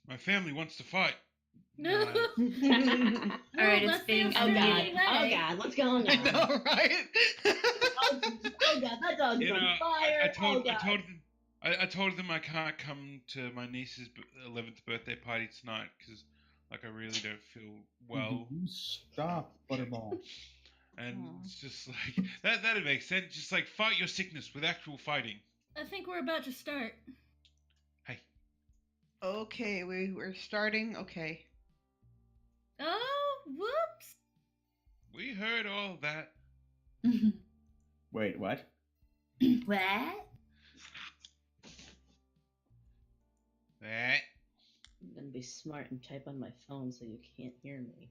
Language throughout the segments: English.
My family wants to fight. No. All right, it's being Oh god! Oh god! What's going on? I know, right? Oh god! That dog's You on know, fire! I told them I can't come to my niece's 11th birthday party tonight because, like, I really don't feel well. You stop, Butterball. And it's just like that'd make sense. Just like fight your sickness with actual fighting. I think we're about to start. Hey. Okay, we're starting. Okay. Oh, whoops! We heard all that. Wait, what? What? That. I'm gonna be smart and type on my phone so you can't hear me.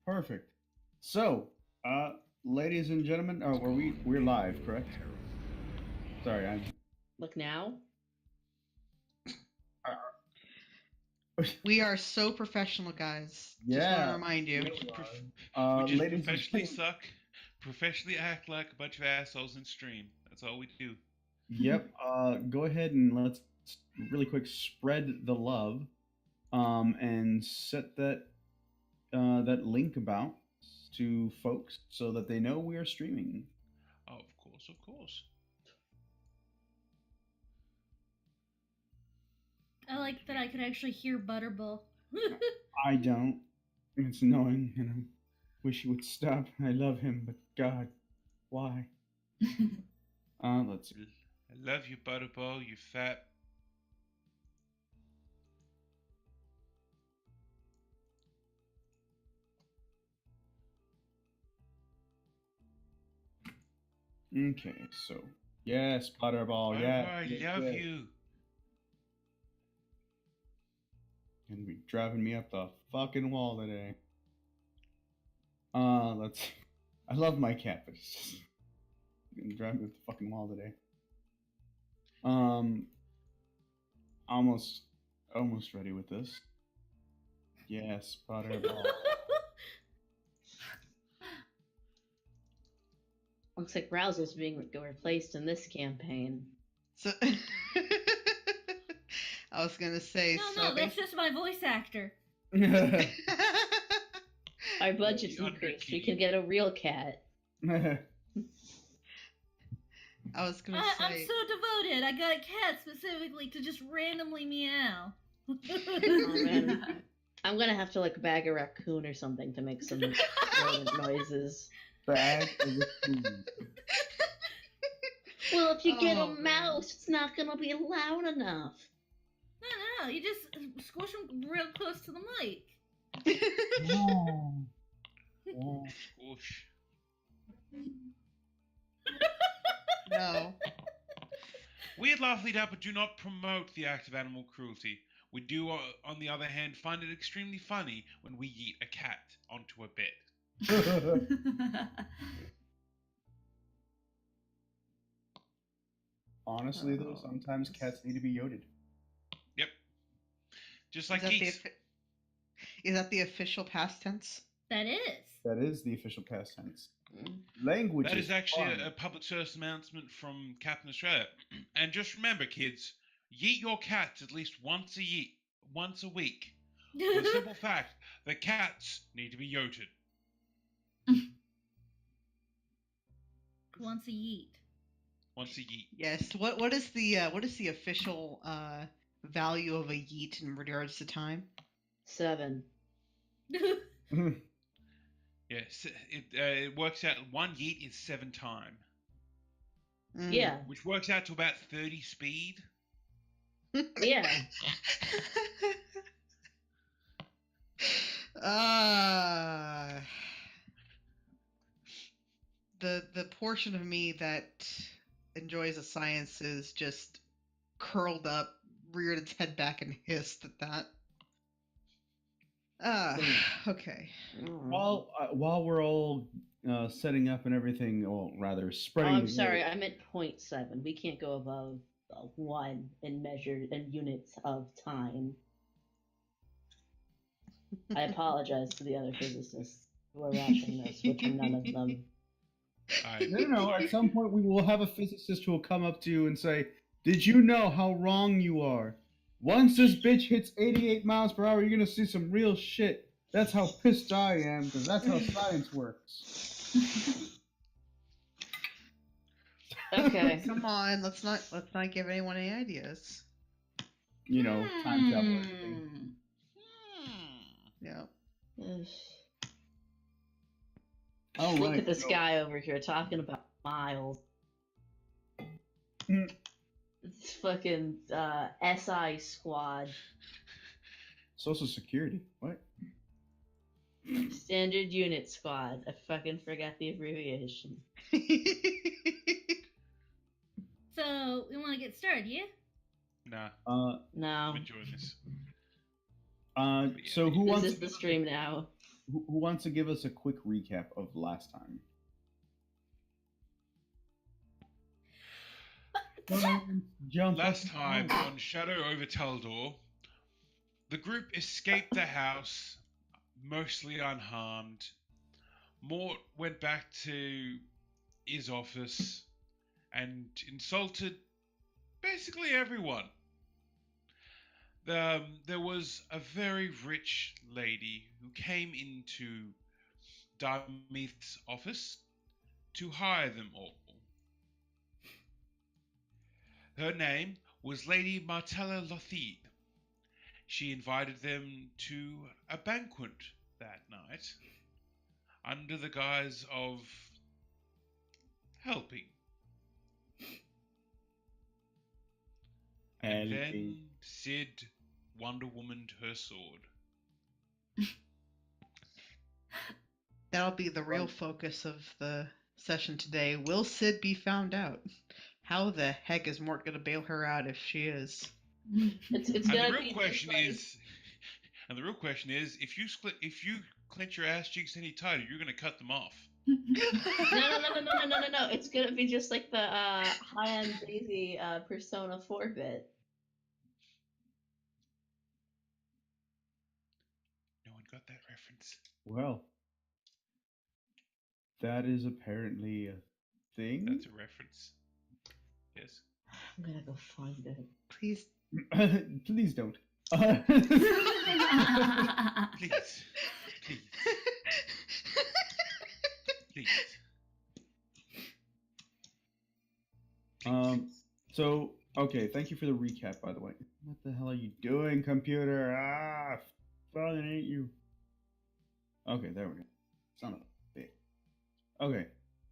Perfect. So, ladies and gentlemen, we're live, correct? Sorry, I'm. Look now. We are so professional, guys. Yeah. Just want to remind you. We just ladies and professionally gentlemen- suck, professionally act like a bunch of assholes in stream. That's all we do. Yep. Go ahead and let's really quick spread the love, and set that link about to folks so that they know we are streaming. Oh, of course, of course. I like that I could actually hear Butterball. I don't. It's annoying, and I wish he would stop. I love him, but God, why? Let's see. I love you, Butterball. You fat. Okay, so yes, Butterball, yeah. I yes, love yes. you. Gonna be driving me up the fucking wall today. Let's. I love my cat, but it's just gonna drive me up the fucking wall today. Almost ready with this. Yes, Butterball. Looks like Browser's being replaced in this campaign. So I was gonna say. No, that's just my voice actor. Our budget's The increased. underkey. We can get a real cat. I was gonna I'm say. so devoted. I got a cat specifically to just randomly meow. Oh, man. I'm gonna have to like bag a raccoon or something to make some rodent noises. Bag of food. Well, if you get a Oh, man. mouse, it's not gonna be loud enough. No. You just squish them real close to the mic. Oh. Oh. Squoosh. No. We at Laughly Dapper do not promote the act of animal cruelty. We do, on the other hand, find it extremely funny when we yeet a cat onto a bed. Honestly, though, Oh. sometimes cats need to be yoded. Yep. Just like Is that, geese. is that the official past tense? That is. That is the official past tense. Mm. Language That is actually fun. a public service announcement from Captain Australia. And just remember, kids, yeet your cats at least once a week. For the simple fact that cats need to be yoted. Once a yeet. Once a yeet. Yes. What is the official value of a yeet in regards to time? 7. Yes, it works out. 1 yeet is 7 time, Mm. Yeah, which works out to about 30 speed. yeah. The portion of me that enjoys the sciences just curled up, reared its head back, and hissed at that. Okay. While we're all setting up and everything, well, rather Oh, spreading. I'm the sorry. word- I meant 0.7. We can't go above 1 in measured in units of time. I apologize to the other physicists who are watching this, which are none of them. No. At some point, we will have a physicist who will come up to you and say, "Did you know how wrong you are? Once this bitch hits 88 miles per hour, you're gonna see some real shit." That's how pissed I am, because that's how science works. Okay. Come on, let's not give anyone any ideas. You know, time travel. or anything. Yeah. All Look right, at this so- guy over here talking about miles. Mm. It's fucking SI squad. Social Security. What? Standard unit squad. I fucking forgot the abbreviation. So we want to get started, yeah? Nah, No. I'm enjoying this. So who wants This is the stream now. who wants to give us a quick recap of last time? Jump Last up. time on Shadow over Taldor, the group escaped the house, mostly unharmed. Mort went back to his office and insulted basically everyone. There was a very rich lady who came into Darmeeth's office to hire them all. Her name was Lady Martella Lothide. She invited them to a banquet that night under the guise of helping. And then Helping. Sid Wonder Womaned her sword. That'll be the real focus of the session today. Will Sid be found out? How the heck is Mort gonna bail her out if she is? It's And gonna the real be question just like- is, if you clench your ass cheeks any tighter, you're gonna cut them off. No. It's gonna be just like the High-End Daisy Persona 4 bit. No one got that reference. Well, that is apparently a thing. That's a reference. Yes. I'm gonna go find it. Please. Please don't. Please. Please. Please. So okay, thank you for the recap, by the way. What the hell are you doing, computer? Fucking hate you. Okay, there we go. Son of a bitch. Okay,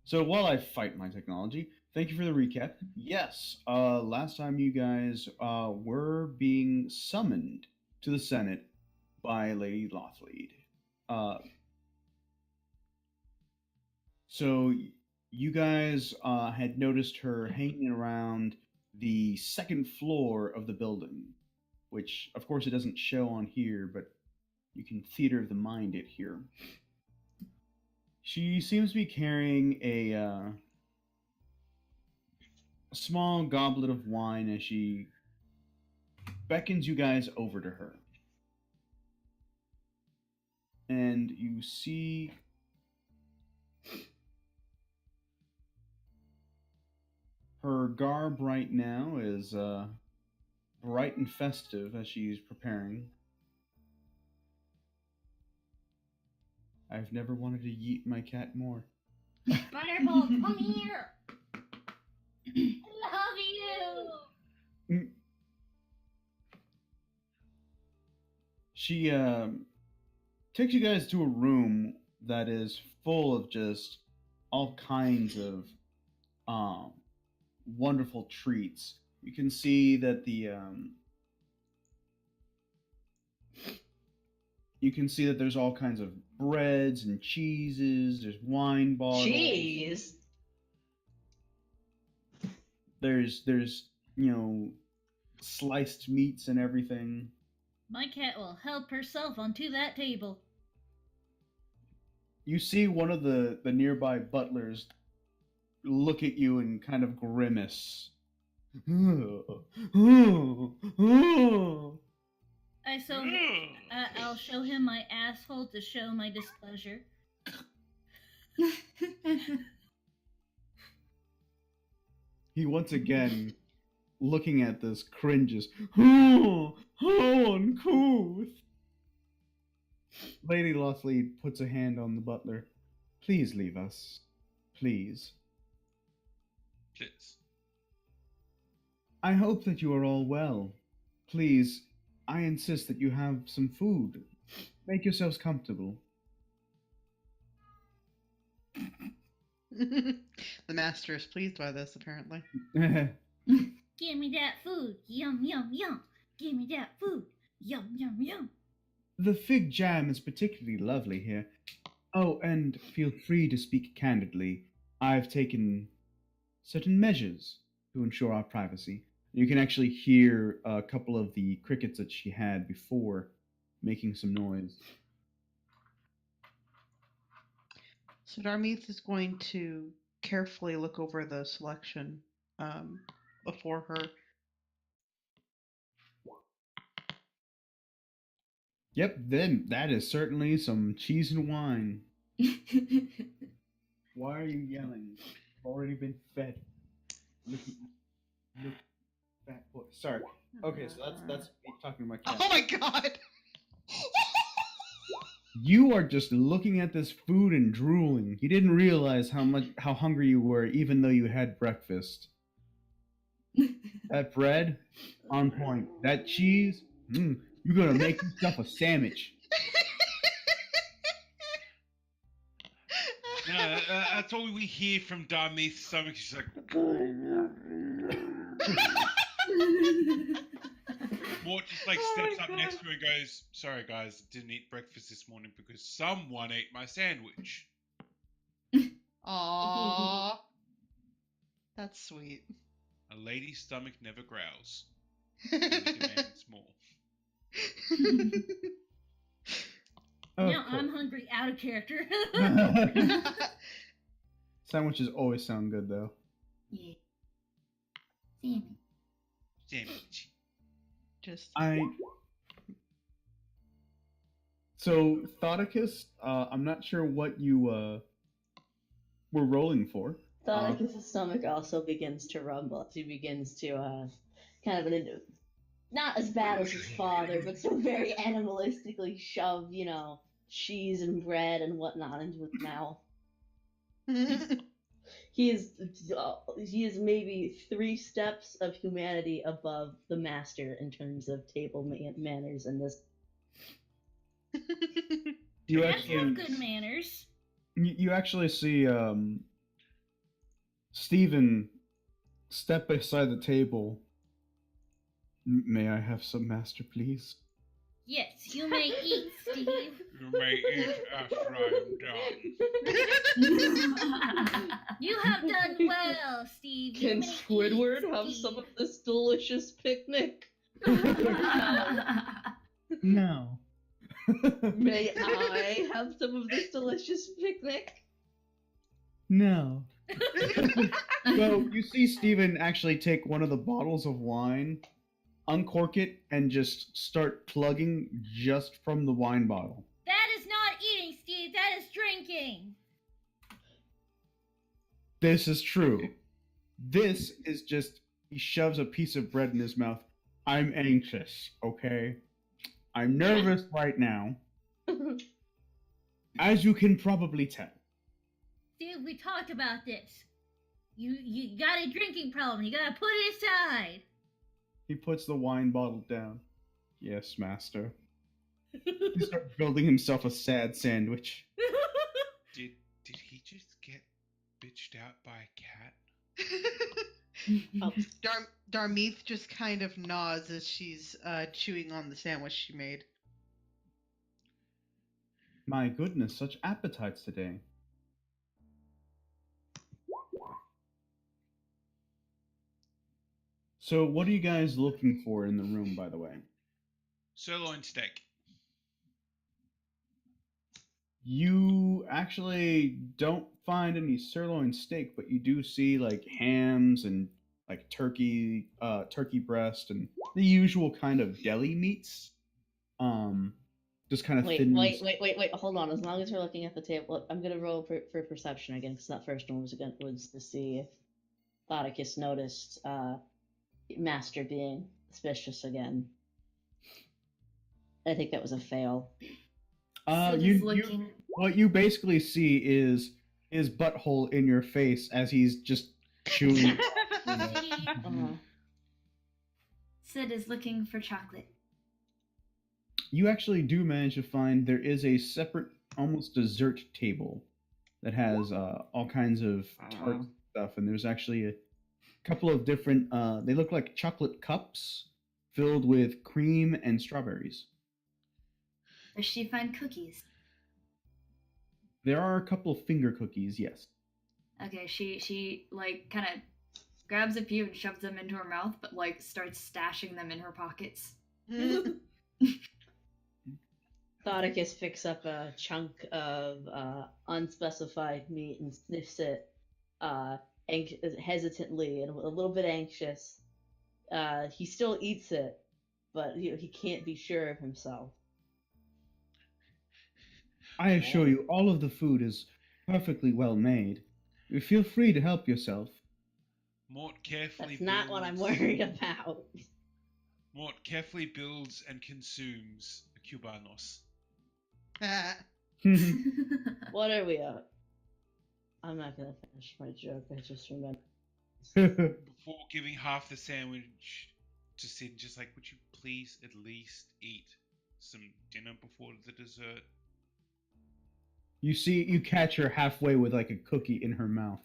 so while I fight my technology, thank you for the recap. Yes, last time you guys were being summoned to the Senate by Lady Lothlead. So you guys had noticed her hanging around the second floor of the building, which of course it doesn't show on here, but you can theater of the mind it here. She seems to be carrying a small goblet of wine as she beckons you guys over to her. And you see her garb right now is bright and festive as she's preparing. I've never wanted to yeet my cat more. Butterball, come here. I love you. She takes you guys to a room that is full of just all kinds of wonderful treats. You can see that there's all kinds of breads and cheeses. There's wine bottles. Cheese. There's sliced meats and everything. My cat will help herself onto that table. You see one of the nearby butlers look at you and kind of grimace. I'll show him my asshole to show my displeasure. He once again, looking at this, cringes. How uncouth! Lady Lothlead puts a hand on the butler. Please leave us. Please. Please. I hope that you are all well. Please, I insist that you have some food. Make yourselves comfortable. The master is pleased by this, apparently. Give me that food. Yum, yum, yum. Give me that food. Yum, yum, yum. The fig jam is particularly lovely here. Oh, and feel free to speak candidly. I've taken certain measures to ensure our privacy. You can actually hear a couple of the crickets that she had before making some noise. So Darmeath is going to carefully look over the selection before her. Yep, then that is certainly some cheese and wine. Why are you yelling? I've already been fed. Look, fat boy. Sorry. Okay, so that's me talking to my cat. Oh my god! You are just looking at this food and drooling. You didn't realize how hungry you were, even though you had breakfast. That bread, on point. That cheese, you're gonna make yourself a sandwich. No, that's all we hear from Darmeath's stomach. She's like, Mort just like steps up next to her and goes, "Sorry guys, didn't eat breakfast this morning because someone ate my sandwich." Aww. That's sweet. A lady's stomach never growls. It only demands more. Now I'm hungry out of character. Sandwiches always sound good, though. Yeah. Sandwich. Just So, Thoticus, I'm not sure what you were rolling for. Thoticus' stomach also begins to rumble. He begins to kind of not as bad as his father, but so very animalistically shove, cheese and bread and whatnot into his mouth. He is maybe 3 steps of humanity above the master in terms of table manners and this. You I actually have good manners. you actually see Stephen step beside the table. May I have some, master, please? Yes, you may eat, Steve. You may eat after I am done. You have done well, Steve. You Can may Squidward eat, have Steve. some of this delicious picnic? No. May I have some of this delicious picnic? No. So you see Stephen actually take one of the bottles of wine, uncork it, and just start plugging just from the wine bottle. That is not eating, Steve. That is drinking. This is true. This is just, he shoves a piece of bread in his mouth. I'm anxious, okay? I'm nervous right now. As you can probably tell. Steve, we talked about this. You got a drinking problem. You gotta put it aside. He puts the wine bottle down. Yes, master. He starts building himself a sad sandwich. Did he just get bitched out by a cat? Oh. Darmeeth just kind of nods as she's chewing on the sandwich she made. My goodness, such appetites today. So, what are you guys looking for in the room, by the way? Sirloin steak. You actually don't find any sirloin steak, but you do see like hams and like turkey breast and the usual kind of deli meats. Just kind of Wait, thin. wait. Hold on. As long as we're looking at the table, I'm gonna roll for perception again, because that first one was to see if Thoticus noticed Master being suspicious again. I think that was a fail. Sid is looking. What you basically see is his butthole in your face as he's just chewing. Sid is looking for chocolate. You actually do manage to find there is a separate, almost dessert table that has all kinds of tart stuff, and there's actually a couple of different. They look like chocolate cups filled with cream and strawberries. Does she find cookies? There are a couple of finger cookies, yes. Okay, she like kind of grabs a few and shoves them into her mouth, but like starts stashing them in her pockets. Thoticus picks up a chunk of unspecified meat and sniffs it hesitantly and a little bit anxious. He still eats it, but he can't be sure of himself. I assure you, all of the food is perfectly well made. You feel free to help yourself. Mort carefully That's not what I'm worried about. Mort carefully builds and consumes a cubanos. What are we at? I'm not gonna finish my joke. I just remembered. Before giving half the sandwich to Sid, just like, would you please at least eat some dinner before the dessert? You catch her halfway with like a cookie in her mouth.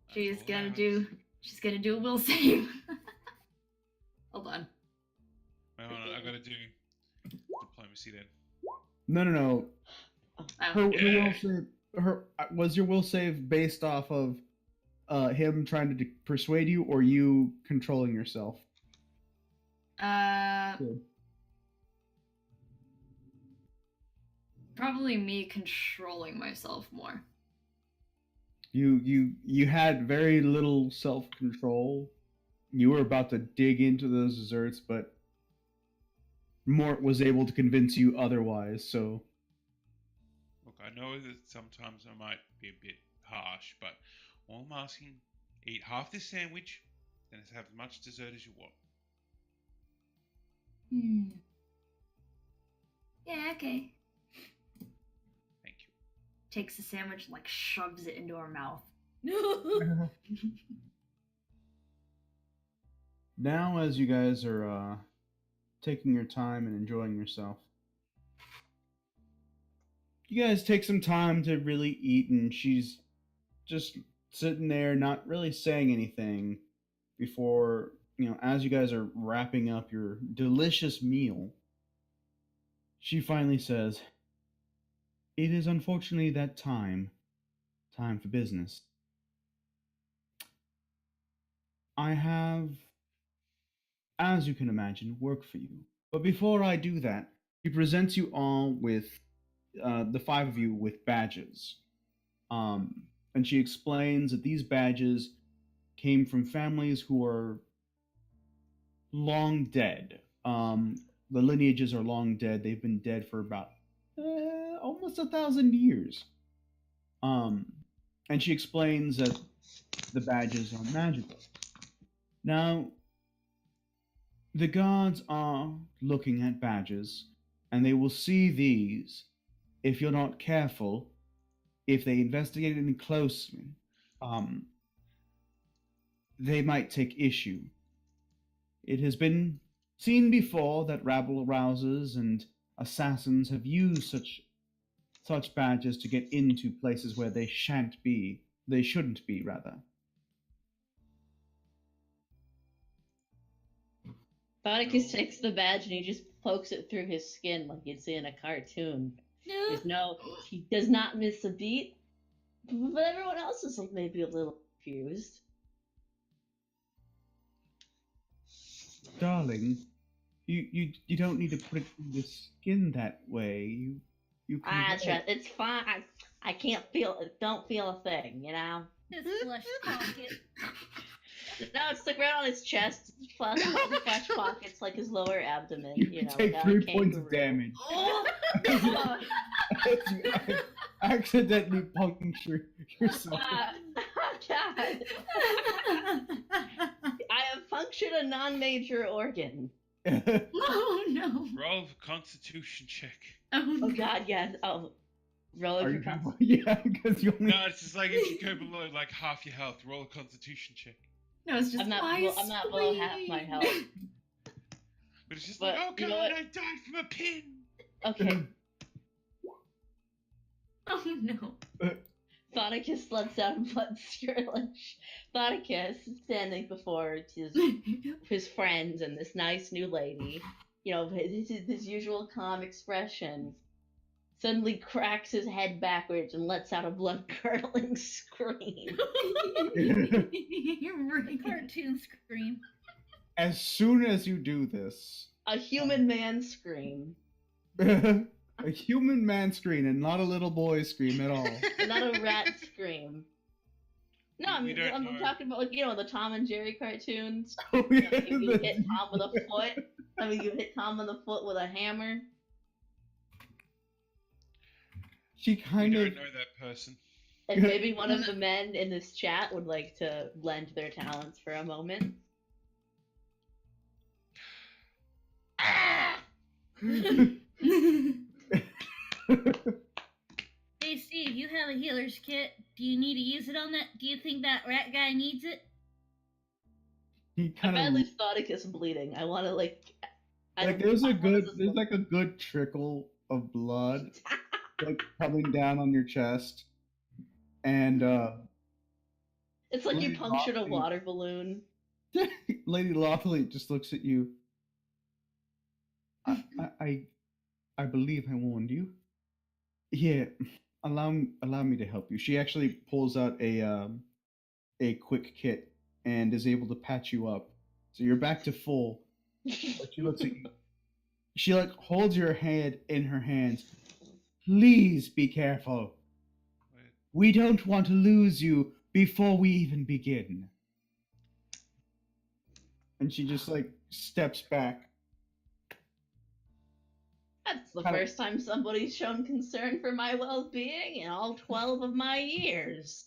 She's all gonna that do a will save. Hold on. Wait, hold on, I gotta do diplomacy then. No. Oh. Her will save. Was your will save based off of him trying to persuade you, or you controlling yourself? Good. Probably me controlling myself more. You had very little self-control. You were about to dig into those desserts, but Mort was able to convince you otherwise, so... Look, I know that sometimes I might be a bit harsh, but all I'm asking, eat half this sandwich, then have as much dessert as you want. Yeah, okay. Thank you. Takes the sandwich and like shoves it into her mouth. Now, as you guys are taking your time and enjoying yourself, you guys take some time to really eat, and she's just sitting there not really saying anything before, as you guys are wrapping up your delicious meal, she finally says, "It is unfortunately that time for business. I have, as you can imagine, work for you. But before I do that, she presents you all with, the 5 of you, with badges. And she explains that these badges came from families who are long dead. The lineages are long dead. They've been dead for about almost 1,000 years. And she explains that the badges are magical. Now, the gods are looking at badges, and they will see these, if you're not careful, if they investigate any closely, they might take issue. It has been seen before that rabble rousers and assassins have used such badges to get into places where they shouldn't be, rather. Spartacus takes the badge and he just pokes it through his skin like you'd see in a cartoon. He does not miss a beat, but everyone else is like maybe a little confused. Darling, you don't need to put it through the skin that way. You can That's right. It's fine. I can't don't feel a thing, you know? His flesh pocket. No, it's like right on his chest. Flesh pockets like his lower abdomen. You know, take like 3 a points of kangaroo. damage. Oh! You accidentally puncture yourself. God. I have punctured a non-major organ. Oh no. Roll a Constitution check. Oh God, yes. Oh, roll Are for you- Constitution. yeah, because you only. No, it's just like if you go below like half your health, roll a Constitution check. No, it's just I'm not below half my health. But it's just But, like, oh you god, know what? I died from a pin. Okay. Oh no. Spartacus lets out a skirlish. Spartacus standing before his friends and this nice new lady, you know, his usual calm expression, suddenly cracks his head backwards and lets out a blood-curdling scream. Cartoon scream. As soon as you do this, A human man scream. a human man scream and not a little boy scream at all. Not a rat scream. No, We don't I'm know. talking about, like, you know, the Tom and Jerry cartoons. Oh, You, yeah, know, you hit Tom with a foot. I mean, you hit Tom on the foot with a hammer. She You kind don't of. know that person. And maybe one of the men in this chat would like to lend their talents for a moment. Ah! Hey Steve, you have a healer's kit. Do you need to use it on that? Do you think that rat guy needs it? He I kind badly of Spartacus bleeding. I want to like. I like don't- there's I a want good this there's look. like a good trickle of blood like coming down on your chest, and It's like you Lady punctured a Lofty. water balloon. Lady Lawfully just looks at you. I believe I warned you. Yeah, allow me to help you. She actually pulls out a quick kit and is able to patch you up, so you're back to full. But she looks at you. She like holds your head in her hands. Please be careful. Wait. We don't want to lose you before we even begin. And she just like steps back. That's the Kind of- first time somebody's shown concern for my well-being in all 12 of my years.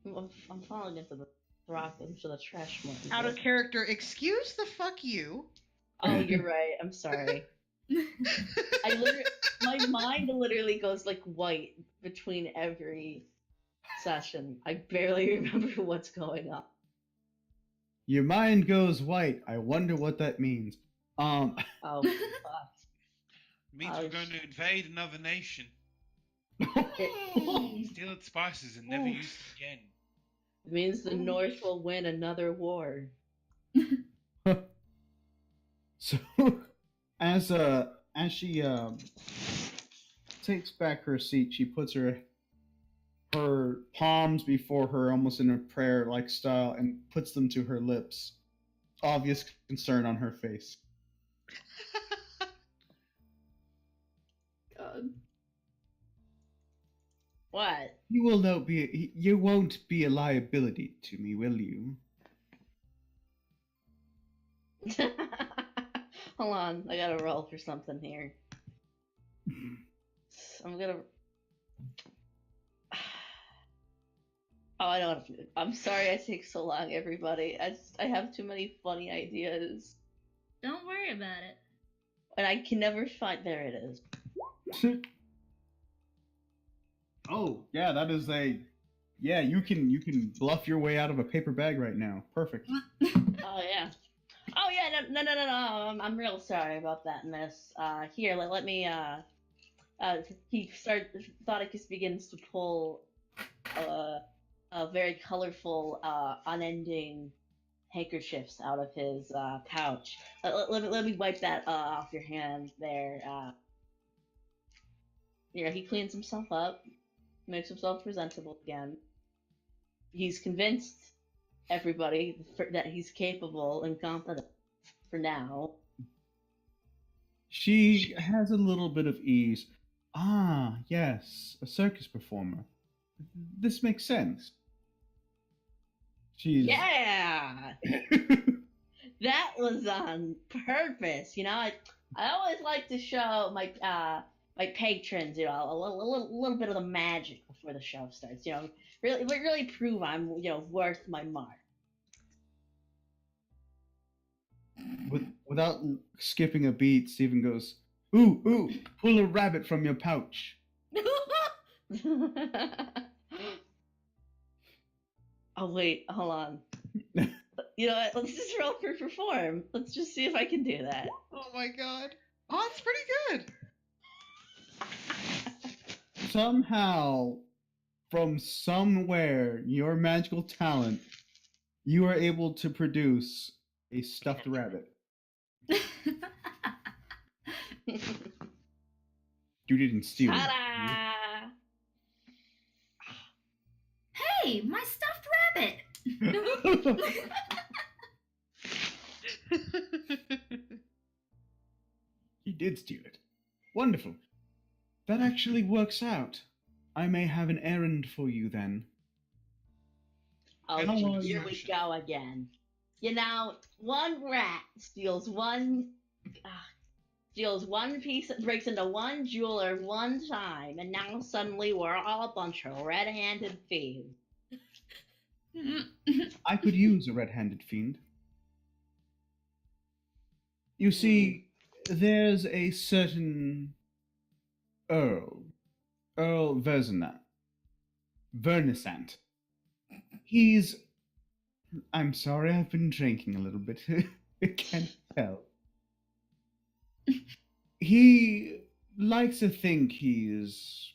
I'm falling into the trash one. Out of character, excuse the fuck you. Oh, you're right. I'm sorry. My mind literally goes like white between every session. I barely remember what's going on. Your mind goes white. I wonder what that means. Oh, fuck. Means Oh, we're going to invade another nation, Hey. steal its spices, and never Ooh. use it again. It means the North will win another war. So as she takes back her seat, she puts her palms before her, almost in a prayer like style, and puts them to her lips. Obvious concern on her face. God. What? You won't be a liability to me, will you? Hold on, I gotta roll for something here. I'm gonna. Oh, I don't. I'm sorry I take so long, everybody. I have too many funny ideas, Don't worry about it. and I can never find. There it is. Oh, yeah, that is a. Yeah, you can bluff your way out of a paper bag right now. Perfect. Oh yeah. Oh yeah, no. I'm real sorry about that, miss. Here, let me. He Thoticus begins to pull a very colorful, unending handkerchiefs out of his pouch. Let me wipe that off your hand there. He cleans himself up, makes himself presentable again. He's convinced everybody that he's capable and competent for now. She has a little bit of ease. Ah, yes, a circus performer. This makes sense. She's. Yeah, that was on purpose. I always like to show my patrons, a little bit of the magic before the show starts. Really prove I'm worth my mark. Without skipping a beat, Stephen goes, "Ooh, ooh, pull a rabbit from your pouch." Oh wait, hold on. You know what? Let's just roll for perform. Let's just see if I can do that. Oh my god. Oh, it's pretty good. Somehow, from somewhere, your magical talent, you are able to produce a stuffed rabbit. You didn't steal it. Ta-da! Hey, my stuffed rabbit! He did steal it. Wonderful. That actually works out. I may have an errand for you then. Oh, How long here is we that? go again. One rat steals one piece, breaks into one jeweler one time, and now suddenly we're all a bunch of red-handed thieves. I could use a red-handed fiend. You see, there's a certain Earl Vernisant. I'm sorry, I've been drinking a little bit. I can't tell. He likes to think he's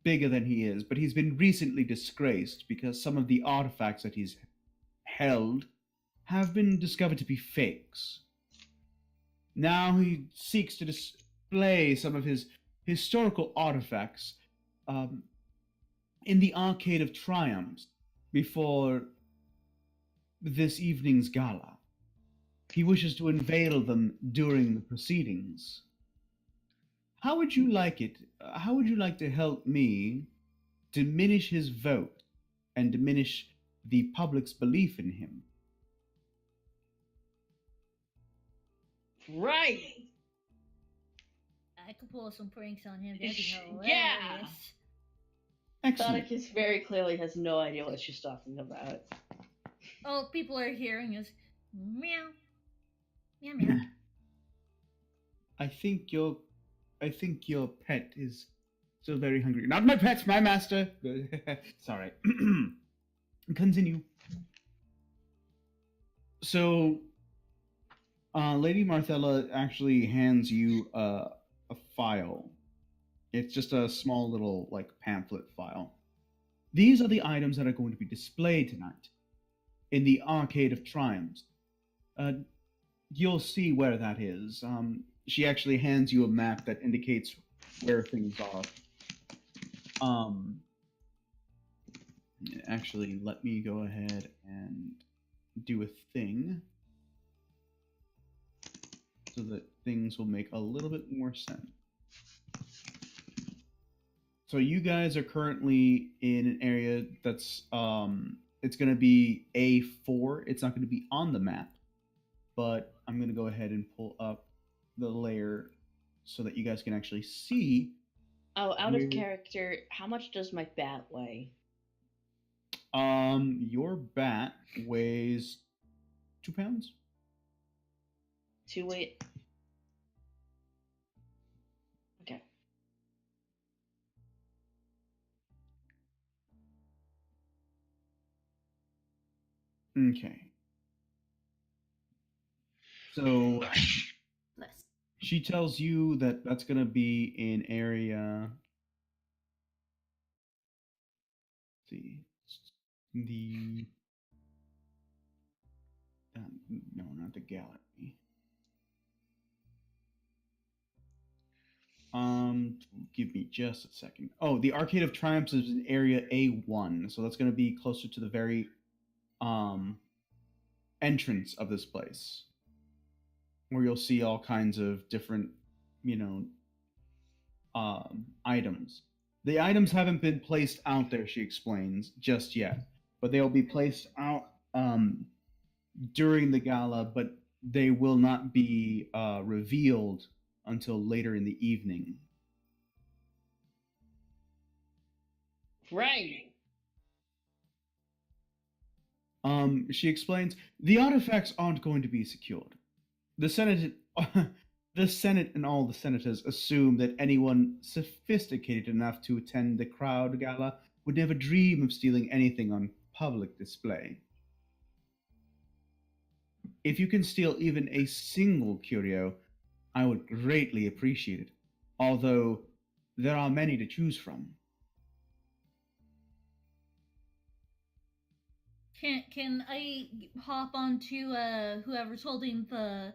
bigger than he is, but he's been recently disgraced because some of the artifacts that he's held have been discovered to be fakes. Now he seeks to display some of his historical artifacts in the Arcade of Triumphs before this evening's gala. He wishes to unveil them during the proceedings. How would you like it? How would you like to help me diminish his vote and diminish the public's belief in him? Right. I could pull some pranks on him. That'd be hilarious. Yeah. Excellent. Thoticus very clearly has no idea what she's talking about. Oh, people are hearing us. Meow. Meow meow. I think your pet is still very hungry. Not my pet, my master. Sorry. Continue. So, Lady Marthella actually hands you a file. It's just a small little pamphlet file. These are the items that are going to be displayed tonight in the Arcade of Triumphs. You'll see where that is. She actually hands you a map that indicates where things are. Actually, let me go ahead and do a thing so that things will make a little bit more sense. So you guys are currently in an area that's it's going to be A4. It's not going to be on the map, but I'm going to go ahead and pull up the layer so that you guys can actually see. Oh, out of character, how much does my bat weigh? Your bat weighs 2 pounds. 2 weight. Okay. Okay. So Bless. she tells you that that's going to be in area. Let's see. The. No, not the gallery. Give me just a second. Oh, the Arcade of Triumphs is in area A1, so that's going to be closer to the very entrance of this place, where you'll see all kinds of different, items. The items haven't been placed out there, she explains, just yet, but they'll be placed out during the gala, but they will not be revealed until later in the evening. Right. She explains the artifacts aren't going to be secured. The Senate, the Senate, and all the senators assume that anyone sophisticated enough to attend the crowd gala would never dream of stealing anything on public display. If you can steal even a single curio, I would greatly appreciate it, although there are many to choose from. Can I hop onto whoever's holding the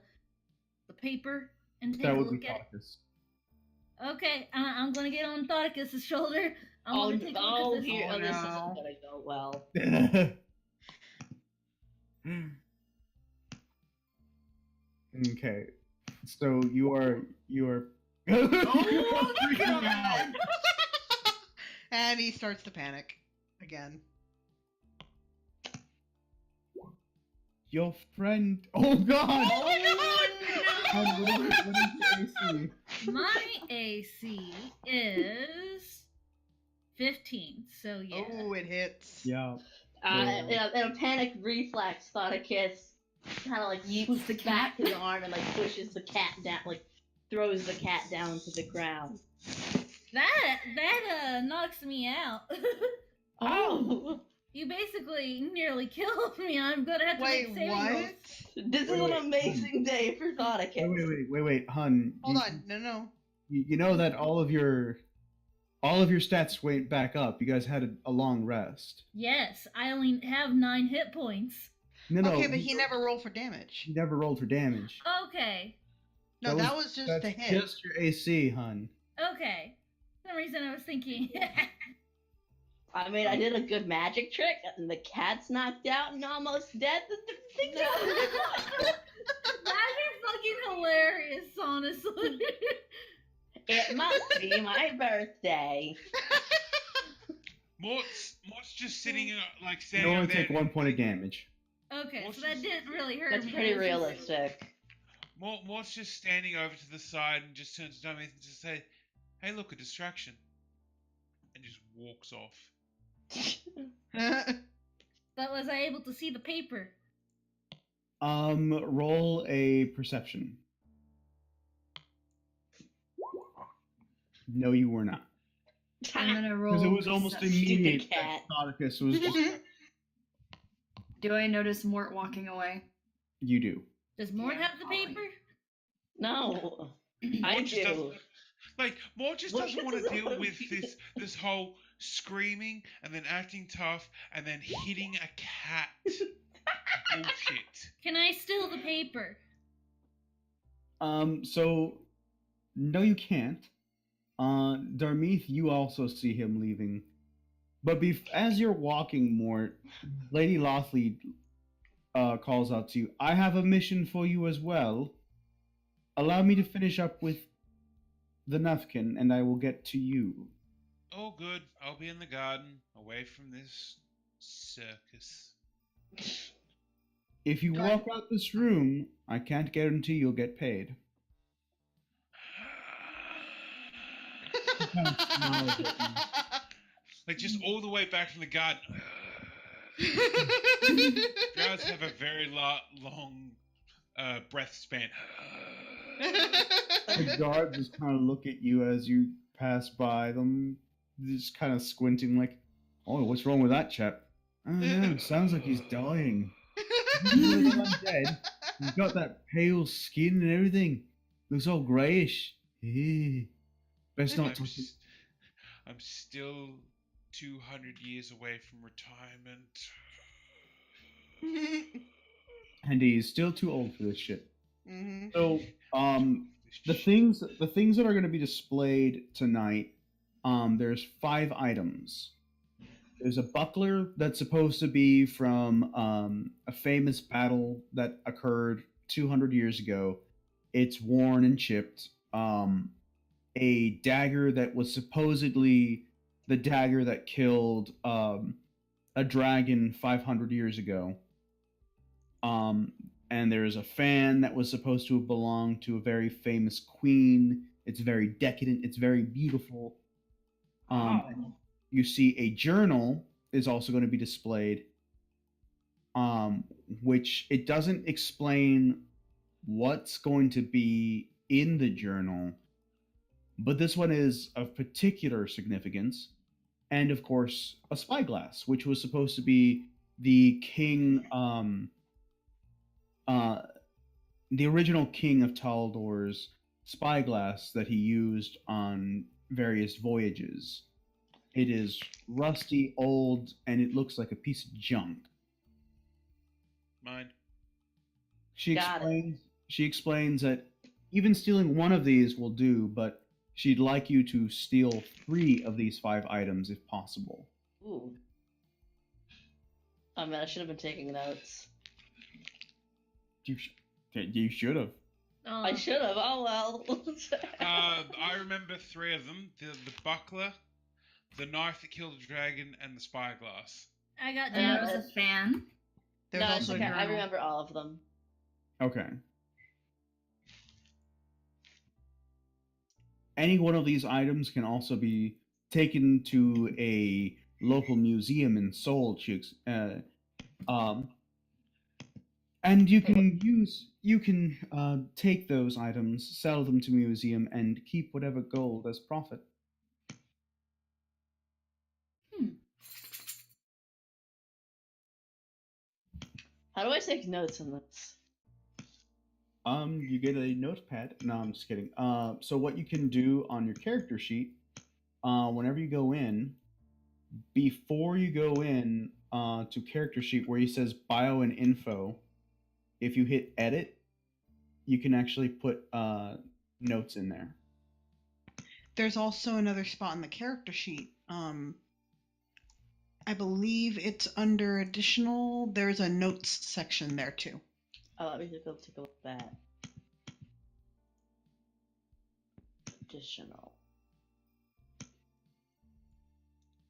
paper and take That a would be look at it? Tarkus. Okay, I'm gonna get on Thoticus' shoulder. I'm gonna take a look at this. Here, Oh, this no. isn't gonna go well. Okay, so you are. Oh, God. And he starts to panic again. Your friend. Oh God! Oh, Hun, what is your AC? My AC is 15, so yeah. Oh, it hits. Yeah. In a panic reflex, Thoticus kind of like Yeets swoops the back cat. his arm and like pushes the cat down, like throws the cat down to the ground. That knocks me out. Oh, You basically nearly killed me. I'm gonna have to Wait, make saving what? throws. this is Wait, an wait, amazing day for Thoticus. Wait, Hun. Hold on. No. You know that all of your stats went back up. You guys had a long rest. Yes, I only have 9 hit points. No. Okay, but he never rolled for damage. He never rolled for damage. Okay, No, that was just That's a hit. just your AC, Hun. okay. For some reason I was thinking. I mean, I did a good magic trick, and the cat's knocked out and almost dead. That is fucking hilarious, honestly. It must be my birthday. Mort's just sitting like You standing only over there. take 1 point of damage. Okay, so that didn't really hurt That's me. pretty It was just- realistic. Mort's just standing over to the side and just turns to Dummy and just say, "Hey, look, a distraction," and just walks off. But was I able to see the paper? Roll a perception. No, you were not. I'm gonna roll. Because it was almost perception. immediate Stupid cat. that Thoticus was just... Do I notice Mort walking away? You do. Does Mort Yeah, have the probably. paper? No, I Mort just do. doesn't- Like, Mort just Mort doesn't want to doesn't deal wanna with be this whole screaming and then acting tough and then hitting a cat bullshit. Can I steal the paper? So... No, you can't. Darmeeth, you also see him leaving. But as you're walking, Mort, Lady Lothley calls out to you, "I have a mission for you as well. Allow me to finish up with the Nufkin, and I will get to you." Oh, good. I'll be in the garden, away from this circus. If you Go walk out this room, I can't guarantee you'll get paid. Kind of smiles at you. Like, just all the way back from the garden. Drows have a very long breath span. The guards just kind of look at you as you pass by them, just kind of squinting like, "Oh, what's wrong with that chap?" "I don't know, sounds like he's dying." "He's undead." You've got that pale skin and everything. Looks all greyish. Best not touch it. I'm still 200 years away from retirement. And he's still too old for this shit. Mm-hmm. So, the things that are going to be displayed tonight, there's 5 items. There's a buckler that's supposed to be from a famous battle that occurred 200 years ago. It's worn and chipped. A dagger that was supposedly the dagger that killed a dragon 500 years ago. And there's a fan that was supposed to have belonged to a very famous queen. It's very decadent. It's very beautiful. You see a journal is also going to be displayed, which it doesn't explain what's going to be in the journal, but this one is of particular significance. And of course, a spyglass, which was supposed to be the king, the original king of Taldor's spyglass that he used on various voyages. It is rusty, old, and it looks like a piece of junk. Mine. She explains that even stealing one of these will do, but she'd like you to steal 3 of these 5 items if possible. Ooh. Oh man, I should have been taking notes. You should have. I should have. Oh well. I remember 3 of them: the buckler, the knife that killed the dragon, and the spyglass. I got And there notes. was a fan. There's No, it's also a okay. I journal. remember all of them. Okay. Any one of these items can also be taken to a local museum and sold. And you can take those items, sell them to a museum, and keep whatever gold as profit. How do I take notes on this? You get a notepad. No, I'm just kidding. So what you can do on your character sheet, whenever you go in, before you go in to character sheet where he says bio and info, if you hit edit, you can actually put notes in there. There's also another spot in the character sheet. I believe it's under additional. There's a notes section there too. Oh, let me go take a look at that. Additional.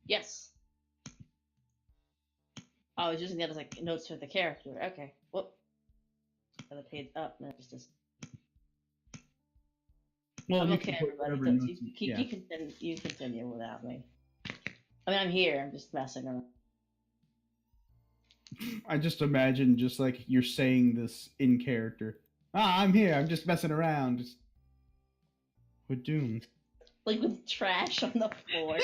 Yes. Oh, I was using that as like notes for the character. Okay. Whoop. Got the page up. No, it's just. Well, I'm you okay, can put everybody. whatever notes You continue without me. I mean, I'm here. I'm just messing around. I just imagine just like you're saying this in character. I'm here. I'm just messing around. We're doomed. Like with trash on the floor.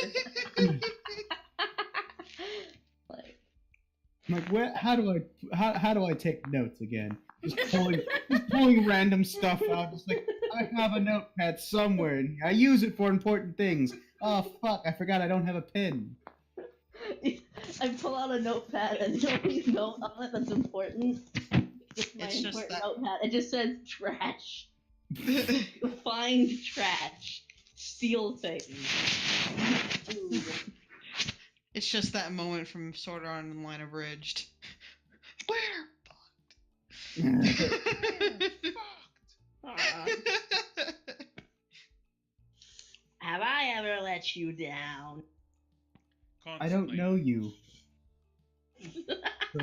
Like where? How do I take notes again? Just pulling random stuff out. Just like I have a notepad somewhere and I use it for important things. Oh fuck! I forgot I don't have a pen. I pull out a notepad and the only note on it that's important is my It's just important that- notepad. It just says trash. Find trash. Steal things. Ooh. It's just that moment from Sword Art Online Abridged. Where? Have I ever let you down? I don't know you. So,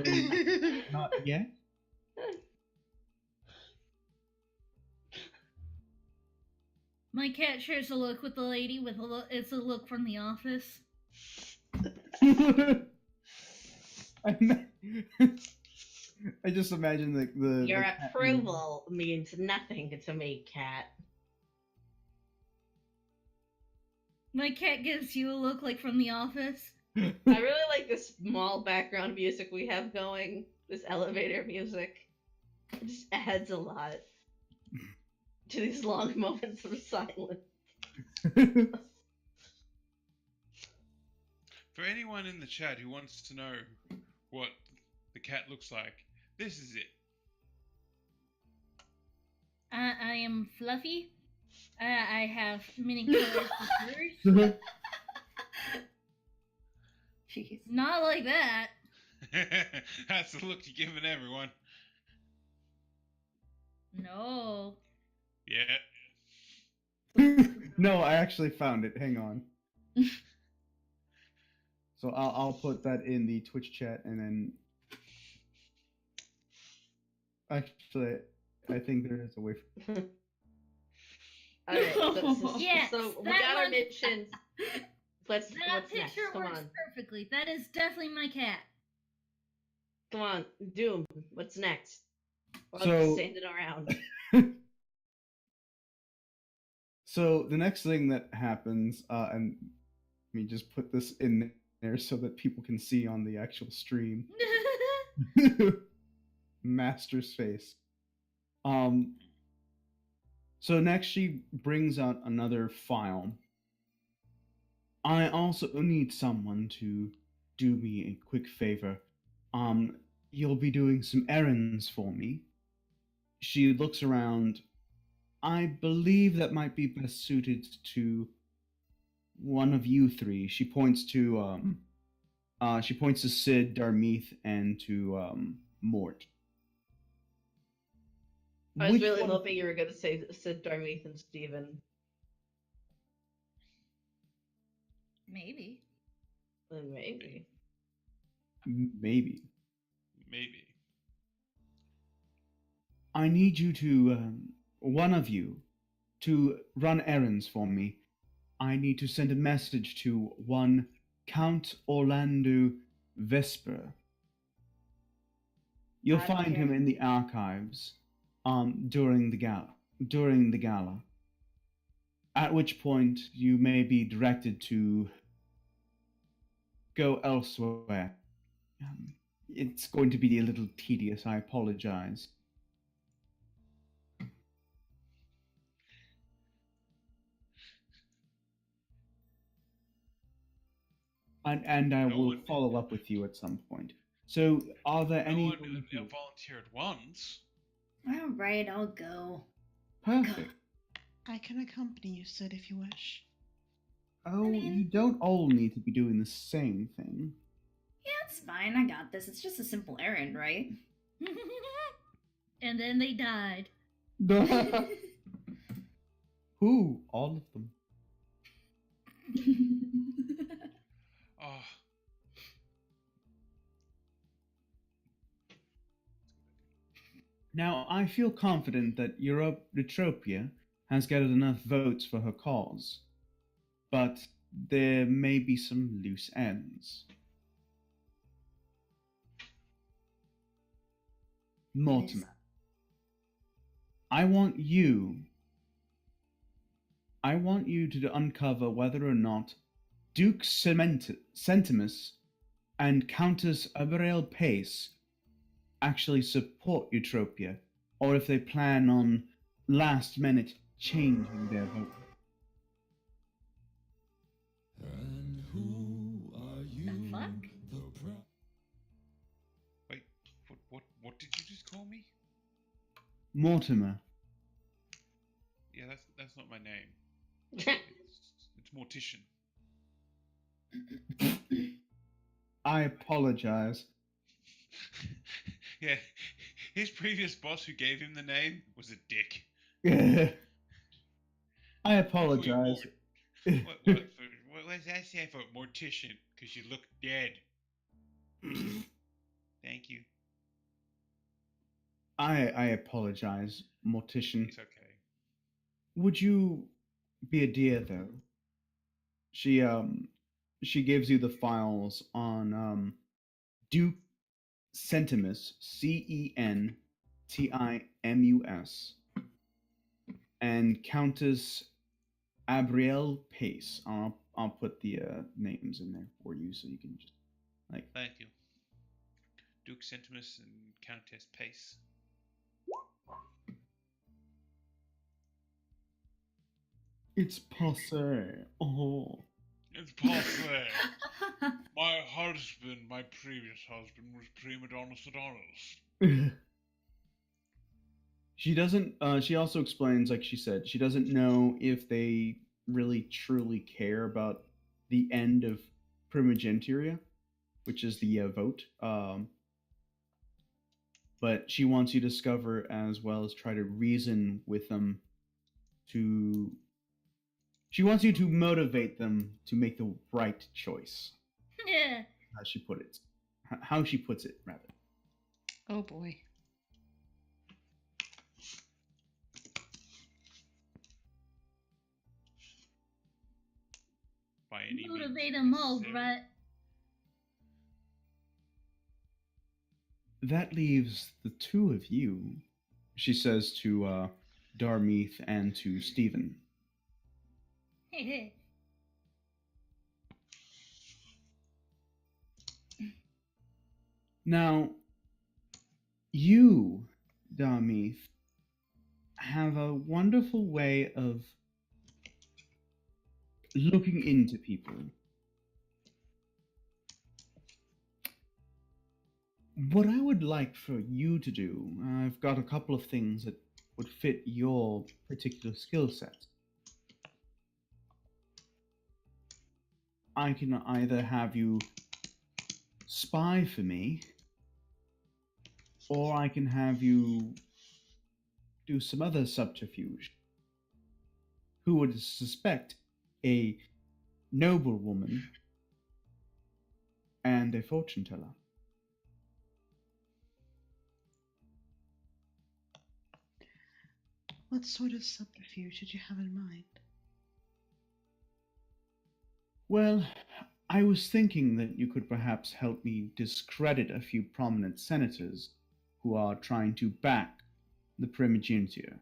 not yet. My cat shares a look with the lady with a look. It's a look from The Office. I just imagine the Your cat approval means nothing to me, cat. My cat gives you a look like from The Office. I really like this small background music we have going. This elevator music. It just adds a lot to these long moments of silence. For anyone in the chat who wants to know what the cat looks like, this is it. I am fluffy. I have many colors of furs. Jeez. Not like that. That's the look you're giving everyone. No. Yeah. No, I actually found it. Hang on. So I'll put that in the Twitch chat, and then actually, I think there is a way. All right, Yes, so we that got our one- missions. What's That next? picture Come works on, perfectly. That is definitely my cat. come on, Doom. What's next? We're all So- just standing around. So the next thing that happens, and let me just put this in there so that people can see on the actual stream. Master's face. So next she brings out another file. I also need someone to do me a quick favor. You'll be doing some errands for me. She looks around. I believe that might be best suited to one of you three. She points to Sid, Darmeeth, and to Mort. I was Which really one- hoping you were going to say Sid, Darmeeth, and Steven. Maybe. Maybe. Maybe. Maybe. I need you to, one of you, to run errands for me. I need to send a message to one Count Orlando Vesper. You'll Out of find him here. in the archives, during the gala. At which point you may be directed to go elsewhere. It's going to be a little tedious. I apologize. And I No will one- follow up with you at some point. So, are there No any? one volunteered once. All right, I'll go. Perfect. I can accompany you, Sid, if you wish. Oh, mean- you don't all need to be doing the same thing. Yeah, it's fine. I got this. It's just a simple errand, right? And then they died. Who? All of them. Oh. Now, I feel confident that Eutropia has gathered enough votes for her cause, but there may be some loose ends. Mortimer, I want you to uncover whether or not Duke Centimus and Countess Abigail Pace actually support Eutropia, or if they plan on last minute changing their vote. And who are you? fuck? Wait, what did you just call me? Mortimer, Yeah, that's not my name. It's Mortician. I apologize. Yeah, his previous boss who gave him the name was a dick. I apologize. What's that stand for? Mortician, because you look dead. Thank you. I apologize, Mortician. It's okay. Would you be a dear though? She gives you the files on Duke Centimus, Centimus, and Countess Abrielle Pace. I'll put the names in there for you so you can just like. Thank you. Duke Centimus and Countess Pace. It's passe. Oh. It's passe. My husband, my previous husband, was prima donna Sedonis. She doesn't. She also explains, like she said, she doesn't know if they really truly care about the end of primogenitura, which is the vote. But she wants you to discover as well as try to reason with them. She wants you to motivate them to make the right choice. Yeah. How she put it. How she puts it, rather. Oh boy. By any means Motivate them all, necessary. but That leaves the two of you, she says to Darmeath and to Stephen. Now, you, Darmeath, have a wonderful way of looking into people. What I would like for you to do, I've got a couple of things that would fit your particular skill set. I can either have you spy for me, or I can have you do some other subterfuge. Who would suspect a noblewoman and a fortune teller? What sort of subterfuge did you have in mind? Well, I was thinking that you could perhaps help me discredit a few prominent senators who are trying to back the primogeniture.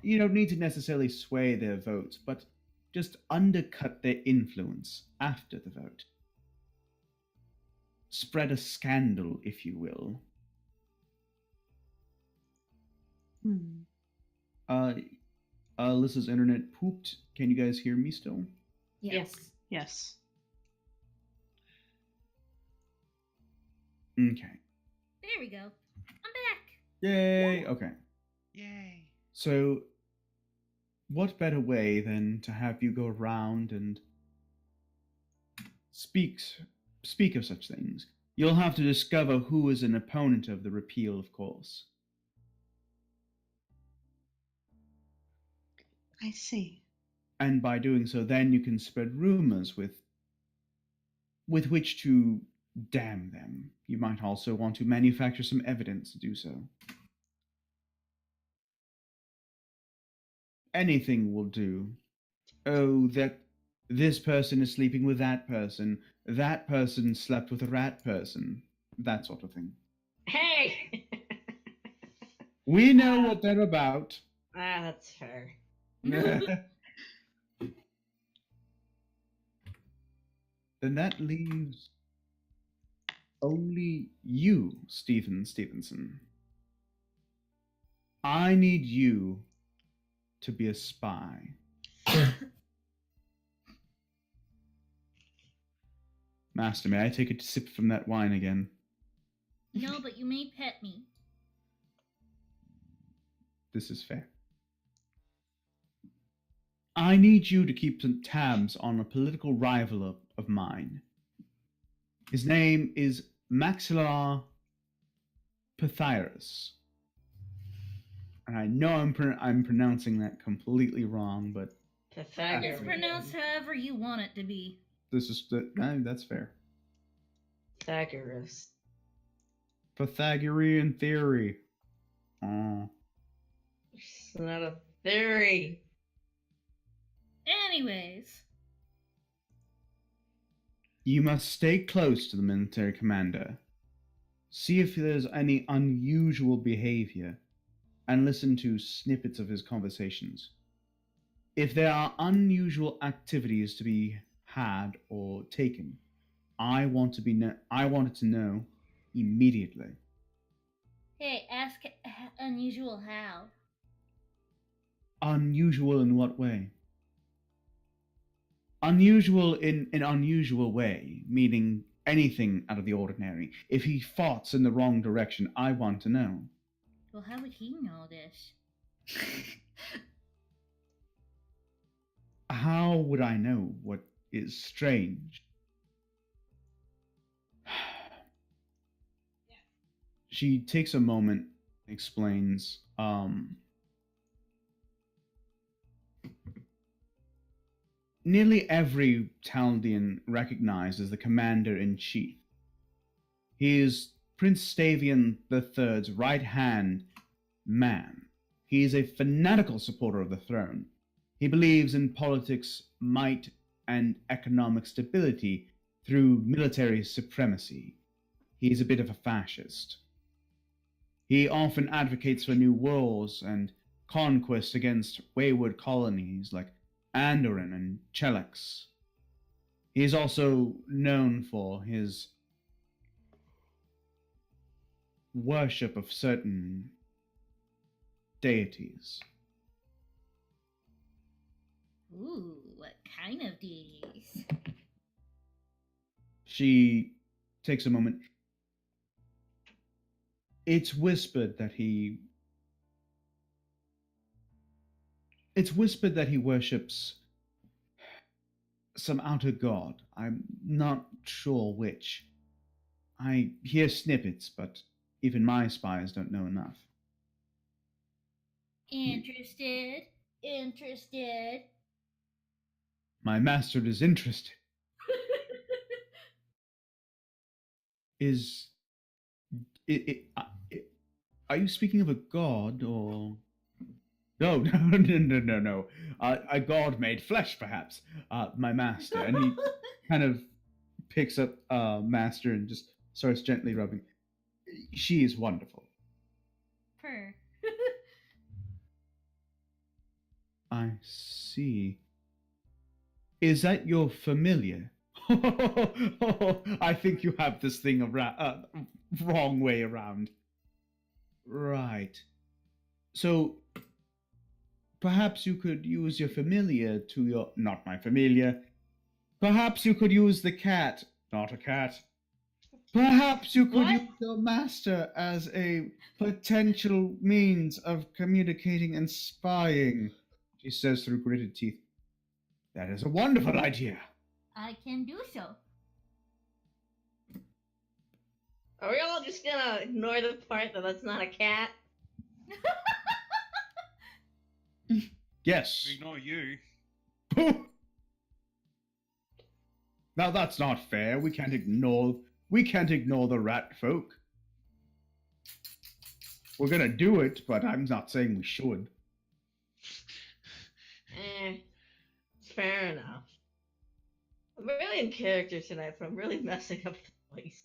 You don't need to necessarily sway their votes, but just undercut their influence after the vote. Spread a scandal, if you will. Alyssa's internet pooped. Can you guys hear me still? Yes. Yes. Okay. there we go. I'm back. Yay! Okay. Yay. So, what better way than to have you go around and speak of such things? You'll have to discover who is an opponent of the repeal, of course. I see. And by doing so, then you can spread rumors with which to damn them. You might also want to manufacture some evidence to do so. Anything will do. Oh, that this person is sleeping with that person slept with a rat person, that sort of thing. Hey! We know what they're about. That's fair. Then that leaves only you, Stephen Stevenson. I need you to be a spy. Master, may I take a sip from that wine again? No, but you may pet me. This is fair. I need you to keep some tabs on a political rival of mine. His name is Maxillar Pythagoras. And I know I'm pronouncing that completely wrong, but Pythagoras. It's pronounced however you want it to be. that's fair. Pythagoras. Pythagorean theory. Oh. It's not a theory. Anyways. You must stay close to the military commander. See if there's any unusual behavior, and listen to snippets of his conversations. If there are unusual activities to be had or taken, I want it to know immediately. Hey, ask unusual how. Unusual in what way? Unusual in an unusual way, meaning anything out of the ordinary. If he farts in the wrong direction, I want to know. Well, how would he know this? How would I know what is strange? She takes a moment, explains, nearly every Taldian recognizes the commander-in-chief. He is Prince Stavian III's right-hand man. He is a fanatical supporter of the throne. He believes in politics, might, and economic stability through military supremacy. He is a bit of a fascist. He often advocates for new wars and conquest against wayward colonies like Andoran and Chelax. He is also known for his worship of certain deities. Ooh, what kind of deities? She takes a moment. It's whispered that he worships some outer god. I'm not sure which. I hear snippets, but even my spies don't know enough. Interested? Interested? My master is interested. Are you speaking of a god or? No, no. A god made flesh, perhaps. My master, and he kind of picks up master and just starts gently rubbing. She is wonderful. Purr. I see. Is that your familiar? I think you have this thing wrong way around. Right. So, perhaps you could use your familiar to your... Not my familiar. Perhaps you could use the cat. Not a cat. Perhaps you could use your master as a potential means of communicating and spying, she says through gritted teeth. That is a wonderful idea. I can do so. Are we all just gonna ignore the part that that's not a cat? Yes. Ignore you. Now that's not fair. We can't ignore the rat folk. We're gonna do it, but I'm not saying we should. Fair enough. I'm really in character tonight, but I'm really messing up the voice.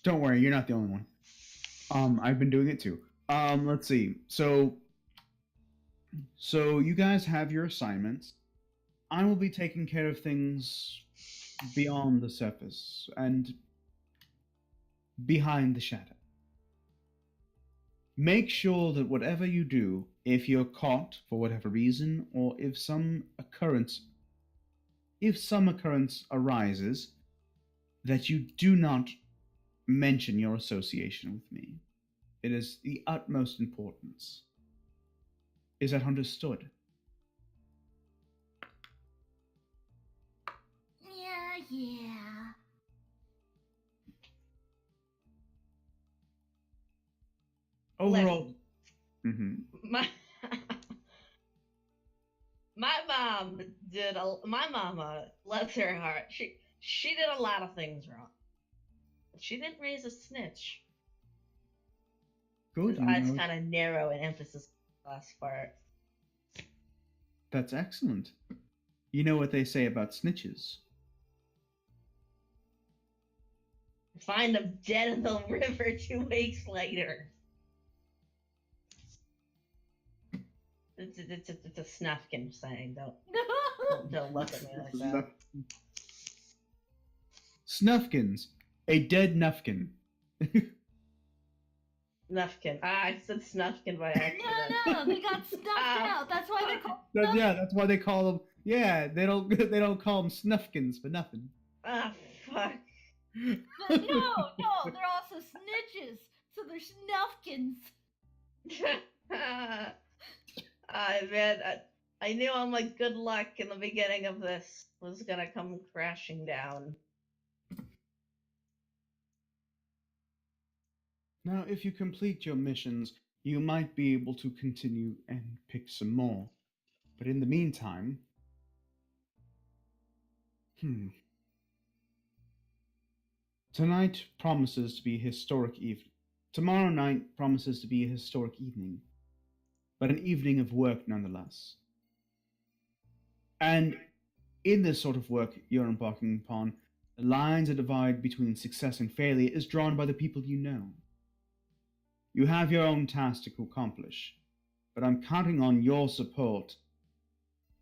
Don't worry, you're not the only one. I've been doing it too. Let's see. So you guys have your assignments. I will be taking care of things beyond the surface and behind the shadow. Make sure that whatever you do, if you're caught for whatever reason, or if some occurrence arises, that you do not mention your association with me. It is the utmost importance. Is that understood? Yeah. Overall, My my mama, bless her heart, she did a lot of things wrong. But she didn't raise a snitch. good. His eyes kind of narrow in emphasis last part. That's excellent. You know what they say about snitches. Find them dead in the river 2 weeks later. It's a Snufkin saying. Don't look at me like that. Snufkins. A dead Nufkin. Snufkin. I said Snufkin by accident. No, they got snuffed out. That's why they're called. Yeah, that's why they call them. Yeah, they don't they don't call them Snuffkins for nothing. Ah, fuck. But no, they're also snitches. So they're snuffkins. Man, I knew all my good luck in the beginning of this was gonna come crashing down. Now, if you complete your missions, you might be able to continue and pick some more. But in the meantime, tonight promises to be a historic evening. Tomorrow night promises to be a historic evening, but an evening of work nonetheless. And in this sort of work you're embarking upon, the lines that divide between success and failure is drawn by the people you know. You have your own task to accomplish, but I'm counting on your support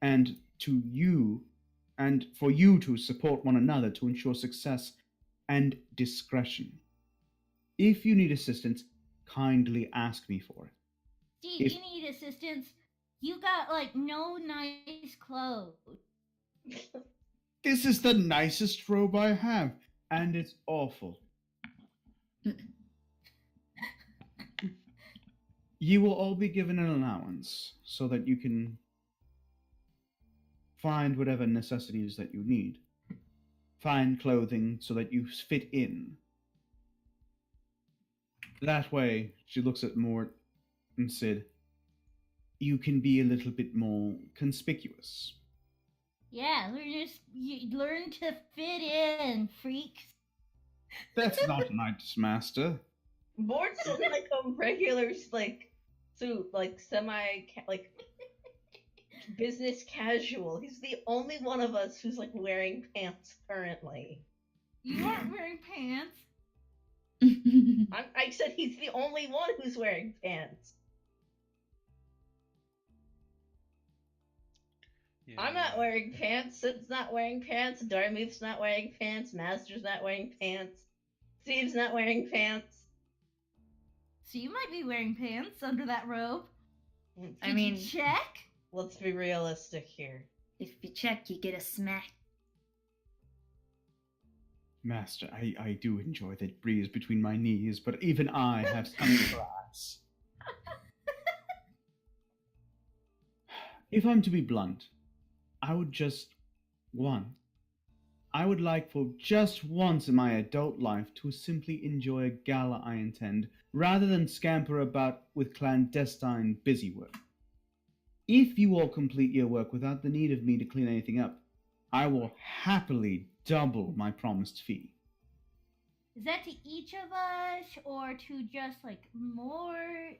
and for you to support one another to ensure success and discretion. If you need assistance, kindly ask me for it. Steve, you need assistance. You got no nice clothes. This is the nicest robe I have, and it's awful. You will all be given an allowance so that you can find whatever necessities that you need. Find clothing so that you fit in. That way, she looks at Mort and said, you can be a little bit more conspicuous. Yeah, learn to fit in, freaks. That's not nice, master. Mort's in a regular suit, business casual. He's the only one of us who's wearing pants currently. You aren't wearing pants. I said he's the only one who's wearing pants. Yeah. I'm not wearing pants. Sid's not wearing pants. Darmuth's not wearing pants. Master's not wearing pants. Steve's not wearing pants. So you might be wearing pants under that robe. I mean, check? Let's be realistic here. If you check, you get a smack. Master, I do enjoy that breeze between my knees, but even I have some class. If I'm to be blunt, I would like for just once in my adult life to simply enjoy a gala I attend, rather than scamper about with clandestine busywork. If you all complete your work without the need of me to clean anything up, I will happily double my promised fee. Is that to each of us, or to just more?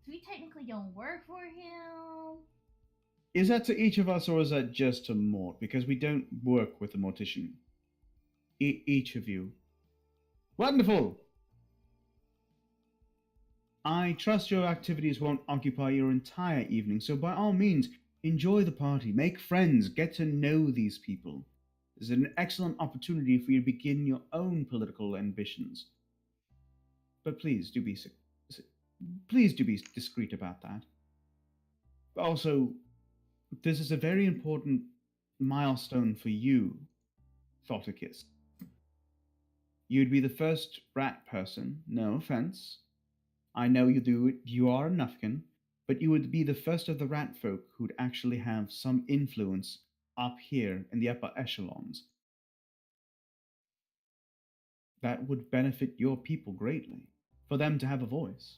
We technically don't work for him. Is that to each of us, or is that just to Mort? Because we don't work with the mortician. Each of you. Wonderful! I trust your activities won't occupy your entire evening, so by all means, enjoy the party, make friends, get to know these people. This is an excellent opportunity for you to begin your own political ambitions. But please do be discreet about that. Also, this is a very important milestone for you, Thoticus. You'd be the first rat person, no offense. I know you are a Nufkin, but you would be the first of the rat folk who'd actually have some influence up here in the upper echelons. That would benefit your people greatly, for them to have a voice.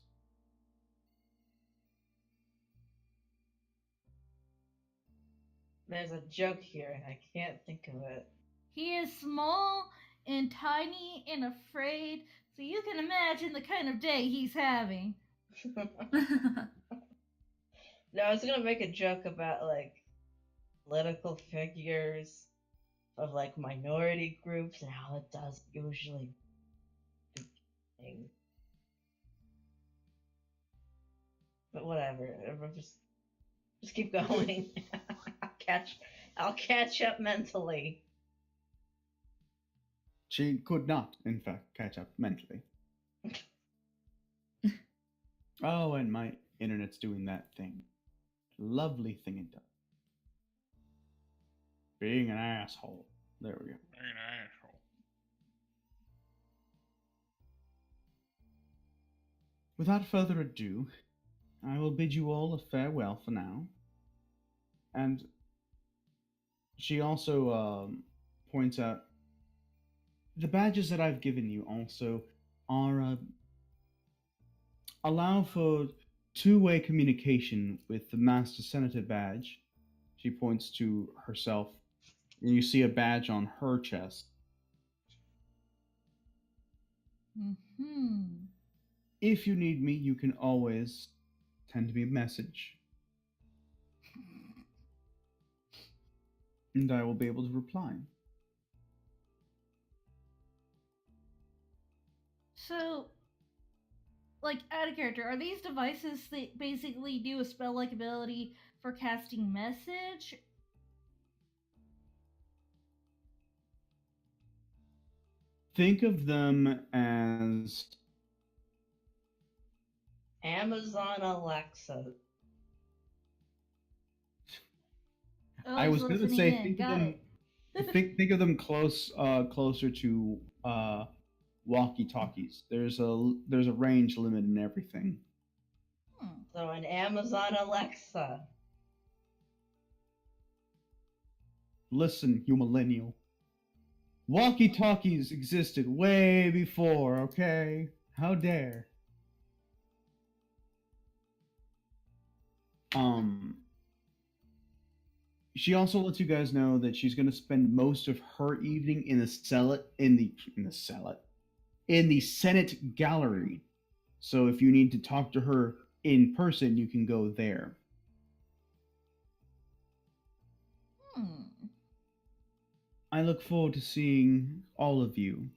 There's a joke here, and I can't think of it. He is small and tiny and afraid, so you can imagine the kind of day he's having. No, I was gonna make a joke about political figures of minority groups and how it does usually thing. But whatever. Just keep going. I'll catch up mentally. She could not, in fact, catch up mentally. Oh, and my internet's doing that thing. Lovely thing it does. Being an asshole. There we go. Being an asshole. Without further ado, I will bid you all a farewell for now. And she also points out the badges that I've given you also are allow for two-way communication with the Master Senator badge. She points to herself, and you see a badge on her chest. Mm-hmm. If you need me, you can always send me a message, and I will be able to reply. So, like, out of character, are these devices that basically do a spell-like ability for casting message? Think of them as Amazon Alexa. I was going to say think of Got them. it. Think of them closer to walkie-talkies. There's a range limit in everything. So an Amazon Alexa. Listen, you millennial. Walkie-talkies existed way before, okay? How dare. She also lets you guys know that she's going to spend most of her evening in the Senate gallery. So if you need to talk to her in person, you can go there. I look forward to seeing all of you.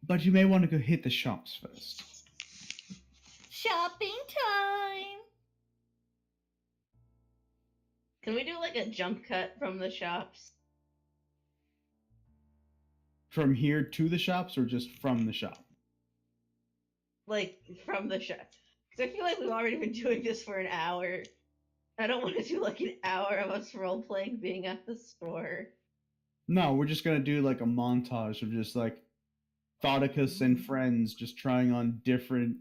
But you may want to go hit the shops first. Shopping time! Can we do like a jump cut from the shops? From here to the shops or just from the shop? Like, from the shop. Because I feel like we've already been doing this for an hour. I don't want to do like an hour of us role-playing being at the store. No, we're just going to do like a montage of just like Thoticus and friends just trying on different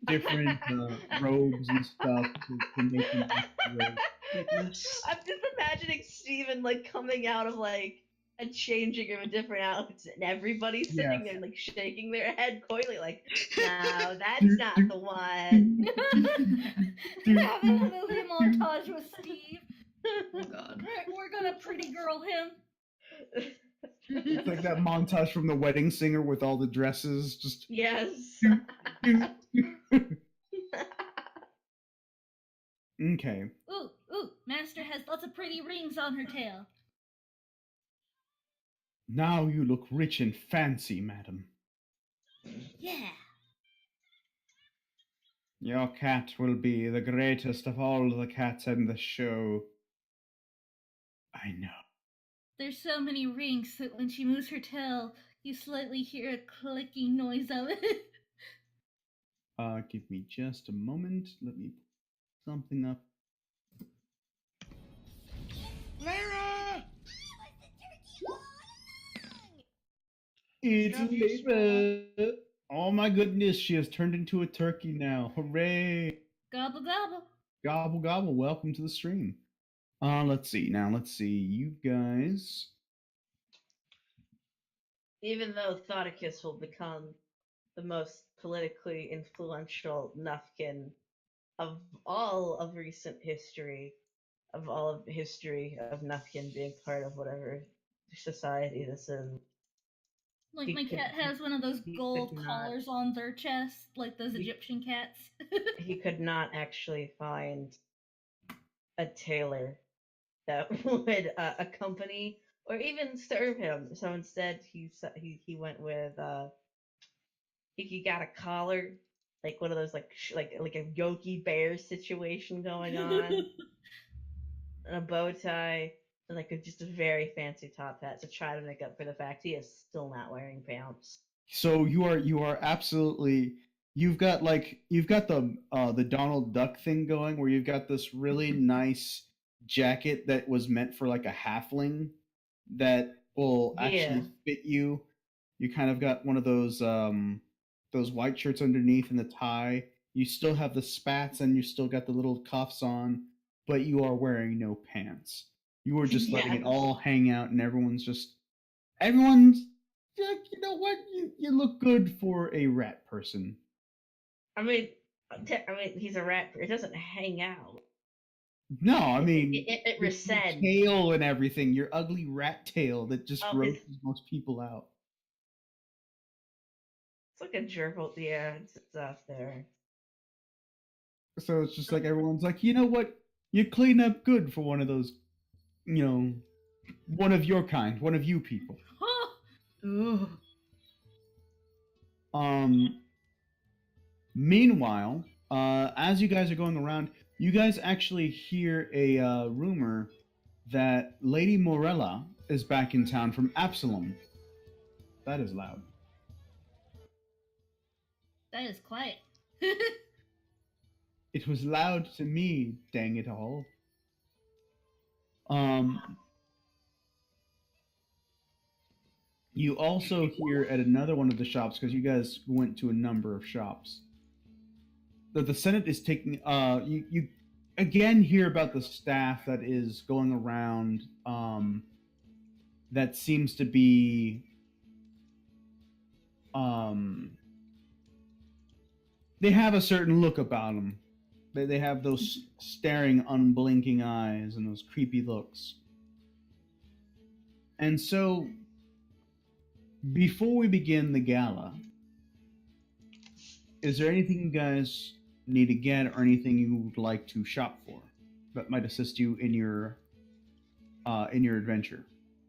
different robes and stuff to make them activate. Goodness. I'm just imagining Steven like coming out of like a changing room in different outfits and everybody sitting there like shaking their head coyly like, no, that's not the one. Having a movie montage with Steve. Oh god. We're gonna pretty girl him. It's like that montage from The Wedding Singer with all the dresses. Just Yes. okay. Ooh, Master has lots of pretty rings on her tail. Now you look rich and fancy, madam. Yeah. Your cat will be the greatest of all the cats in the show. I know. There's so many rings that when she moves her tail, you slightly hear a clicking noise of it. Give me just a moment. Let me put something up. Lara! It's Lara! Oh my goodness, she has turned into a turkey now. Hooray! Gobble gobble. Gobble gobble, welcome to the stream. Let's see. You guys. Even though Thoticus will become the most politically influential Nufkin of all of recent history, of all of history of Nufkin being part of whatever society this is. Like He my could- cat has one of those he gold could not- collars on their chest, like those He- Egyptian cats. He could not actually find a tailor that would accompany or even serve him. So instead, he went with he got a collar, like one of those like a Yogi Bear situation going on, and a bow tie, and like just a very fancy top hat to try to make up for the fact he is still not wearing pants. So you are absolutely you've got the Donald Duck thing going where you've got this really nice jacket that was meant for like a halfling that will actually Yeah. fit you. You kind of got one of those white shirts underneath and the tie. You still have the spats and you still got the little cuffs on, but you are wearing no pants. You are just letting it Yes. all hang out and everyone's like, you know what? You look good for a rat person. I mean, he's a rat. It doesn't hang out. No, I mean It your rescends. tail and everything, your ugly rat tail that just Oh, grosses most people out. It's like a gerbil. Yeah, it's out there. So it's just like everyone's like, you know what? You clean up good for one of those, you know, one of your kind, one of you people. Ooh. Meanwhile, as you guys are going around, you guys actually hear a rumor that Lady Morella is back in town from Absalom. That is loud. That is quiet. It was loud to me, dang it all. You also hear at another one of the shops, because you guys went to a number of shops, that the Senate is taking. You again hear about the staff that is going around. That seems to be. They have a certain look about them. They have those staring, unblinking eyes and those creepy looks. And so, before we begin the gala, is there anything you guys need to get or anything you would like to shop for that might assist you in your adventure?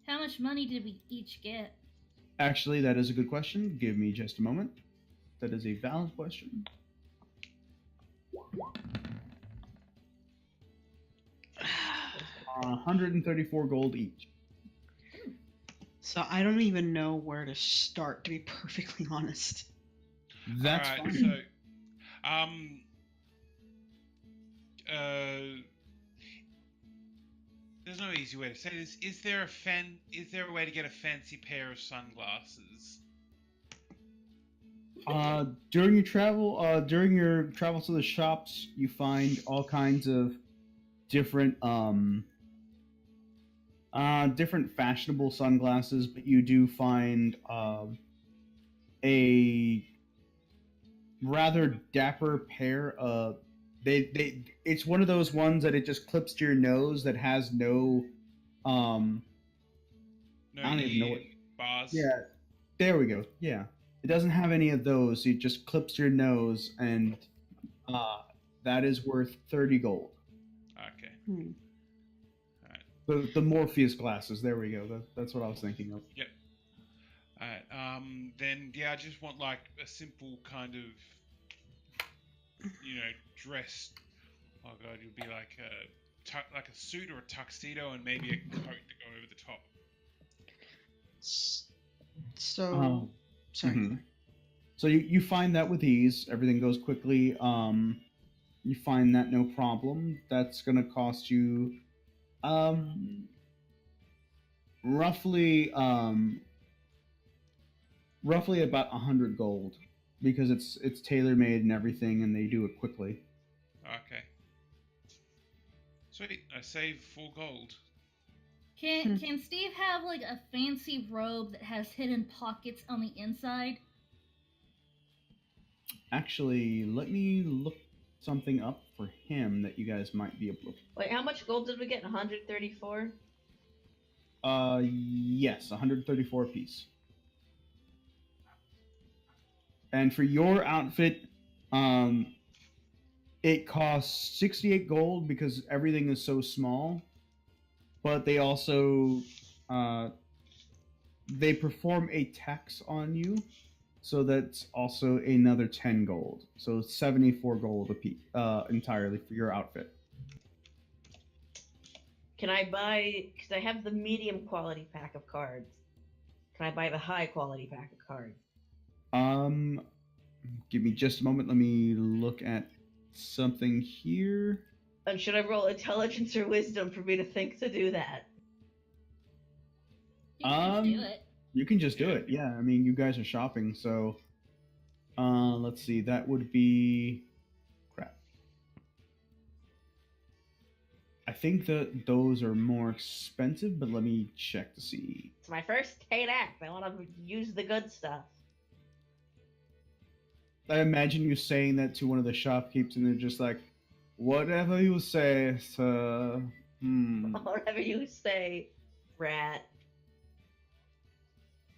How much money did we each get? Actually, that is a good question. Give me just a moment. That is a valid question. 134 gold each. So I don't even know where to start, to be perfectly honest. That's All right, fine. so there's no easy way to say this. Is there a way to get a fancy pair of sunglasses? During your travels to the shops, you find all kinds of different different fashionable sunglasses, but you do find a rather dapper pair of it's one of those ones that it just clips to your nose that has no No I don't even know what bars. yeah, there we go. Yeah, it doesn't have any of those. It just clips to your nose, and that is worth 30 gold. Okay. Hmm. The Morpheus glasses. There we go. That's what I was thinking of. Yep. All right. Then yeah, I just want like a simple kind of, dress. Oh god, you'd be like like a suit or a tuxedo, and maybe a coat to go over the top. So, sorry. Mhm. So you find that with ease, everything goes quickly. You find that no problem. That's gonna cost you, roughly roughly about 100 gold, because it's tailor made and everything, and they do it quickly. Okay. Sweet. I saved 4 gold. Can Steve have like a fancy robe that has hidden pockets on the inside? Actually, let me look something up for him that you guys might be able to. Wait, how much gold did we get? 134? Yes, 134 apiece. And for your outfit, it costs 68 gold because everything is so small. But they also they perform a tax on you, so that's also another 10 gold. So 74 gold apiece, entirely for your outfit. Can I buy? Because I have the medium quality pack of cards. Can I buy the high quality pack of cards? Um, Give me just a moment. Let me look at something here. And should I roll intelligence or wisdom for me to think to do that? You can just do it. You can just do it. Yeah, I mean, you guys are shopping, so let's see. That would be crap. I think that those are more expensive, but let me check to see. It's my first paid act. I want to use the good stuff. I imagine you saying that to one of the shopkeepers, and they're just like, "Whatever you say, sir." Whatever you say, rat.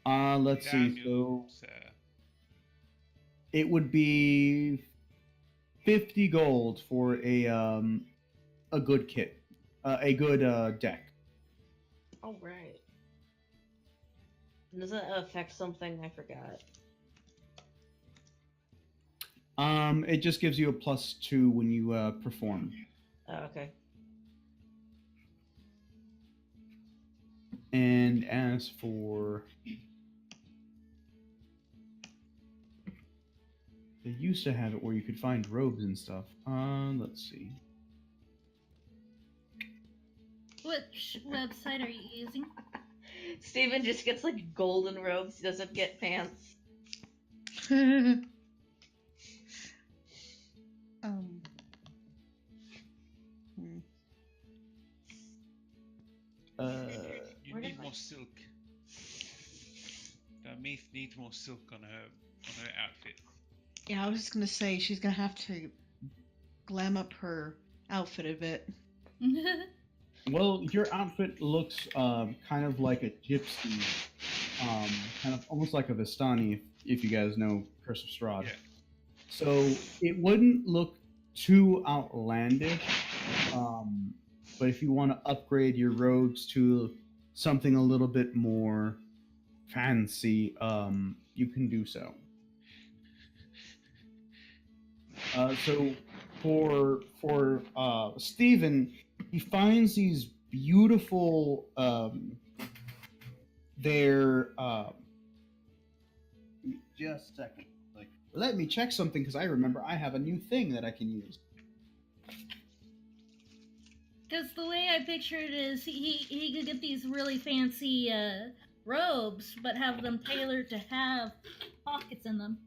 Let's Damn see. you, So sir. it would be 50 gold for a good kit, a good deck. Oh, right. Does that affect something? I forgot. It just gives you a +2 when you perform. Oh, okay. And as for they used to have it where you could find robes and stuff. Let's see. Which website are you using? Steven just gets like golden robes. He doesn't get pants. Hmm. You Where need did more silk. Meath needs more silk on her outfit. Yeah, I was just gonna say she's gonna have to glam up her outfit a bit. Well, your outfit looks kind of like a gypsy, kind of almost like a Vistani, if you guys know Curse of Strahd. Yeah. So it wouldn't look too outlandish, but if you want to upgrade your robes to something a little bit more fancy, you can do so. So for Stephen, he finds these beautiful they're just a second. Like, let me check something because I remember I have a new thing that I can use. Because the way I picture it is he could get these really fancy robes, but have them tailored to have pockets in them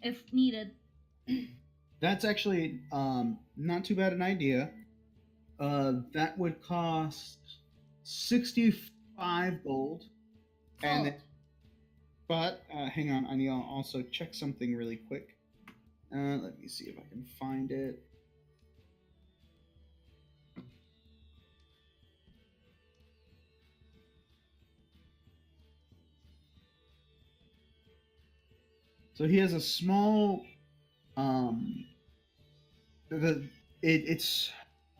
if needed. That's actually not too bad an idea. That would cost 65 gold. And Sold. but hang on, I need to also check something really quick. Let me see if I can find it. So he has a small, it's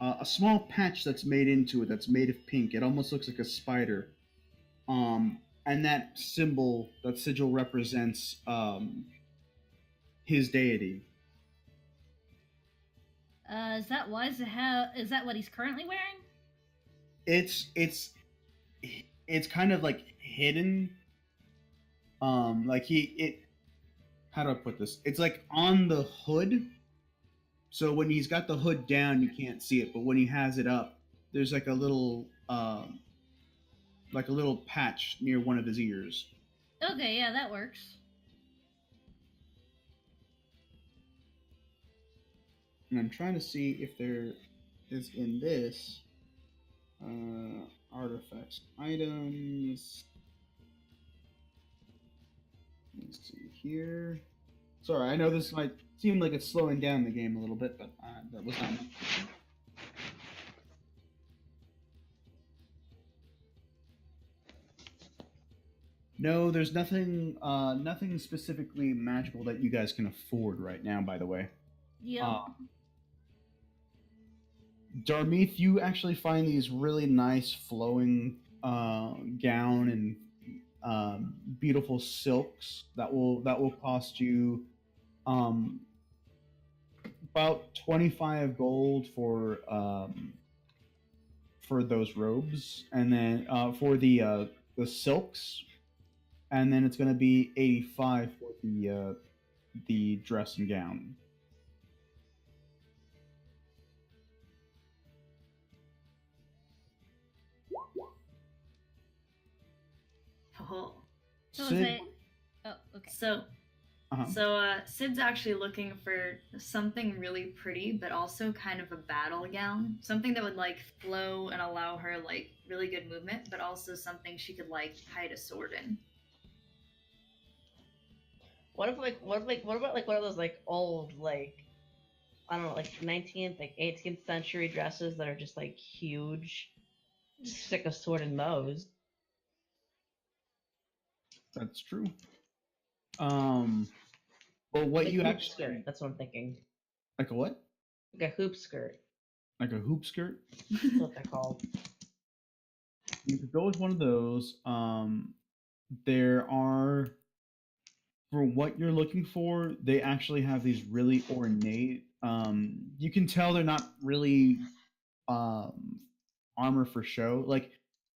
a small patch that's made into it that's made of pink. It almost looks like a spider. And that symbol, that sigil represents his deity. Is that wise to have? Is that what he's currently wearing? It's kind of like hidden. Like how do I put this? It's like on the hood. So when he's got the hood down, you can't see it, but when he has it up, there's like a little patch near one of his ears. Okay, yeah, that works. And I'm trying to see if there is in this artifacts, items. Let's see here. Sorry, I know this might seem like it's slowing down the game a little bit, but that was not. No, there's nothing specifically magical that you guys can afford right now, by the way. Yeah. Darmeeth, you actually find these really nice flowing gown and beautiful silks that will cost you about 25 gold for those robes, and then for the silks and then it's going to be 85 for the dress and gown. Oh. So Sid, is it? Oh, okay. So Sid's actually looking for something really pretty, but also kind of a battle gown. Something that would like flow and allow her like really good movement, but also something she could like hide a sword in. What about like one of those like old like I don't know like 19th like 18th century dresses that are just like huge? Just stick a sword in those. that's true. But what Like you hoop actually skirt. That's what I'm thinking. like a what? Like a hoop skirt. Like a hoop skirt? That's what they're called. You could go with one of those. There are, for what you're looking for, they actually have these really ornate. You can tell they're not really armor for show. Like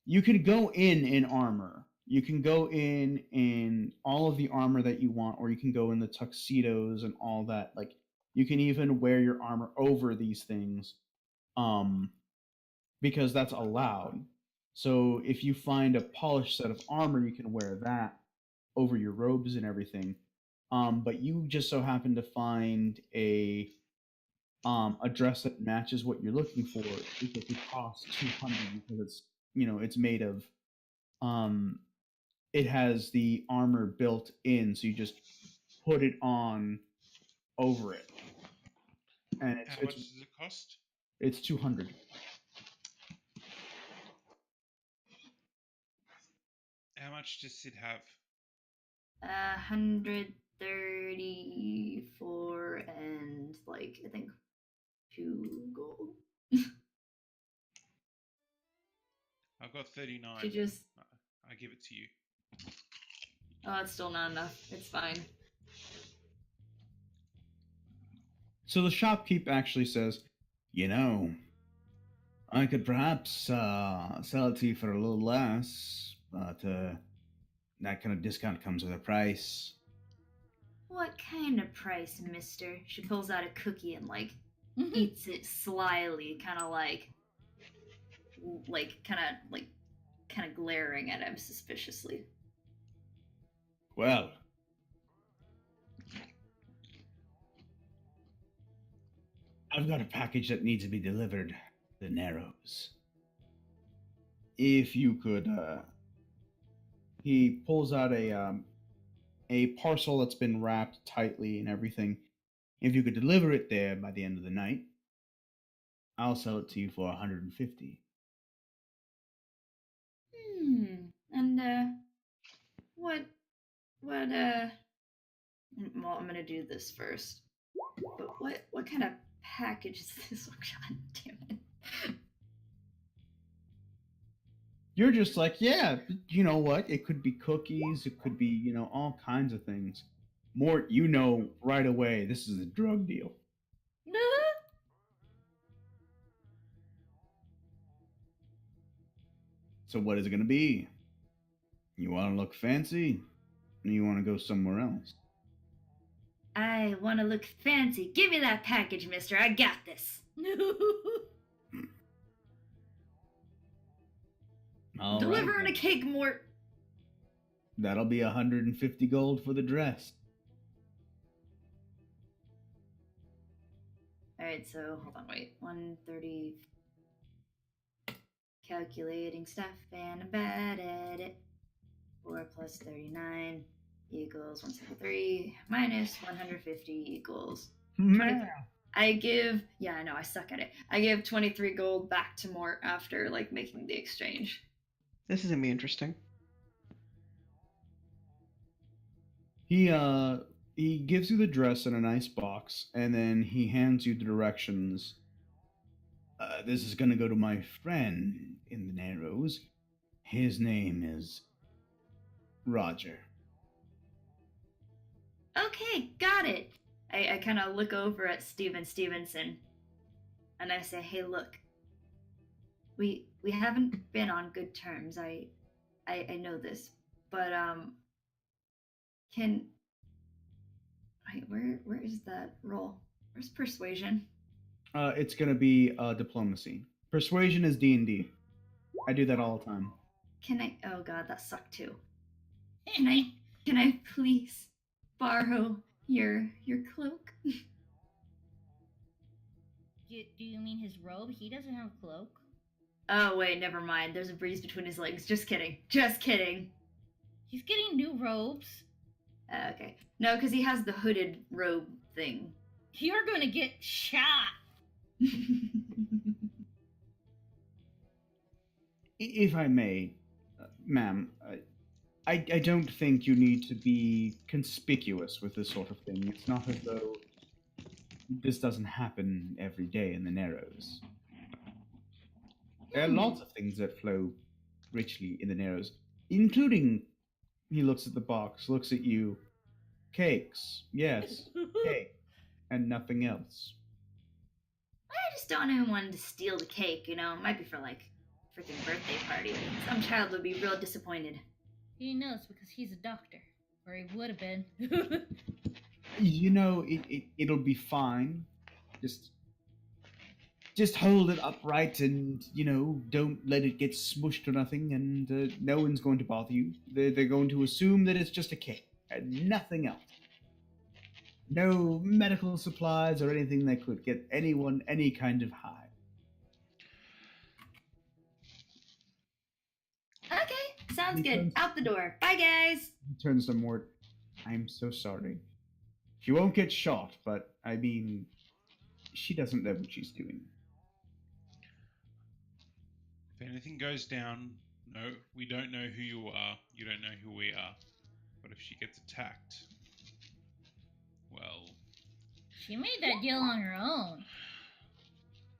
you can go in armor. You can go in all of the armor that you want, or you can go in the tuxedos and all that. Like you can even wear your armor over these things, because that's allowed. So if you find a polished set of armor, you can wear that over your robes and everything. But you just so happen to find a dress that matches what you're looking for because it costs 200 because it's made of it has the armor built in, so you just put it on over it, and How much does it cost? it's 200. How much does Sid have? 134 and like I think 2 gold. I've got 39. She just I give it to you. oh, it's still not enough. It's fine. So the shopkeep actually says, I could perhaps sell it to you for a little less, but that kind of discount comes with a price. What kind of price, mister? She pulls out a cookie and like eats it slyly, kind of glaring at him suspiciously. Well, I've got a package that needs to be delivered to the Narrows. If you could, he pulls out a parcel that's been wrapped tightly and everything. If you could deliver it there by the end of the night, I'll sell it to you for 150. And what well, I'm gonna do this first. But what kind of package is this? Oh, God damn it. You're just like, yeah, you know what? It could be cookies, it could be, all kinds of things. Mort, right away, this is a drug deal. So what is it going to be? You want to look fancy? Or you want to go somewhere else? I want to look fancy. Give me that package, mister. I got this. All Delivering right. a cake, Mort. That'll be 150 gold for the dress. Alright, so hold on, wait. 130. Calculating stuff and I'm bad at it. 4 plus 39 equals 173 minus 150 equals 23. I know, I suck at it. I give 23 gold back to Mort after like making the exchange. This is gonna be interesting. He gives you the dress in a nice box, and then he hands you the directions. This is going to go to my friend in the Narrows. His name is Roger. Okay, got it. I kind of look over at Steven Stevenson and I say, hey, look. We haven't been on good terms. I know this. But Can wait, where is that roll? Where's persuasion? It's gonna be diplomacy. Persuasion is D&D. I do that all the time. Can I? Oh God, that sucked too. Can I please borrow your cloak? Do you mean his robe? He doesn't have a cloak. Oh wait, never mind. There's a breeze between his legs. Just kidding. Just kidding. He's getting new robes. Okay. No, because he has the hooded robe thing. You're gonna get shot. If I may, ma'am, I don't think you need to be conspicuous with this sort of thing. It's not as though this doesn't happen every day in the Narrows. There are lots of things that flow richly in the Narrows, including, he looks at the box, looks at you, cakes, yes, cake, and nothing else. I just don't even want to steal the cake, you know? It might be for, like, freaking birthday party. Some child would be real disappointed. He knows because he's a doctor. Or he would have been. You know, it'll be fine. Just hold it upright and, you know, don't let it get smushed or nothing, and no one's going to bother you. They're going to assume that it's just a cake and nothing else. No medical supplies or anything that could get anyone any kind of high. Okay, sounds He good. turns- Out the door. Bye, guys. He turns to Mort. I'm so sorry. She won't get shot, but, I mean, she doesn't know what she's doing. If anything goes down, no, we don't know who you are. You don't know who we are. But if she gets attacked, well, She made that deal on her own.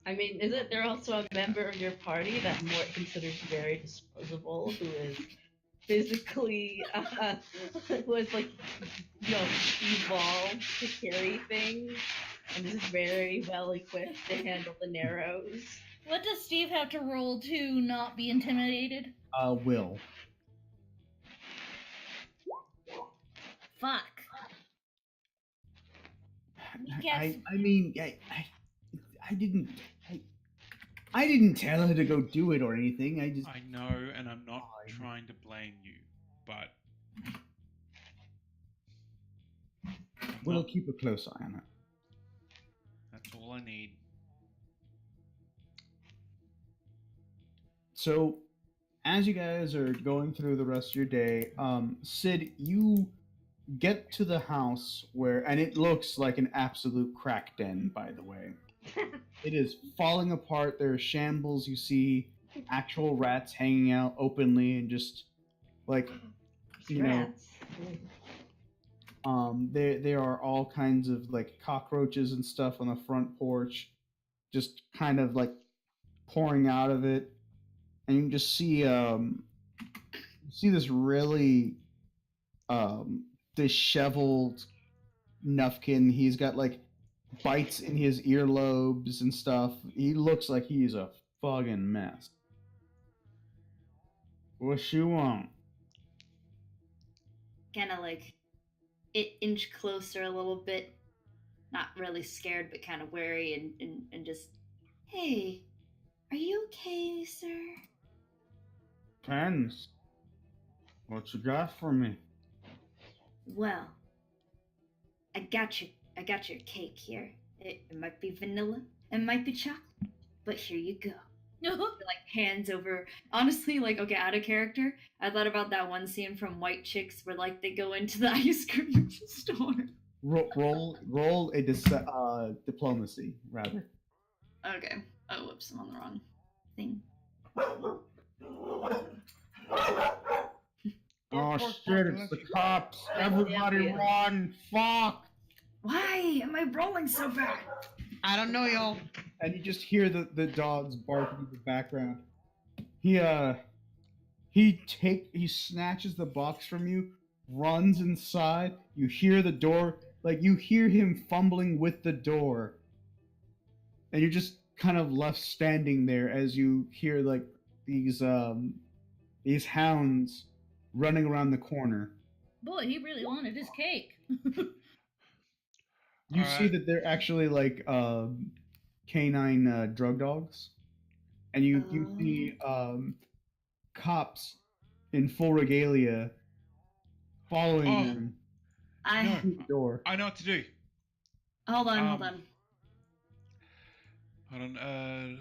I mean, isn't there also a member of your party that Mort considers very disposable, who is physically, who is like, you know, evolved to carry things, and is very well equipped to handle the Narrows? What does Steve have to roll to not be intimidated? Will. Fuck. Yes. I mean, I didn't tell her to go do it or anything. I know, and I'm not trying to blame you, but We'll keep a close eye on her. that's all I need. So, as you guys are going through the rest of your day, Sid, you get to the house and it looks like an absolute crack den, by the way. It is falling apart. There are shambles. You see actual rats hanging out openly and just, like, you know, there are all kinds of, like, cockroaches and stuff on the front porch, just kind of, like, pouring out of it. And you can just see this really disheveled Nufkin. He's got like bites in his earlobes and stuff. He looks like he's a fucking mess. What you want? Kind of like inch closer a little bit. Not really scared, but kind of wary and just, hey, are you okay, sir? Pens. What you got for me? Well, I got your cake here. It might be vanilla, it might be chocolate, but here you go. Like hands over. Honestly, like, okay, out of character, I thought about that one scene from White Chicks where like they go into the ice cream store. Roll a diplomacy, rather. Okay. Oh, whoops, I'm on the wrong thing. Oh shit, it's the cops. Everybody run. Fuck. Why am I rolling so bad? I don't know, y'all. And you just hear the dogs barking in the background. He snatches the box from you, runs inside. You hear the door, like you hear him fumbling with the door. And you're just kind of left standing there as you hear like these hounds running around the corner. Boy, he really wanted his cake. You see Alright. that they're actually like canine drug dogs, and you see cops in full regalia following Oh, them I through the door. I know what to do. hold on, Hold on.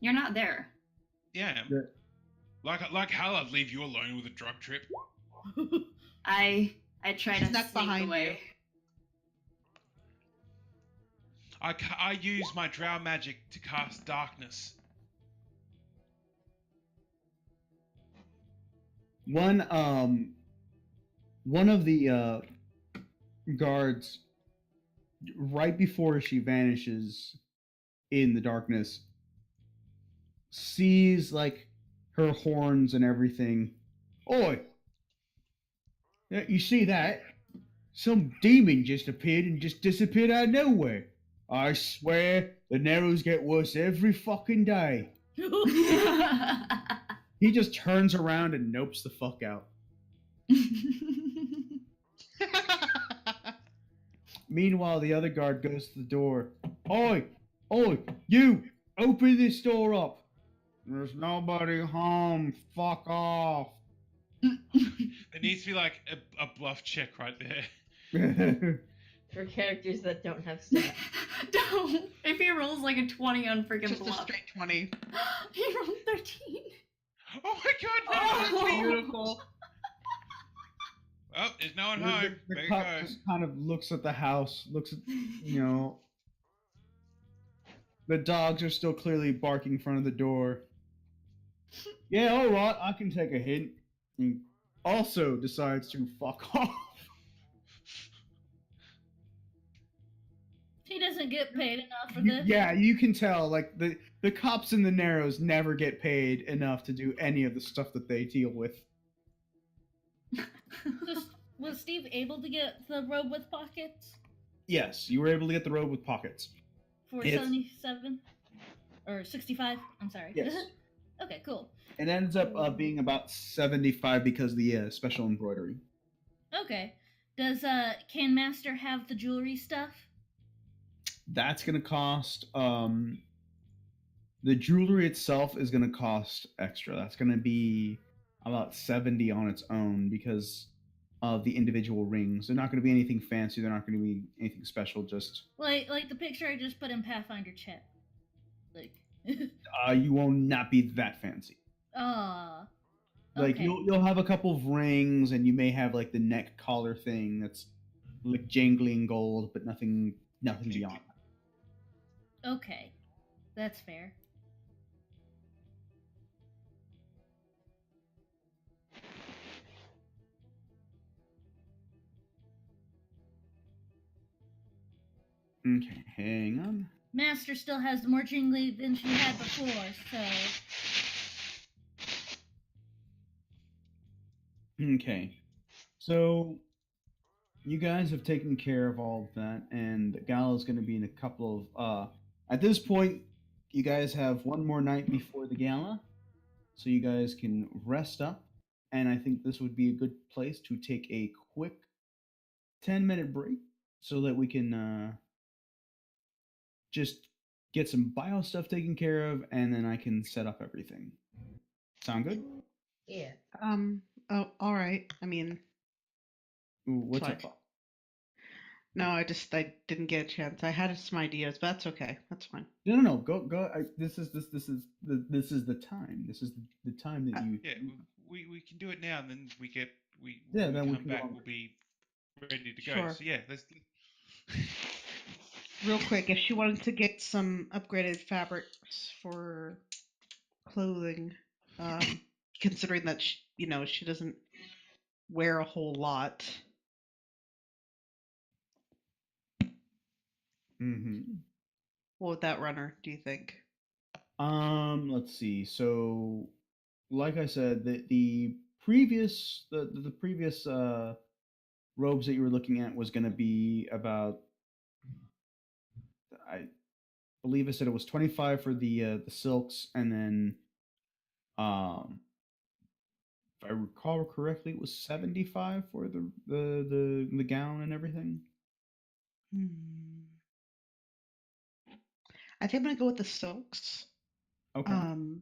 You're not there. Yeah. Yeah. Like hell, I'd leave you alone with a drug trip. I try to Snuck sneak behind away. I use my drow magic to cast darkness. One of the guards, right before she vanishes in the darkness, sees like her horns and everything. Oi! Yeah, you see that? Some demon just appeared and just disappeared out of nowhere. I swear the Narrows get worse every fucking day. He just turns around and nopes the fuck out. Meanwhile, the other guard goes to the door. Oi! Oi! You! Open this door up! There's nobody home. Fuck off. There needs to be like a bluff check right there. For characters that don't have stats. Don't. If he rolls like a 20 on freaking Just a bluff. straight 20. He rolled 13. Oh my god, no! Oh. Beautiful. Oh, there's no one The- home. the There it cop goes. just kind of looks at the house, looks at, you know. The dogs are still clearly barking in front of the door. Yeah, alright, I can take a hint. He also decides to fuck off. He doesn't get paid enough for this. Yeah, you can tell, like, the cops in the Narrows never get paid enough to do any of the stuff that they deal with. Was Steve able to get the robe with pockets Yes, you were able to get the robe with pockets. for It's- 77 or 65? I'm sorry. Yes. Okay, cool. It ends up being about 75 because of the special embroidery. Okay. Does Can Master have the jewelry stuff? That's going to cost, the jewelry itself is going to cost extra. That's going to be about 70 on its own because of the individual rings. They're not going to be anything fancy. They're not going to be anything special. Just Like the picture I just put in Pathfinder chat. Like, you will not be that fancy. ah, Like okay. you'll have a couple of rings, and you may have like the neck collar thing that's like jangling gold, but nothing beyond. Okay, that's fair. Okay, hang on. Master still has more jingly than she had before, so Okay, so you guys have taken care of all of that, and Gala's going to be in a couple of. At this point, you guys have one more night before the gala, so you guys can rest up. And I think this would be a good place to take a quick 10-minute break so that we can just get some bio stuff taken care of, and then I can set up everything. Sound good? Yeah. Oh, all right. I mean, Ooh, what's Fine. up? no, I didn't get a chance. I had some ideas, but that's okay. That's fine. No. Go. This is the time. This is the time that you. Yeah, we can do it now, and then we Yeah, then we come can go back. on. We'll be ready to go. Sure. So yeah, let's. Real quick, if she wanted to get some upgraded fabrics for clothing, considering that she doesn't wear a whole lot. Mm-hmm. What would that run her, do you think? Let's see. So, like I said, the previous robes that you were looking at was going to be about. I believe I said it was 25 for the silks, and then if I recall correctly, it was 75 for the gown and everything. I think I'm gonna go with the silks. Okay. And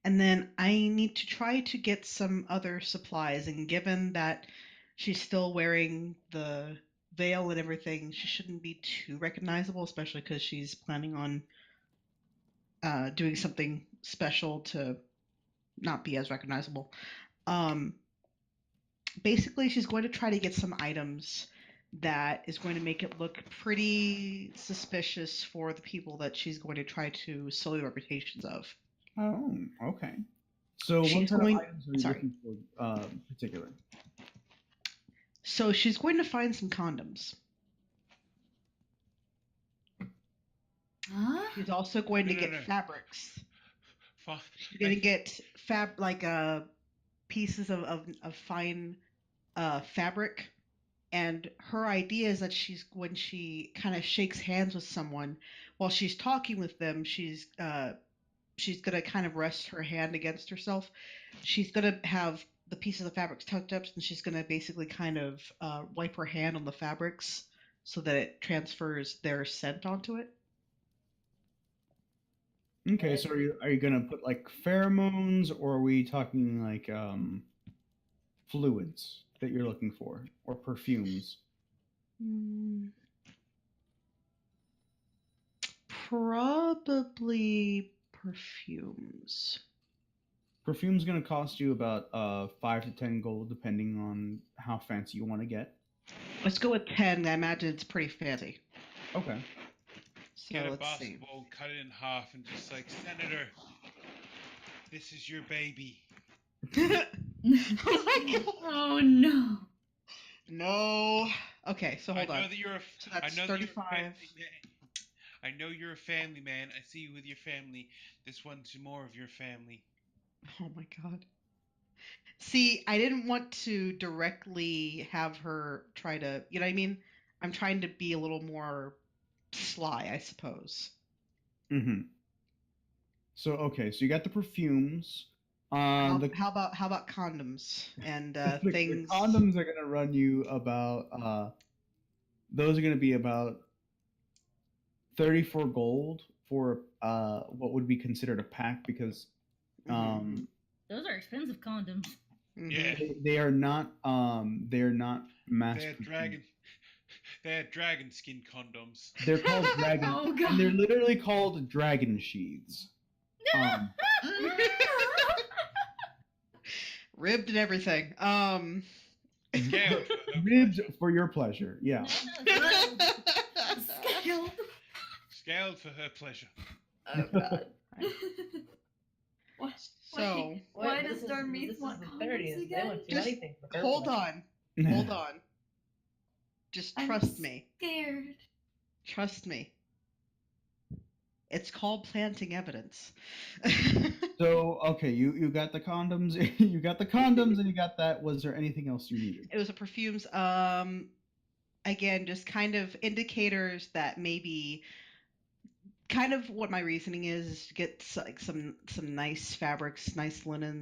then I need to try to get some other supplies. And given that she's still wearing the veil and everything, she shouldn't be too recognizable, especially because she's planning on doing something special to not be as recognizable. Basically, she's going to try to get some items that is going to make it look pretty suspicious for the people that she's going to try to sully the reputations of. Oh, okay. So what She's kind going- of items are you sorry. looking for, particular? So she's going to find some condoms. Huh? She's also going to No, get no. fabrics. Fuck. She's going to get pieces of fine fabric. And her idea is that when she kind of shakes hands with someone, while she's talking with them, she's gonna kind of rest her hand against herself. She's gonna have the pieces of fabrics tucked up, and she's gonna basically kind of wipe her hand on the fabrics so that it transfers their scent onto it. Okay, so are you gonna put like pheromones, or are we talking like fluids that you're looking for, or perfumes? Probably perfumes. Perfume's gonna cost you about 5 to 10 gold, depending on how fancy you want to get. Let's go with 10. I imagine it's pretty fancy. Okay. So Get a let's see. basketball, cut it in half, and just like, Senator, this is your baby. Oh my God. Oh no. No. Okay, so hold I know on. that you're a. So that's I know that you're a 35. family man. I know you're a family man. I see you with your family. This one's more of your family. Oh my God. See, I didn't want to directly have her try to, you know what I mean? I'm trying to be a little more sly, I suppose. Mm-hmm. So okay, so you got the perfumes. How The about condoms and the things? condoms are gonna run you about those are gonna be about 34 gold for what would be considered a pack, because Those are expensive condoms. Yeah. they are not mass They're dragon. They're dragon skin condoms. They're called dragon, Oh, and God. they're literally called dragon sheaths. Ribbed and everything. Scaled for her Ribbed pleasure. for your pleasure. Yeah. Scaled. Scaled for her pleasure. Oh god. So Why does Darmeath want condoms again? just hold on. Hold on. Just I'm trust me. Scared. Trust me. It's called planting evidence. So okay, you got the condoms, you got the condoms, and you got that. Was there anything else you needed? It was a perfumes. Again, just kind of indicators that maybe kind of what my reasoning is to get like some nice fabrics, nice linen,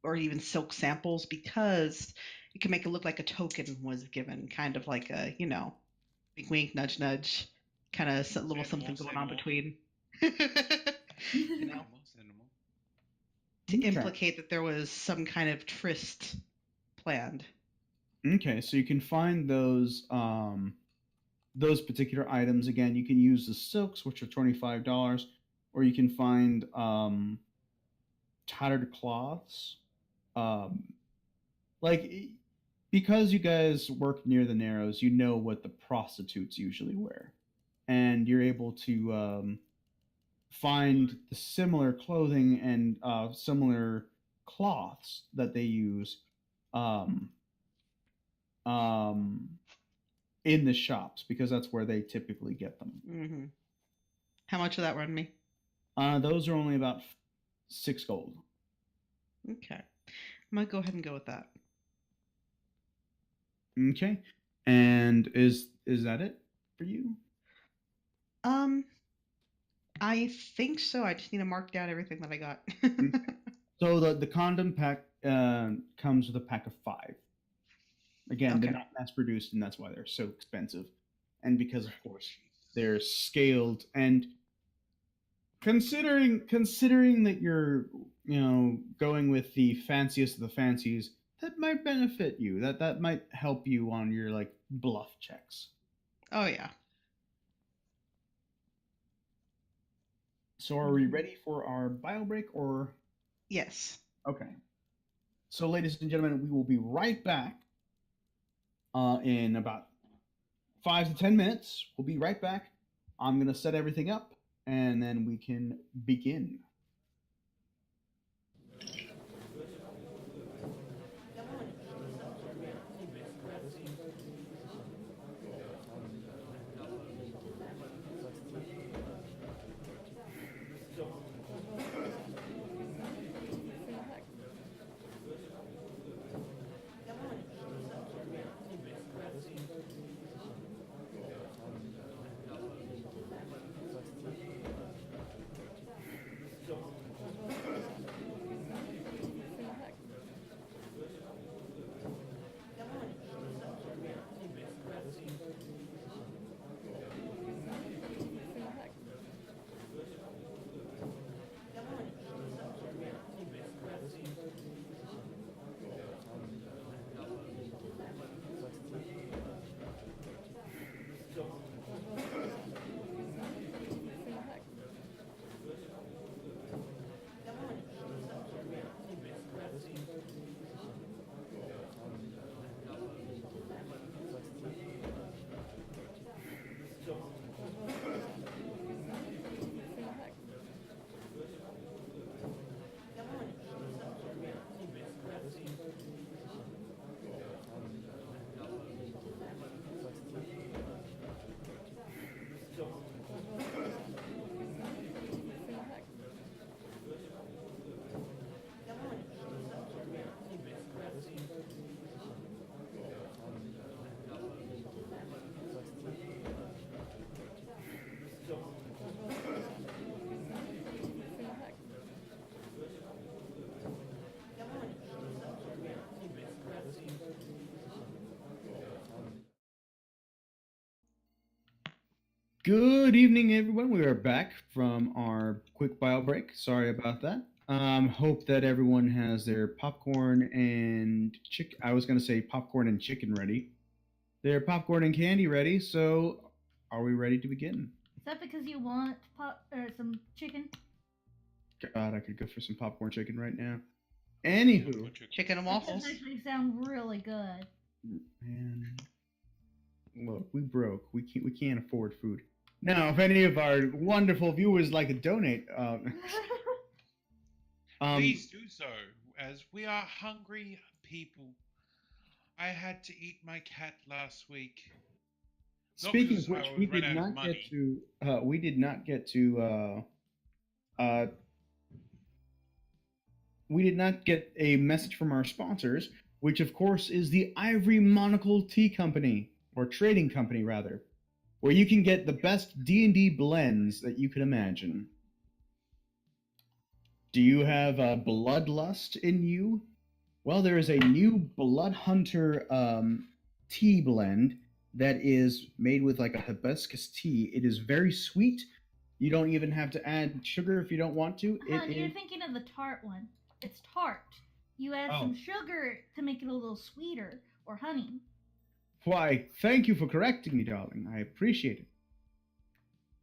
or even silk samples, because it can make it look like a token was given, kind of like a, you know, wink wink, nudge nudge, kind of a little something going on between. You know, to Okay. implicate that there was some kind of tryst planned. Okay, so you can find those particular items. Again, you can use the silks, which are $25, or you can find tattered cloths. Like, because you guys work near the Narrows, you know what the prostitutes usually wear, and you're able to find the similar clothing and similar cloths that they use in the shops, because that's where they typically get them. Mm-hmm. How much would that run me? Those are only about 6 gold. Okay, I'm gonna go ahead and go with that. Okay, and is that it for you? I think so. I just need to mark down everything that I got. So the condom pack comes with a pack of 5. Again, they're Okay. not mass produced, and that's why they're so expensive. And because, of course, they're scaled. And considering that you're going with the fanciest of the fancies, that might benefit you. That might help you on your like bluff checks. Oh yeah. So are we ready for our bio break or? Yes. Okay. So, ladies and gentlemen, we will be right back in about 5 to 10 minutes. We'll be right back. I'm going to set everything up, and then we can begin. Good evening, everyone. We are back from our quick bio break. Sorry about that. Hope that everyone has their popcorn and I was going to say popcorn and chicken ready. Their popcorn and candy ready. So, are we ready to begin? Is that because you want some chicken? God, I could go for some popcorn chicken right now. Anywho, Chicken and That waffles. does actually sound really good. man, look, we broke. We can't afford food. Now, if any of our wonderful viewers like to donate, Please do so, as we are hungry people. I had to eat my cat last week. Not speaking because of which, I we ran did out of not money. we did not get a message from our sponsors, which of course is the Ivory Monocle Tea Company, or trading company rather, where you can get the best D&D blends that you can imagine. Do you have a bloodlust in you? Well, there is a new Blood Hunter tea blend that is made with like a hibiscus tea. It is very sweet. You don't even have to add sugar if you don't want to. You're thinking of the tart one. It's tart. You add some sugar to make it a little sweeter, or honey. Why, thank you for correcting me, darling. I appreciate it.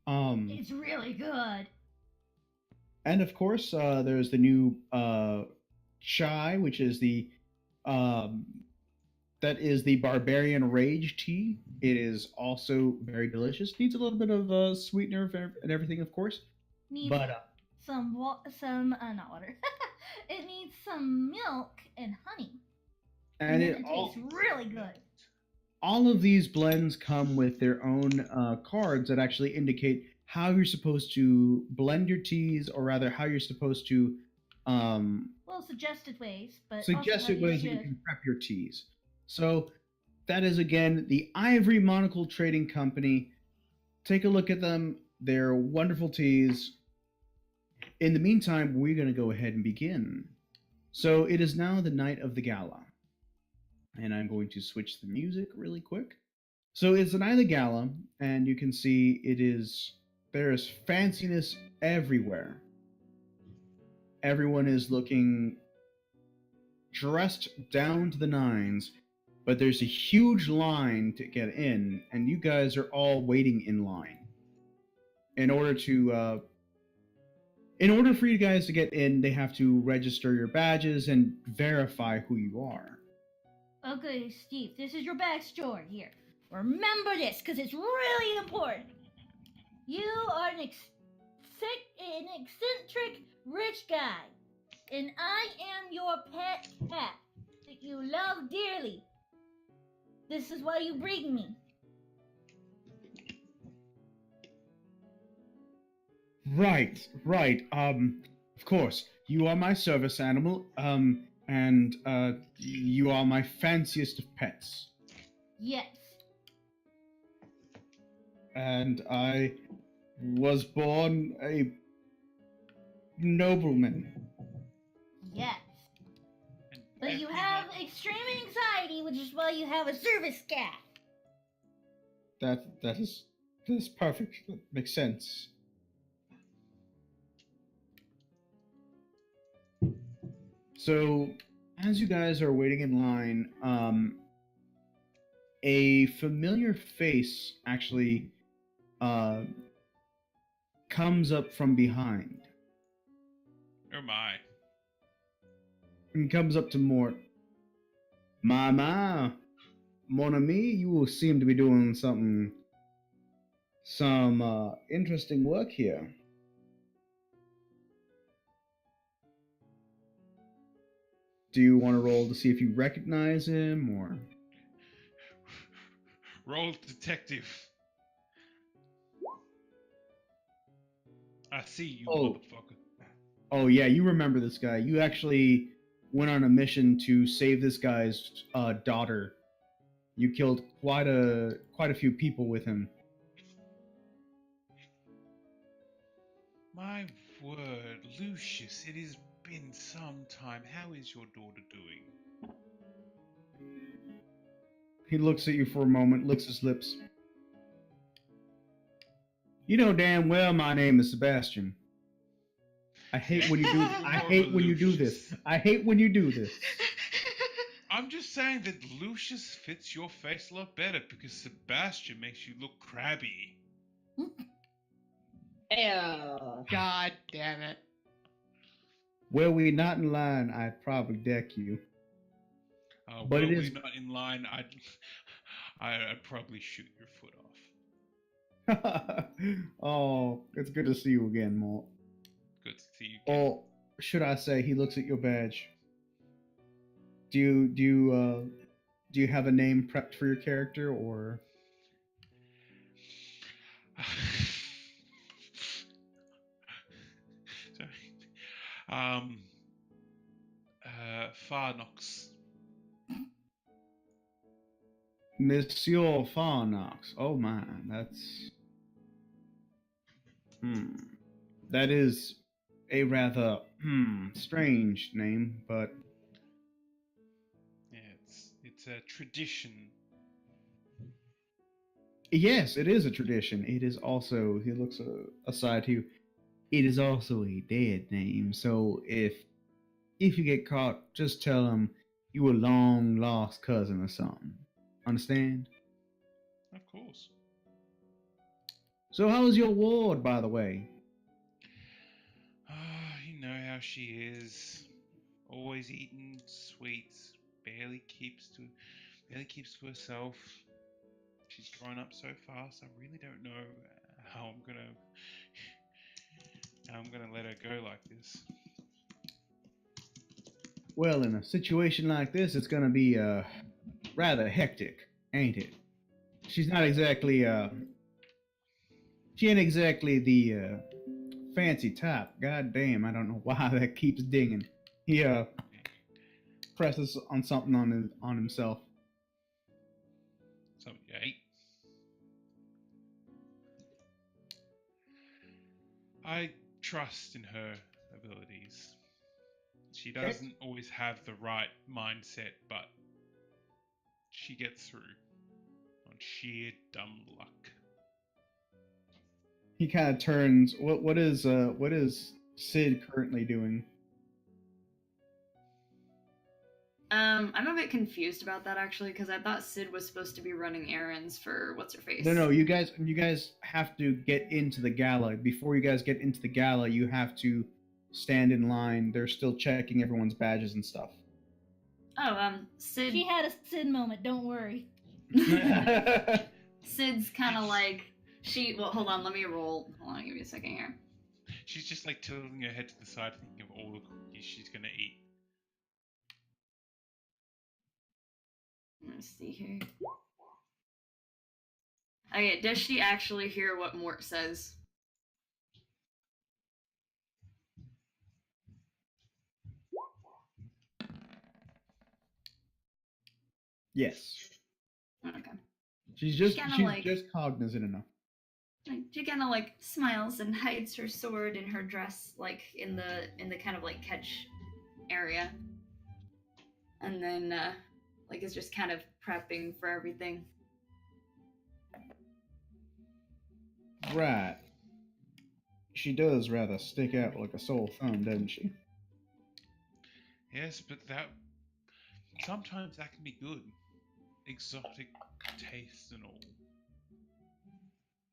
It's really good. And of course, there's the new chai, which is that is the Barbarian Rage tea. It is also very delicious. Needs a little bit of sweetener and everything, of course. Needs But not water. It needs some milk and honey. and it tastes really good. All of these blends come with their own cards that actually indicate how you're supposed to blend your teas, or rather, how you're supposed to Suggested ways, but suggested ways that you can prep your teas. So that is again the Ivory Monocle Trading Company. Take a look at them. They're wonderful teas. In the meantime, we're going to go ahead and begin. So it is now the night of the gala. And I'm going to switch the music really quick. So it's the night of the gala, and you can see there is fanciness everywhere. Everyone is looking dressed down to the nines, but there's a huge line to get in, and you guys are all waiting in line. In order for you guys to get in, they have to register your badges and verify who you are. Okay, Steve, this is your backstory here. Remember this, because it's really important. You are an eccentric rich guy, and I am your pet cat that you love dearly. This is why you bring me. Right. Of course, you are my service animal, and you are my fanciest of pets. Yes. And I was born a nobleman. Yes. And But you every have night- extreme anxiety, which is why you have a service cat. That's perfect. That makes sense. So, as you guys are waiting in line, a familiar face actually comes up from behind Oh my. and comes up to Mort. My, mon ami, you seem to be doing some interesting work here. Do you want to roll to see if you recognize him, or? Roll detective. I see you, Oh. motherfucker. Oh yeah, you remember this guy. You actually went on a mission to save this guy's daughter. You killed quite a few people with him. My word, Lucius, it has been some time. How is your daughter doing? He looks at you for a moment, licks his lips. You know damn well my name is Sebastian. I hate when you do. I hate when you do this. I hate when you do this. I'm just saying that Lucius fits your face a lot better because Sebastian makes you look crabby. Ew. God damn it. Were we not in line, I'd probably deck you. But Were it we is- not in line, I'd probably shoot your foot off. Oh, it's good to see you again, Mort. Good to see you again. Or should I say, he looks at your badge. Do you have a name prepped for your character, or? Sorry. Farnox. Monsieur Farnox. Oh my, that is a rather strange name, but Yeah, it's a tradition. yes, it is a tradition. It is also, he looks aside to you, it is also a dead name. So if you get caught, just tell them you a long lost cousin or something. Understand? Of course. So how is your ward, by the way? You know how she is. Always eating sweets. Barely keeps to herself. She's grown up so fast. I really don't know how I'm gonna let her go like this. Well, in a situation like this, it's gonna be rather hectic, ain't it? She's not exactly she ain't exactly the fancy type. God damn, I don't know why that keeps dinging. He presses on something on himself. So, yeah. I trust in her abilities. She doesn't always have the right mindset, but she gets through on sheer dumb luck. He kind of turns. What is Sid currently doing? I'm a bit confused about that actually, because I thought Sid was supposed to be running errands for what's her face. No, you guys have to get into the gala. Before you guys get into the gala, you have to stand in line. They're still checking everyone's badges and stuff. Oh, Sid. She had a Sid moment. Don't worry. Sid's kind of like well, hold on, let me roll. Hold on, give me a second here. She's just like tilting her head to the side, thinking of all the cookies she's gonna eat. Let's see here. Okay, does she actually hear what Mort says? Yes. Okay. She's just cognizant enough. Like, she kind of like smiles and hides her sword in her dress, like in the kind of like catch area, and then like is just kind of prepping for everything. Right. She does rather stick out like a sore thumb, doesn't she? Yes, but sometimes that can be good. Exotic taste and all.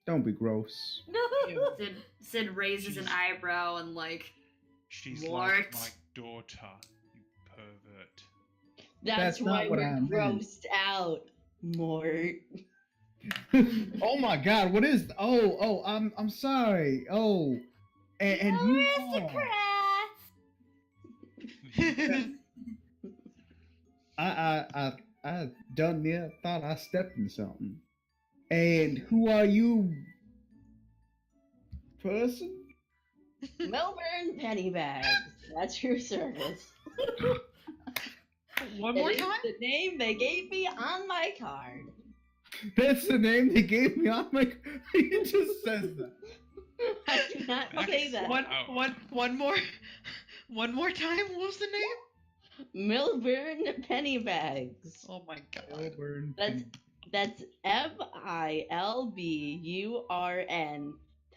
Don't be gross. Sid raises an eyebrow and like. She's Mort. like my daughter, you pervert. That's why not what we're I meant. grossed out, Mort. Oh my God! What is? Oh! I'm sorry. Oh, and you Aristocrats! I done near thought I stepped in something. And who are you, person? Melbourne Pennybags. That's your service. One more It is time? the name they gave me on my card. That's the name they gave me on my. He just says that. I do not say that. One more time. What was the name? Milburn Pennybags. Oh my God. Melbourne That's Milburn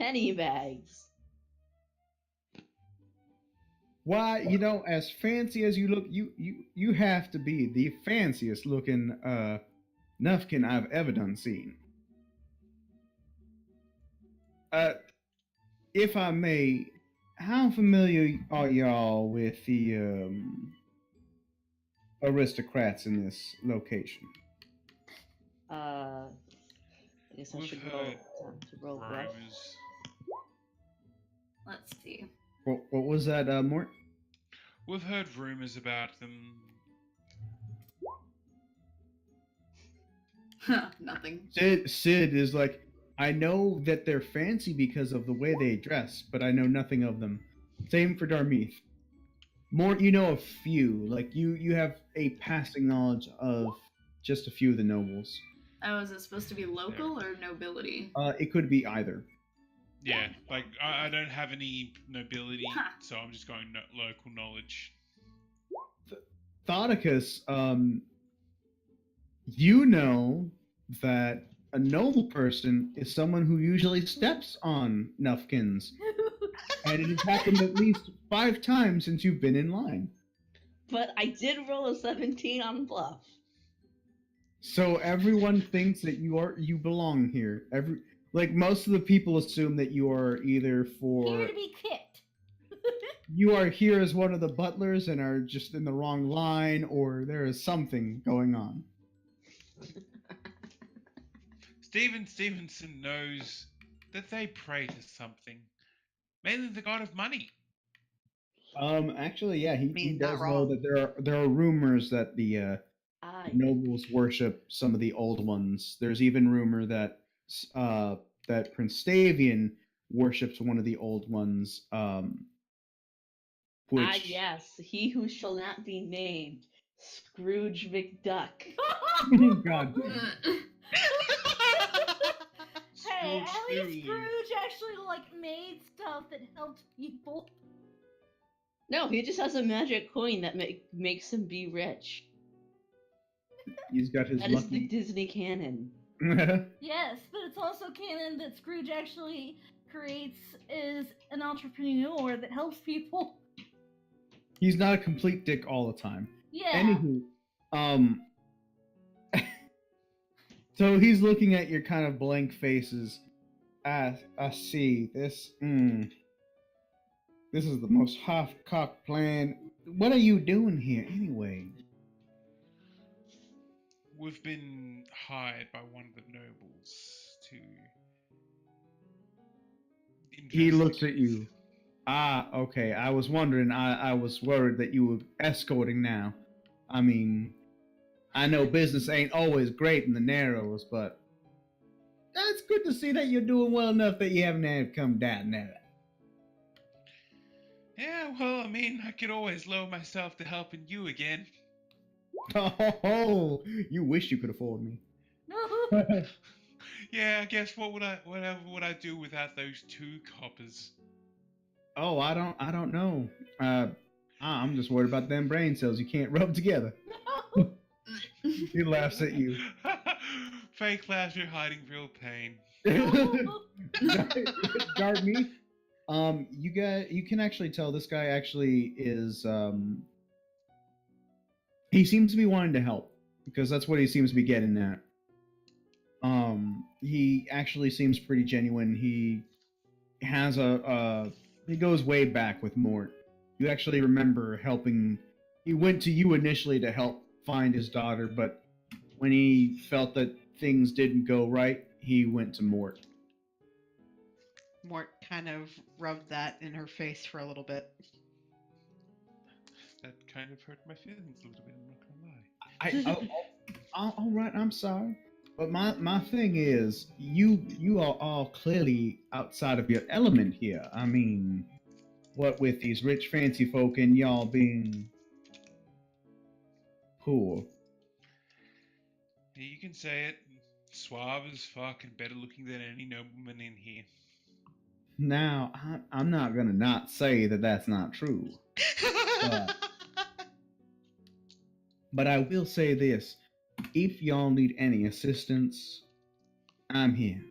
Pennybags. Why, as fancy as you look, you have to be the fanciest looking Nufkin I've ever done seen. If I may, how familiar are y'all with the aristocrats in this location? I guess I We've should heard roll bluff. rumors. Let's see. What was that, Mort? We've heard rumors about them. Nothing. Sid is like, I know that they're fancy because of the way they dress, but I know nothing of them. Same for Darmeath. Mort, you know a few. Like you have a passing knowledge of just a few of the nobles. Oh, is it supposed to be local or nobility? It could be either. Yeah, like I don't have any nobility, Huh. so I'm just going local knowledge. Thoticus, you know that a noble person is someone who usually steps on Nufkins. And it has happened at least 5 times since you've been in line. But I did roll a 17 on bluff. So everyone thinks that you belong here. Most of the people assume that you are either Here to be kicked. you are here as one of the butlers and are just in the wrong line, or there is something going on. Stephen Stevenson knows that they pray to something, mainly the god of money. Actually, yeah, he Mean, does not know wrong. that there are rumors that the nobles worship some of the old ones. There's even rumor that that Prince Stavian worships one of the old ones. Which yes, he who shall not be named, Scrooge McDuck. God, Hey, at least Scrooge. Scrooge actually like made stuff that helped people. No, he just has a magic coin that makes him be rich. He's got his That is the lucky. Disney canon. Yes, but it's also canon that Scrooge actually creates is an entrepreneur that helps people. He's not a complete dick all the time. Yeah. Anywho, so he's looking at your kind of blank faces. I see this. This is the most half-cocked plan. What are you doing here anyway? We've been hired by one of the nobles to. He looks at investigate. you. Ah, okay. I was wondering. I was worried that you were escorting now. I mean, I know business ain't always great in the Narrows, but it's good to see that you're doing well enough that you haven't had to come down there. Yeah, well, I mean, I could always lower myself to helping you again. Oh, you wish you could afford me. Yeah, I guess whatever would I do without those 2 coppers? Oh, I don't know. I'm just worried about them brain cells you can't rub together. He laughs at you. Fake laughter hiding real pain. Darby, you can actually tell this guy actually is he seems to be wanting to help because that's what he seems to be getting at. He actually seems pretty genuine. He has he goes way back with Mort. You actually remember helping. He went to you initially to help find his daughter, but when he felt that things didn't go right, he went to Mort. Mort kind of rubbed that in her face for a little bit. That kind of hurt my feelings a little bit, I'm not gonna lie. All right, I'm sorry. But my thing is, you are all clearly outside of your element here. I mean, what with these rich fancy folk and y'all being poor. Yeah, you can say it. Suave as fuck and better looking than any nobleman in here. Now, I'm not gonna not say that that's not true. But I will say this. If y'all need any assistance, I'm here.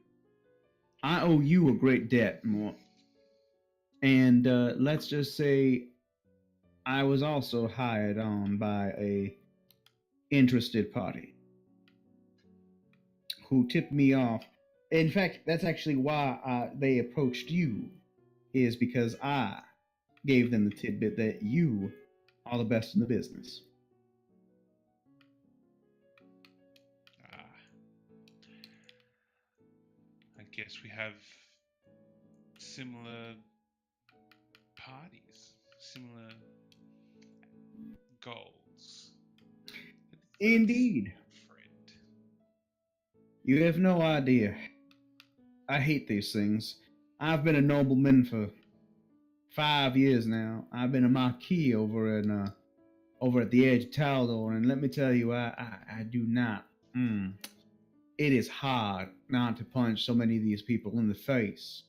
I owe you a great debt, Mort. And let's just say I was also hired on by a interested party who tipped me off. In fact, that's actually why they approached you, is because I gave them the tidbit that you are the best in the business. I guess we have similar parties, similar goals. Indeed. Friend. You have no idea. I hate these things. I've been a nobleman for 5 years now. I've been a marquis over at the edge of Taldor, and let me tell you, I do not. It is hard not to punch so many of these people in the face.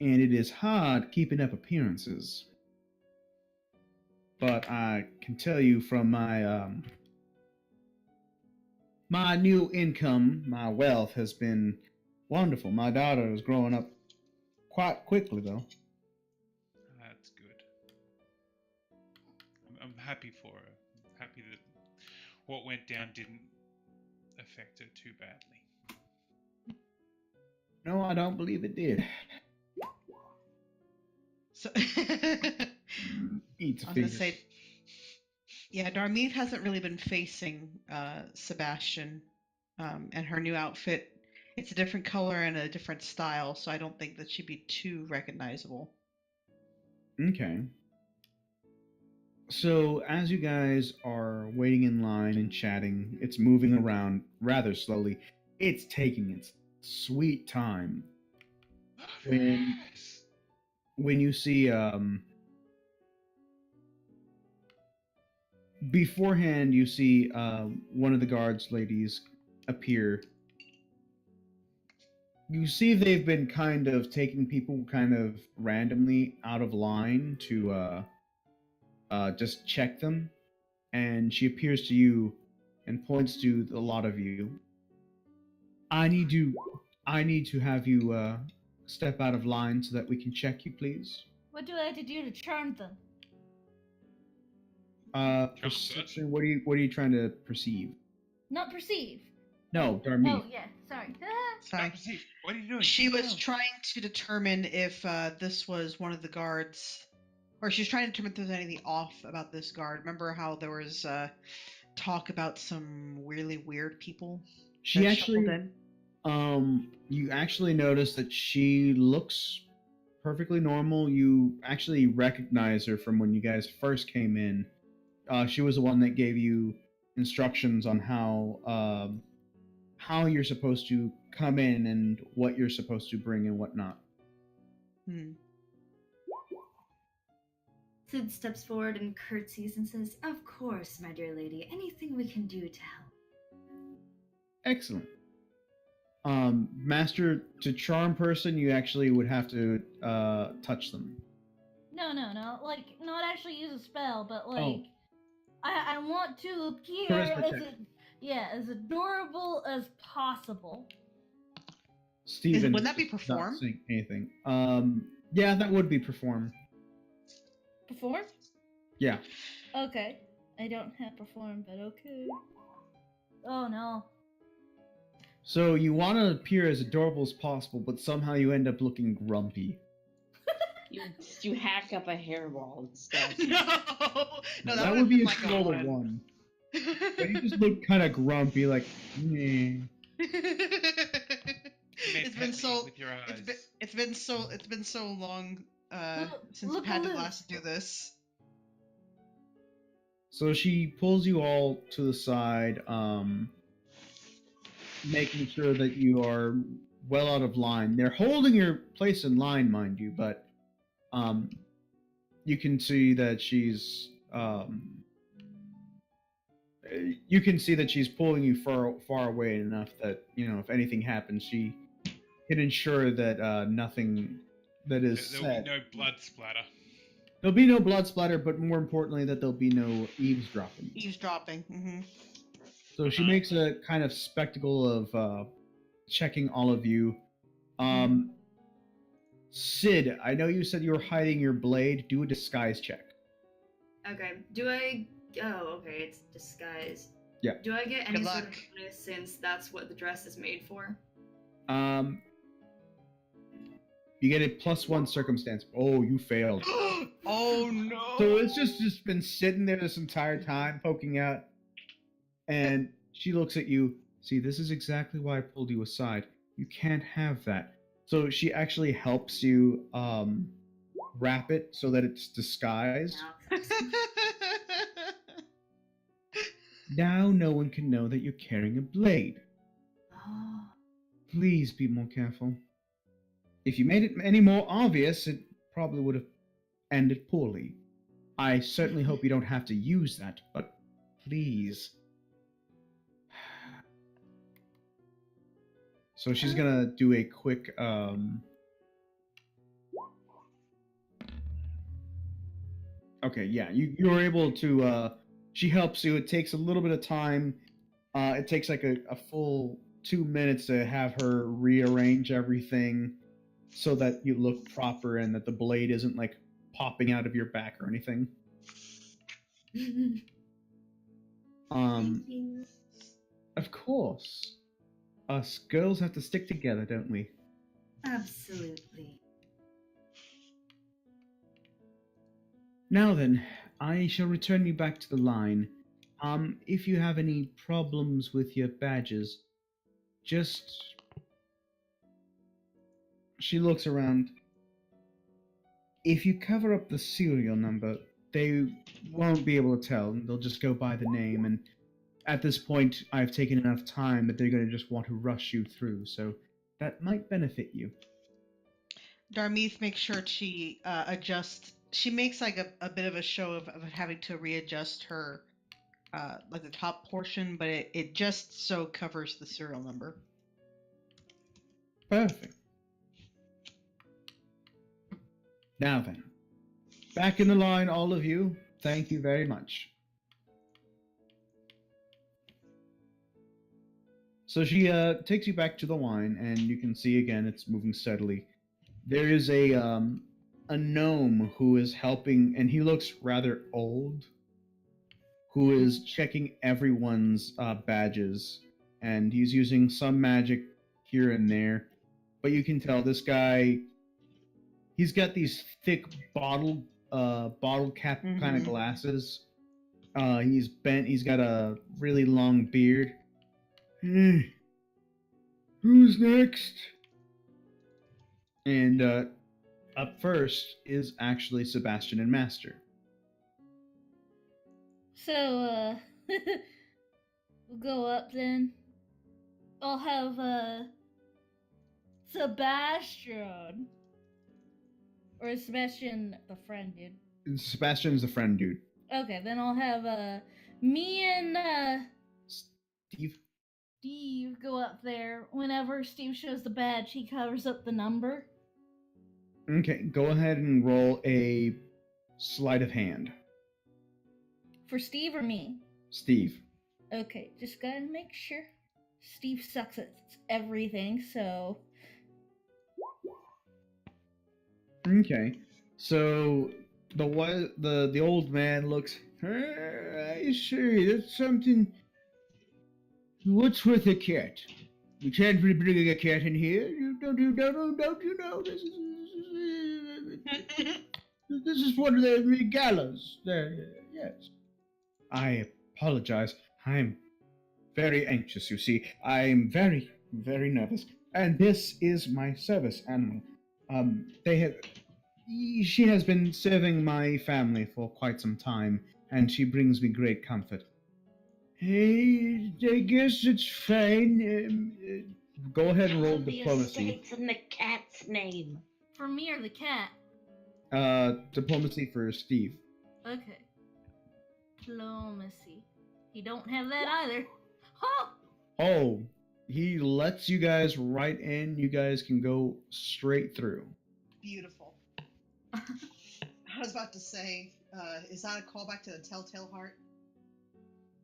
And it is hard keeping up appearances. But I can tell you from my new income, my wealth has been wonderful. My daughter is growing up quite quickly, though. That's good. I'm happy for her. I'm happy that what went down didn't affect her too badly. No, I don't believe it did. So Eats I was gonna fingers. say, yeah, Darmith hasn't really been facing Sebastian, and her new outfit. It's a different color and a different style, so I don't think that she'd be too recognizable. Okay. So, as you guys are waiting in line and chatting, it's moving around rather slowly. It's taking its sweet time. When you see, beforehand, you see one of the guards ladies appear. You see they've been kind of taking people kind of randomly out of line to just check them, and she appears to you and points to a lot of you. I need to have you step out of line so that we can check you, please. What do I have to do to charm them? Perception. What are you trying to perceive? Not perceive. No, Darmi. Oh, yeah, sorry. Sorry. What are you doing? She Sit was down. trying to determine if this was one of the guards, or she's trying to determine if there's anything off about this guard. Remember how there was talk about some really weird people She that actually, shuffled in? you actually notice that she looks perfectly normal. You actually recognize her from when you guys first came in. She was the one that gave you instructions on how you're supposed to come in and what you're supposed to bring and whatnot. Sid steps forward and curtsies and says, "Of course, my dear lady. Anything we can do to help." Excellent. Master, to charm person, you actually would have to touch them. No. Like, not actually use a spell, but, like, Oh. I want to appear Charisma check. as adorable as possible. Steven, Would that be is not perform? saying anything. Yeah, that would be perform. Perform? Yeah. Okay. I don't have perform, but okay. Oh, no. So you want to appear as adorable as possible, but somehow you end up looking grumpy. You hack up a hairball and stuff. No, that would be a like roll of one. But you just look kind of grumpy, like, meh. You may It's pet been me so with your eyes. it's been so long since look we've had to aloof. last do this. So she pulls you all to the side, making sure that you are well out of line. They're holding your place in line, mind you, but you can see that she's pulling you far away enough that, you know, if anything happens, she can ensure that nothing that is There'll said. be no blood splatter. There'll be no blood splatter, but more importantly, that there'll be no eavesdropping. Eavesdropping. Mm-hmm. So she makes a kind of spectacle of checking all of you. Sid, I know you said you were hiding your blade. Do a disguise check. Okay. Do I? Oh, okay. It's disguise. Yeah. Do I get any Good sort of luck. bonus since that's what the dress is made for? You get a +1 circumstance. Oh, you failed. Oh no! So it's just been sitting there this entire time, poking out, and she looks at you. See, this is exactly why I pulled you aside. You can't have that. So she actually helps you wrap it so that it's disguised. Now no one can know that you're carrying a blade. Oh. Please be more careful. If you made it any more obvious, it probably would have ended poorly. I certainly hope you don't have to use that, but please. So she's gonna do a quick Okay, yeah, you're able to she helps you. It takes a little bit of time. It takes like a full 2 minutes to have her rearrange everything so that you look proper and that the blade isn't like popping out of your back or anything. Thank you. Of course. Us girls have to stick together, don't we? Absolutely. Now then, I shall return you back to the line. If you have any problems with your badges, just... She looks around. If you cover up the serial number, they won't be able to tell. They'll just go by the name, and at this point, I've taken enough time that they're going to just want to rush you through, so that might benefit you. Darmeeth makes sure she adjusts. She makes like a bit of a show of having to readjust her, like the top portion, but it just so covers the serial number. Perfect. Now then, back in the line, all of you. Thank you very much. So she takes you back to the wine, and you can see again it's moving steadily. There is a gnome who is helping, and he looks rather old, who is checking everyone's badges, and he's using some magic here and there. But you can tell this guy, he's got these thick bottle cap kind of glasses. He's bent. He's got a really long beard. Who's next? And up first is actually Sebastian and Master. So, we'll go up then. I'll have, Sebastian. Or is Sebastian the friend dude? Sebastian's the friend dude. Okay, then I'll have, me and, Steve go up there. Whenever Steve shows the badge, he covers up the number. Okay, go ahead and roll a sleight of hand. For Steve or me? Steve. Okay, just gotta make sure. Steve sucks at everything, so... Okay, so the old man looks. I see. That's something. What's with a cat? You can't be bringing a cat in here. Don't you know? This is one of the galas. Yes. I apologize. I'm very anxious. You see, I'm very, very nervous, and this is my service animal. She has been serving my family for quite some time, and she brings me great comfort. Hey, I guess it's fine. Go ahead and roll diplomacy. It's in the cat's name. For me or the cat? Diplomacy for Steve. Okay. Diplomacy. He don't have that either. Oh! Oh, he lets you guys right in. You guys can go straight through. Beautiful. I was about to say, is that a callback to the Telltale Heart?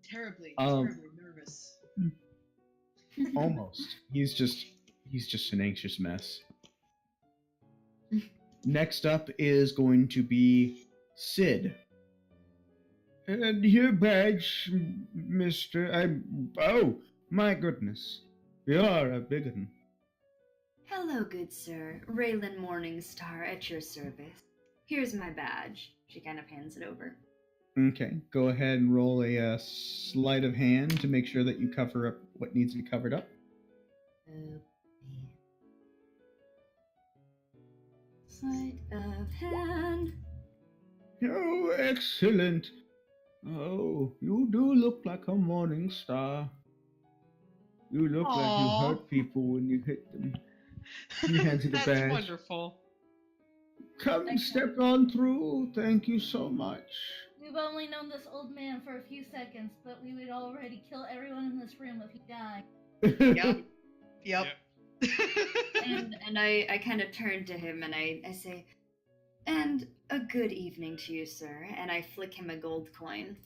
Terribly nervous. Almost. He's just an anxious mess. Next up is going to be Sid. And your badge, mister. Oh, my goodness. You're a big one. Hello, good sir. Raylan Morningstar at your service. Here's my badge. She kind of hands it over. Okay, go ahead and roll a sleight of hand to make sure that you cover up what needs to be covered up. Sleight of hand. Oh, excellent. Oh, you do look like a morning star. You look like you hurt people when you hit them. He hands you the badge. That's wonderful. Come and step on through. Thank you so much. We've only known this old man for a few seconds, but we would already kill everyone in this room if he died. Yep. and I kind of turn to him and I say, and a good evening to you, sir. And I flick him a gold coin.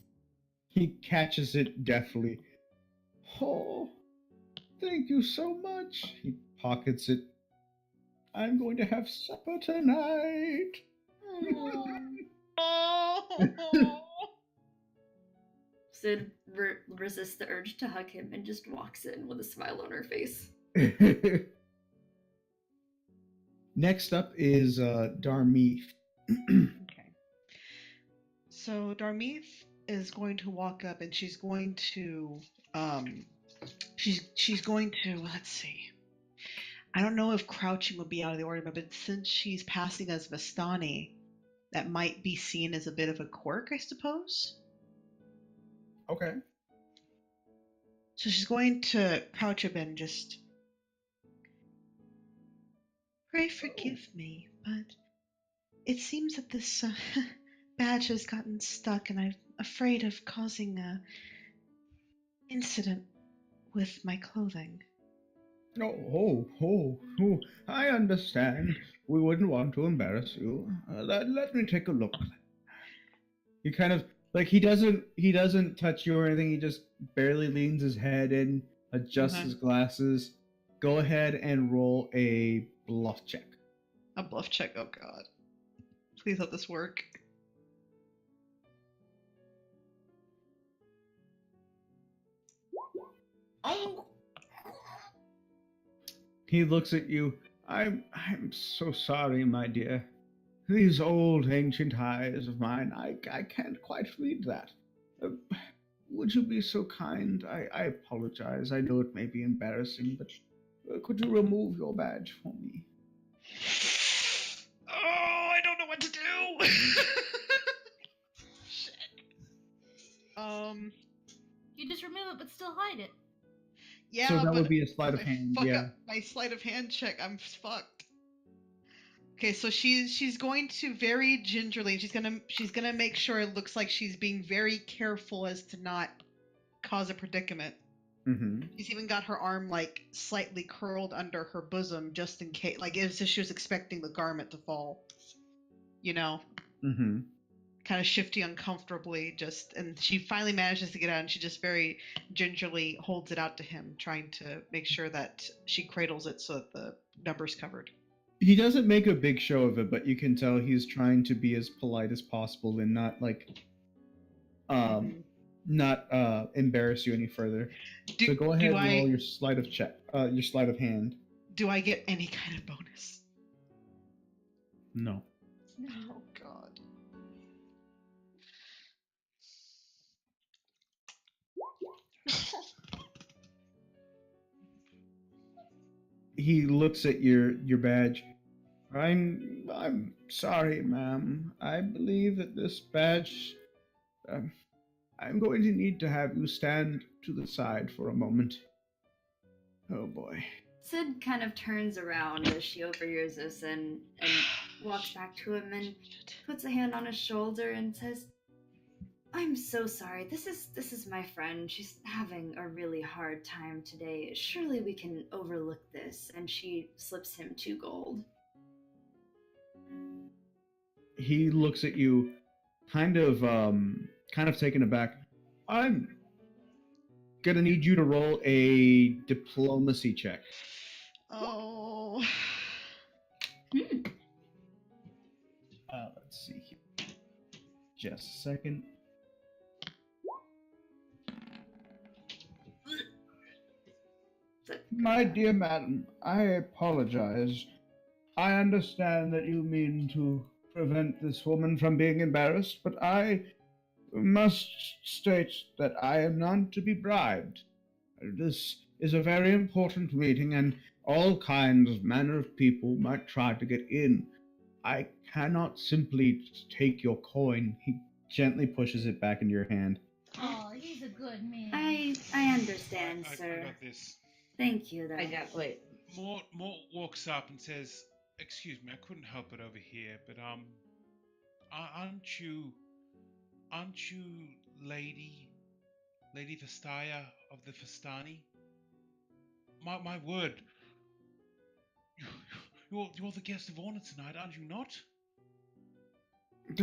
He catches it deftly. Oh, thank you so much. He pockets it. I'm going to have supper tonight. Sid resists the urge to hug him and just walks in with a smile on her face. Next up is Darmeeth. Okay. So Darmeeth is going to walk up and she's going to let's see. I don't know if crouching would be out of the order, but since she's passing as Vistani, that might be seen as a bit of a quirk, I suppose. Okay. So she's going to crouch up and just pray forgive me, but it seems that this badge has gotten stuck and I'm afraid of causing a incident with my clothing. Oh, I understand. We wouldn't want to embarrass you. Let me take a look. He kind of like he doesn't touch you or anything. He just barely leans his head in, adjusts his glasses. Go ahead and roll a bluff check. A bluff check. Oh God. Please let this work. He looks at you. I'm so sorry, my dear. These old ancient eyes of mine, I can't quite read that. Uh, would you be so kind? I apologize. I know it may be embarrassing, but could you remove your badge for me? Oh, I don't know what to do. Shit. You just remove it, but still hide it. Yeah, So that but would be a sleight if of I hand. fuck Yeah. up my sleight of hand check, I'm fucked. Okay, so she's going to very gingerly. She's gonna make sure it looks like she's being very careful as to not cause a predicament. Mm-hmm. She's even got her arm like slightly curled under her bosom just in case, like as if she was expecting the garment to fall. You know, Mm-hmm. kind of shifty uncomfortably. And she finally manages to get out, and she just very gingerly holds it out to him, trying to make sure that she cradles it so that the number's covered. He doesn't make a big show of it, but you can tell he's trying to be as polite as possible and not not embarrass you any further. So go ahead and roll your sleight of hand. Do I get any kind of bonus? No. Oh God. He looks at your badge. I'm sorry, ma'am. I believe that this badge. I'm going to need to have you stand to the side for a moment. Oh boy. Sid kind of turns around as she overhears this and walks back to him and puts a hand on his shoulder and says, I'm so sorry. This is my friend. She's having a really hard time today. Surely we can overlook this. And she slips him 2 gold. He looks at you, kind of taken aback. I'm gonna need you to roll a diplomacy check. Oh. Let's see here. Just a second. My dear madam, I apologize. I understand that you mean to prevent this woman from being embarrassed, but I must state that I am not to be bribed. This is a very important meeting, and all manner of people might try to get in. I cannot simply take your coin. He gently pushes it back into your hand. Oh, he's a good man. I understand, sir. I got this. Thank you, though. Wait. Mort walks up and says, "Excuse me, I couldn't help it over here, but aren't you Lady Vestaya of the Festani? My word, you're the guest of honor tonight, aren't you not?"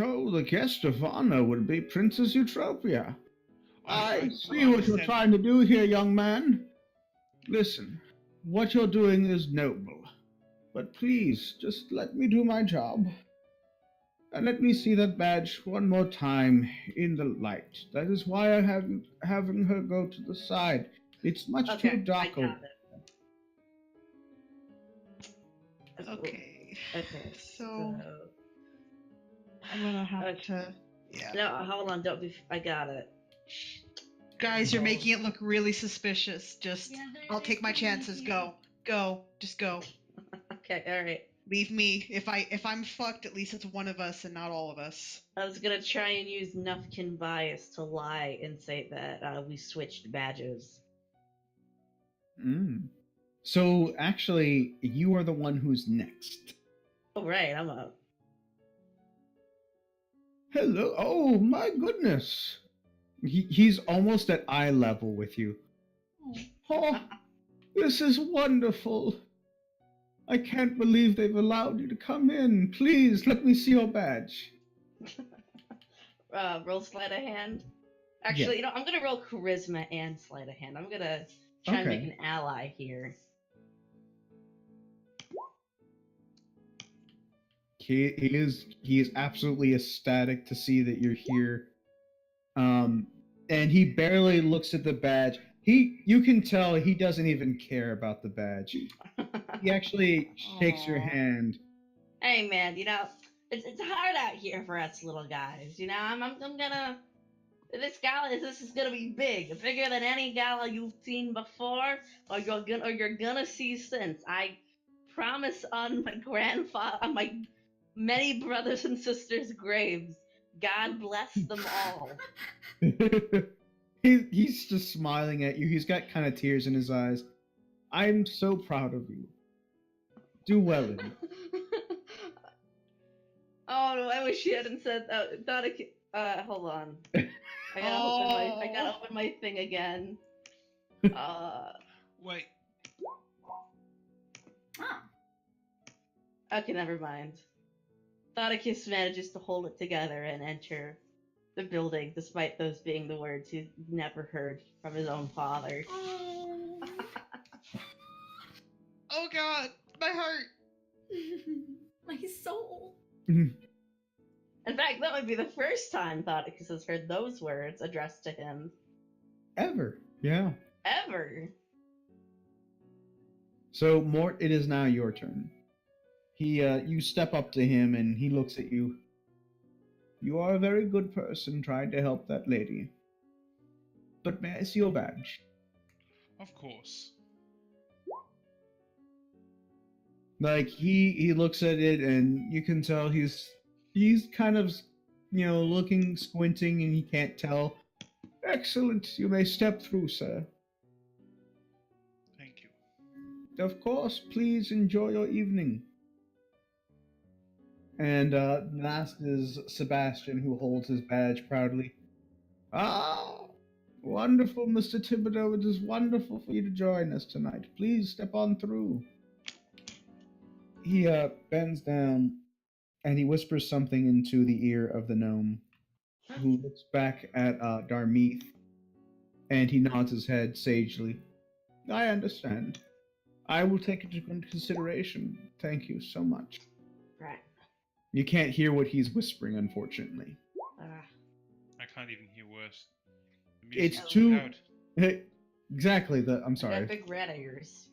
Oh, the guest of honor would be Princess Eutropia. I see I what you're understand. trying to do here, young man. Listen, what you're doing is noble. But please, just let me do my job. And let me see that badge one more time in the light. That is why I have having her go to the side. It's much too dark. I got it. Okay. Okay. So I'm gonna have to. Yeah. No, hold on. Don't be. I got it. Guys, you're making it look really suspicious. Just, Yeah, I'll take my chances. Go. Just go. Okay. All right. Leave me. If I'm fucked, at least it's one of us and not all of us. I was gonna try and use Nufkin bias to lie and say that we switched badges. So actually, you are the one who's next. Oh right, I'm up. Hello. Oh my goodness. He's almost at eye level with you. Oh, This is wonderful. I can't believe they've allowed you to come in. Please, let me see your badge. Roll sleight of hand. Actually, I'm gonna roll charisma and sleight of hand. I'm gonna try and make Okay. an ally here. He is absolutely ecstatic to see that you're here. And he barely looks at the badge. You can tell he doesn't even care about the badge. He actually shakes your Aw. hand. Hey man, it's hard out here for us little guys. I'm gonna this gala this is gonna be big, bigger than any gala you've seen before, or you're gonna see since. I promise on my many brothers and sisters' graves. God bless them all. He's just smiling at you. He's got kind of tears in his eyes. I'm so proud of you. Do well in it. Oh no, I wish she hadn't said that. Hold on. I gotta open my thing again. Wait. Oh. Okay, never mind. Thoughticus manages to hold it together and enter the building, despite those being the words he's never heard from his own father. Oh god, my heart. My soul. In fact, that would be the first time Thoughticus has heard those words addressed to him. Ever. Yeah. Ever. So, Mort, it is now your turn. You step up to him and he looks at you. You are a very good person trying to help that lady. But may I see your badge? Of course. Like, he looks at it and you can tell he's kind of, looking, squinting, and he can't tell. Excellent. You may step through, sir. Thank you. Of course. Please enjoy your evening. And last is Sebastian, who holds his badge proudly. Ah, wonderful, Mr. Thibodeau. It is wonderful for you to join us tonight. Please step on through. He bends down and he whispers something into the ear of the gnome, who looks back at Darmeeth, and he nods his head sagely. I understand. I will take it into consideration. Thank you so much. Right. You can't hear what he's whispering, unfortunately. I can't even hear worse. The It's music's too loud. exactly the. I'm I sorry. got big red ears.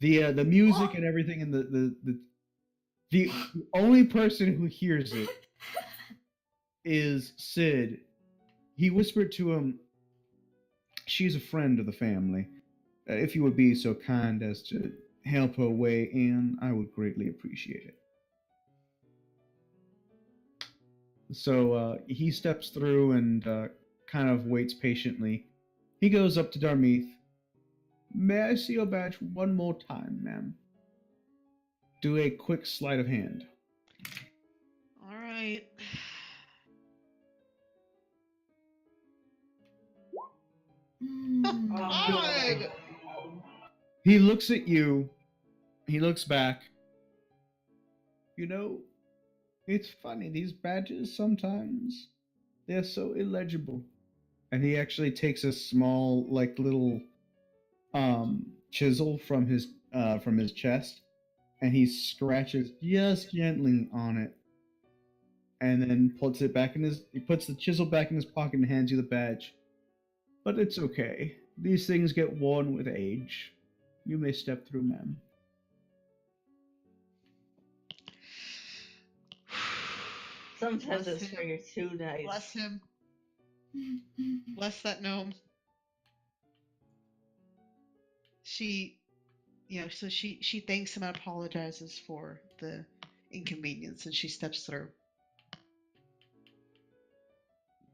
The music and everything, and the only person who hears it is Sid. He whispered to him, "She's a friend of the family. If you would be so kind as to help her way in, I would greatly appreciate it." So he steps through and kind of waits patiently. He goes up to Darmeeth. May I see your badge one more time, ma'am? Do a quick sleight of hand. All right. Mm. God. He looks at you. He looks back. It's funny, these badges sometimes, they're so illegible. And he actually takes a small, little chisel from his chest, and he scratches just gently on it, and then puts the chisel back in his pocket and hands you the badge. But it's okay. These things get worn with age. You may step through, ma'am. Sometimes Bless those him. figures too nice. Bless him. Bless that gnome. She, so she thanks him and apologizes for the inconvenience, and she steps through.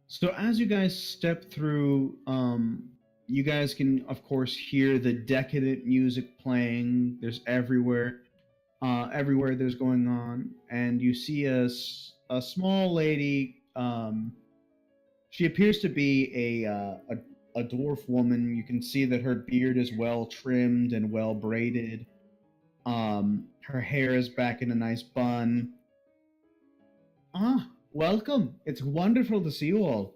So as you guys step through, you guys can, of course, hear the decadent music playing. There's everywhere there's going on, and you see a small lady. She appears to be a a dwarf woman. You can see that her beard is well trimmed and well braided. Her hair is back in a nice bun. Ah, welcome. It's wonderful to see you all.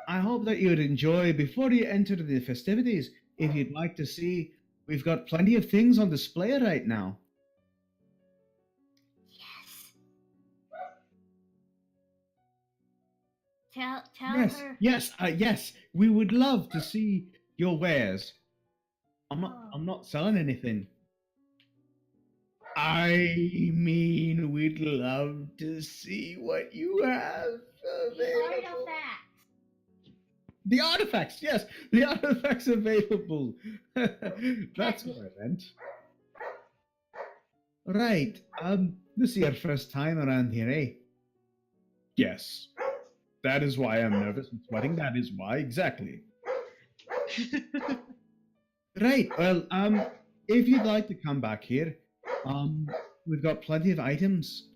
I hope that you would enjoy before you enter the festivities. If you'd like to see, we've got plenty of things on display right now. Tell Yes, her. yes. We would love to see your wares. I'm not selling anything. I mean, we'd love to see what you have available. The artifacts, yes, the artifacts available. That's what I meant. Right. This is your first time around here, eh? Yes. That is why I'm nervous and sweating. That is why, exactly. Right. Well, if you'd like to come back here, we've got plenty of items.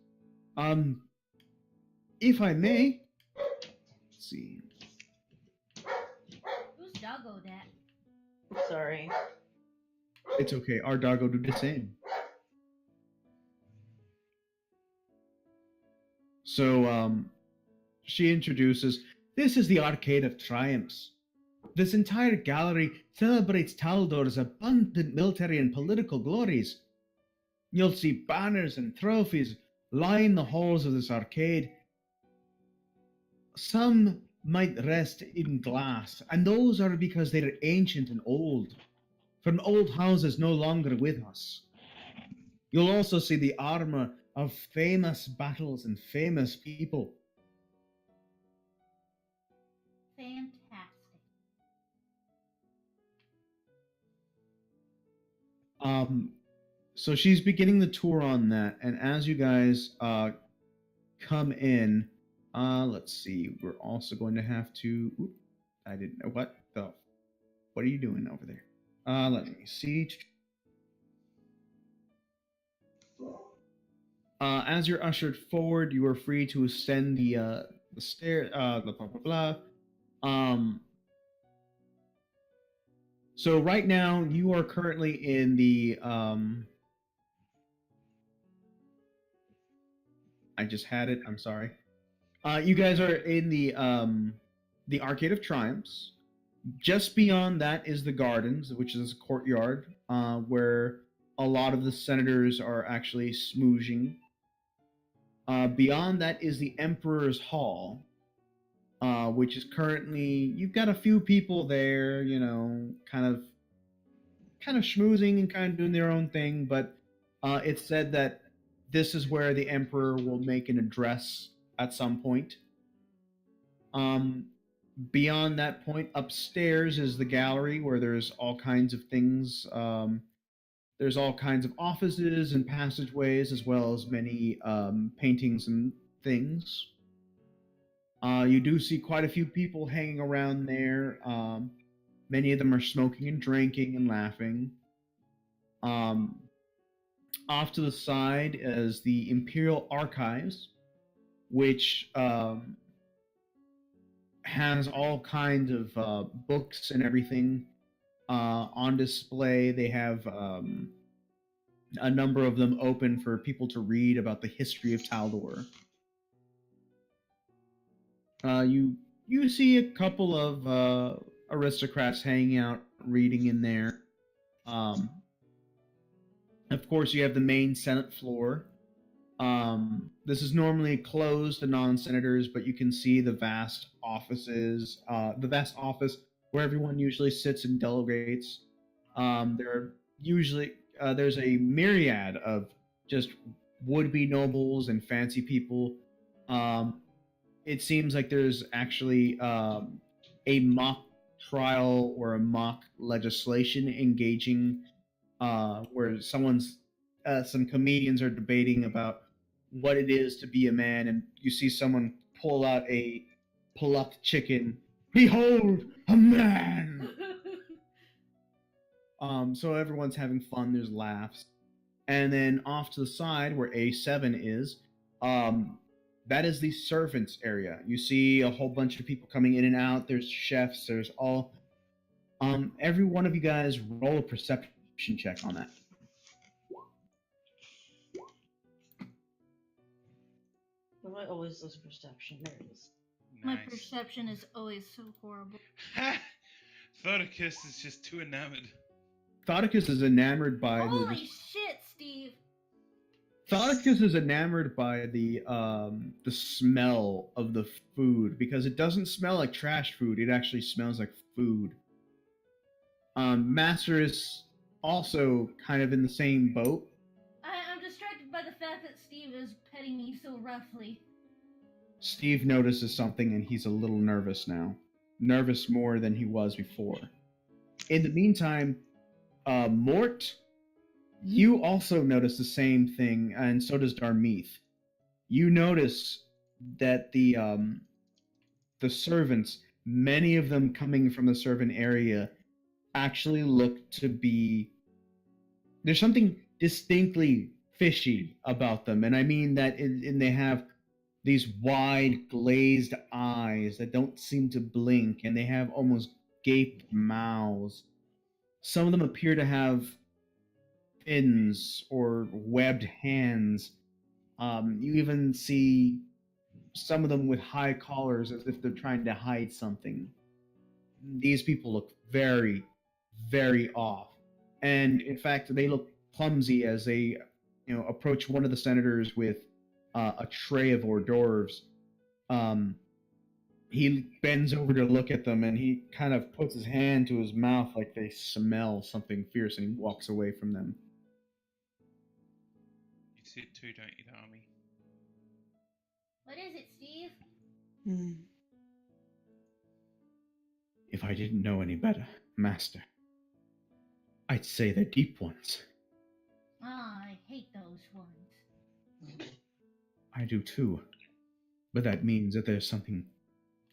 If I may, let's see. Who's doggo that? Sorry. It's okay. Our dog will do the same. So, she introduces, this is the Arcade of Triumphs. This entire gallery celebrates Taldor's abundant military and political glories. You'll see banners and trophies line the halls of this arcade. Some might rest in glass, and those are because they're ancient and old, from old houses no longer with us. You'll also see the armor of famous battles and famous people. Fantastic. So she's beginning the tour on that, and as you guys come in, let's see, we're also going to have to. I didn't know what are you doing over there? Let me see. As you're ushered forward, you are free to ascend the stair. Blah blah blah blah. So right now you are currently in the I just had it. I'm sorry. You guys are in the Arcade of Triumphs. Just beyond that is the Gardens, which is a courtyard where a lot of the senators are actually smoozing. Beyond that is the Emperor's Hall, which is currently, you've got a few people there, you know, kind of schmoozing and kind of doing their own thing, but it's said that this is where the Emperor will make an address at some point. Beyond that point, upstairs is the gallery where there's all kinds of things. There's all kinds of offices and passageways, as well as many paintings and things. You do see quite a few people hanging around there. Many of them are smoking and drinking and laughing. Off to the side is the Imperial Archives, which has all kinds of books and everything on display. They have a number of them open for people to read about the history of Taldor. You see a couple of aristocrats hanging out, reading in there. Of course, you have the main Senate floor. This is normally closed to non-senators, but you can see the vast offices, the vast office where everyone usually sits and delegates. There's a myriad of just would-be nobles and fancy people. It seems like there's actually a mock trial or a mock legislation engaging where some comedians are debating about what it is to be a man, and you see someone pull out a plucked chicken. Behold, a man! So everyone's having fun, there's laughs. And then off to the side, where A7 is, that is the servants area. You see a whole bunch of people coming in and out. There's chefs. There's all. Every one of you guys roll a perception check on that. Why do I always lose perception? There it is. My Nice. perception is always so horrible. Thoticus is just too enamored. Thoticus is enamored by Holy shit, Steve! Thoticus is enamored by the smell of the food because it doesn't smell like trash food. It actually smells like food. Master is also kind of in the same boat. I'm distracted by the fact that Steve is petting me so roughly. Steve notices something and he's a little nervous now. Nervous more than he was before. In the meantime, Mort, you also notice the same thing, and so does Darmeeth. You notice that the servants, many of them coming from the servant area, actually look to be... There's something distinctly fishy about them, and I mean that they have these wide glazed eyes that don't seem to blink, and they have almost gaped mouths. Some of them appear to have fins or webbed hands. You even see some of them with high collars as if they're trying to hide something. These people look very, very off. And in fact, they look clumsy as they approach one of the senators with a tray of hors d'oeuvres. He bends over to look at them, and he kind of puts his hand to his mouth like they smell something fierce, and he walks away from them. You see it too, don't you, Darmy? What is it, Steve? If I didn't know any better, Master, I'd say they're deep ones. Ah, I hate those ones. I do too. But that means that there's something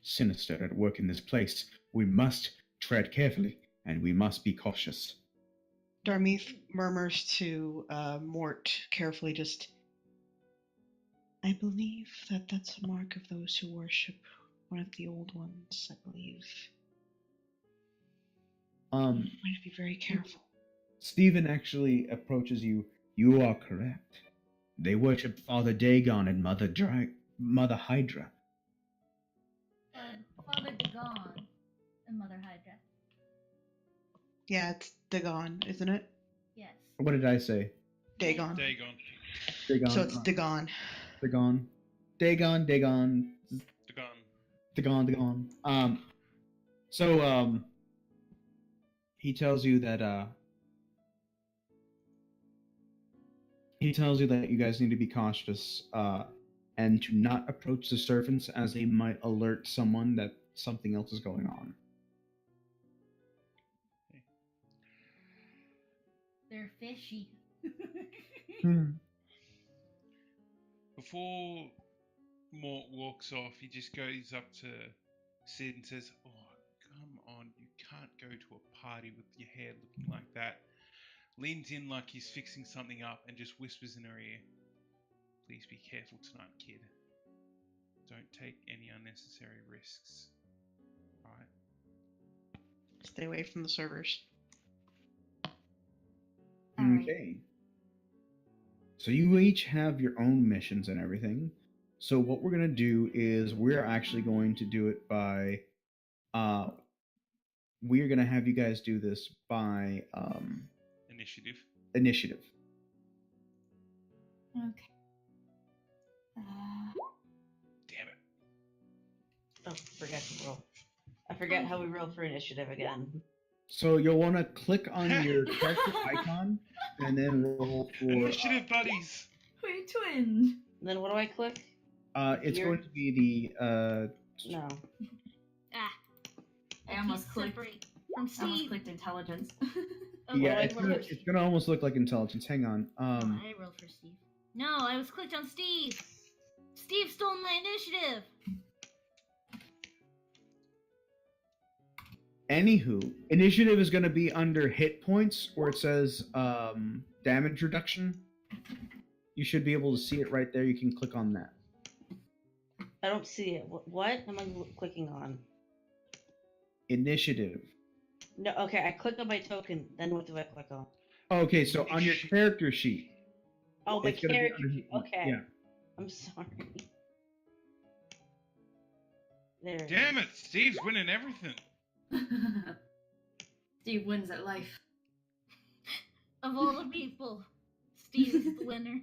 sinister at work in this place. We must tread carefully, and we must be cautious. Darmeeth murmurs to Mort carefully, I believe that that's a mark of those who worship one of the old ones, I believe. We have to be very careful. Stephen actually approaches you. You are correct. They worship Father Dagon and Mother Hydra. Father Dagon and Mother Hydra. Yeah, it's Dagon, isn't it? Yes. What did I say? Dagon. Dagon. Dagon. So it's Dagon. Dagon. Dagon. Dagon. Dagon. So he tells you that you guys need to be cautious and to not approach the servants, as they might alert someone that something else is going on. They're fishy. Before Mort walks off, he just goes up to Sid and says, "Oh, come on, you can't go to a party with your hair looking like that." Leans in like he's fixing something up and just whispers in her ear, "Please be careful tonight, kid. Don't take any unnecessary risks. Alright?" Stay away from the servers. Alright. Okay. So you each have your own missions and everything. So what we're going to do is we're actually going to do it by... we're going to have you guys do this by... Initiative. initiative. Okay. Damn it. Oh, forgot to roll. I forget how we roll for initiative again. So you'll want to click on your character icon and then roll for... Initiative buddies. We're twins. And then what do I click? it's Your- going to be the... No. Ah. I almost clicked. Separate from I almost Steve. clicked intelligence. Oh, yeah, what it's do I gonna, roll? it's gonna almost look like intelligence. Hang on. Oh, I rolled for Steve. No, I was clicked on Steve. Steve stole my initiative. Anywho, initiative is going to be under hit points where it says damage reduction. You should be able to see it right there. You can click on that. I don't see it. What am I clicking on? Initiative. No, okay, I click on my token, then what do I click on? Okay, so on your character sheet. Oh, my it's gonna be character under- sheet. Okay. Yeah. I'm sorry. There it Damn is. it, Steve's winning everything. Steve wins at life. Of all the people, Steve is the winner.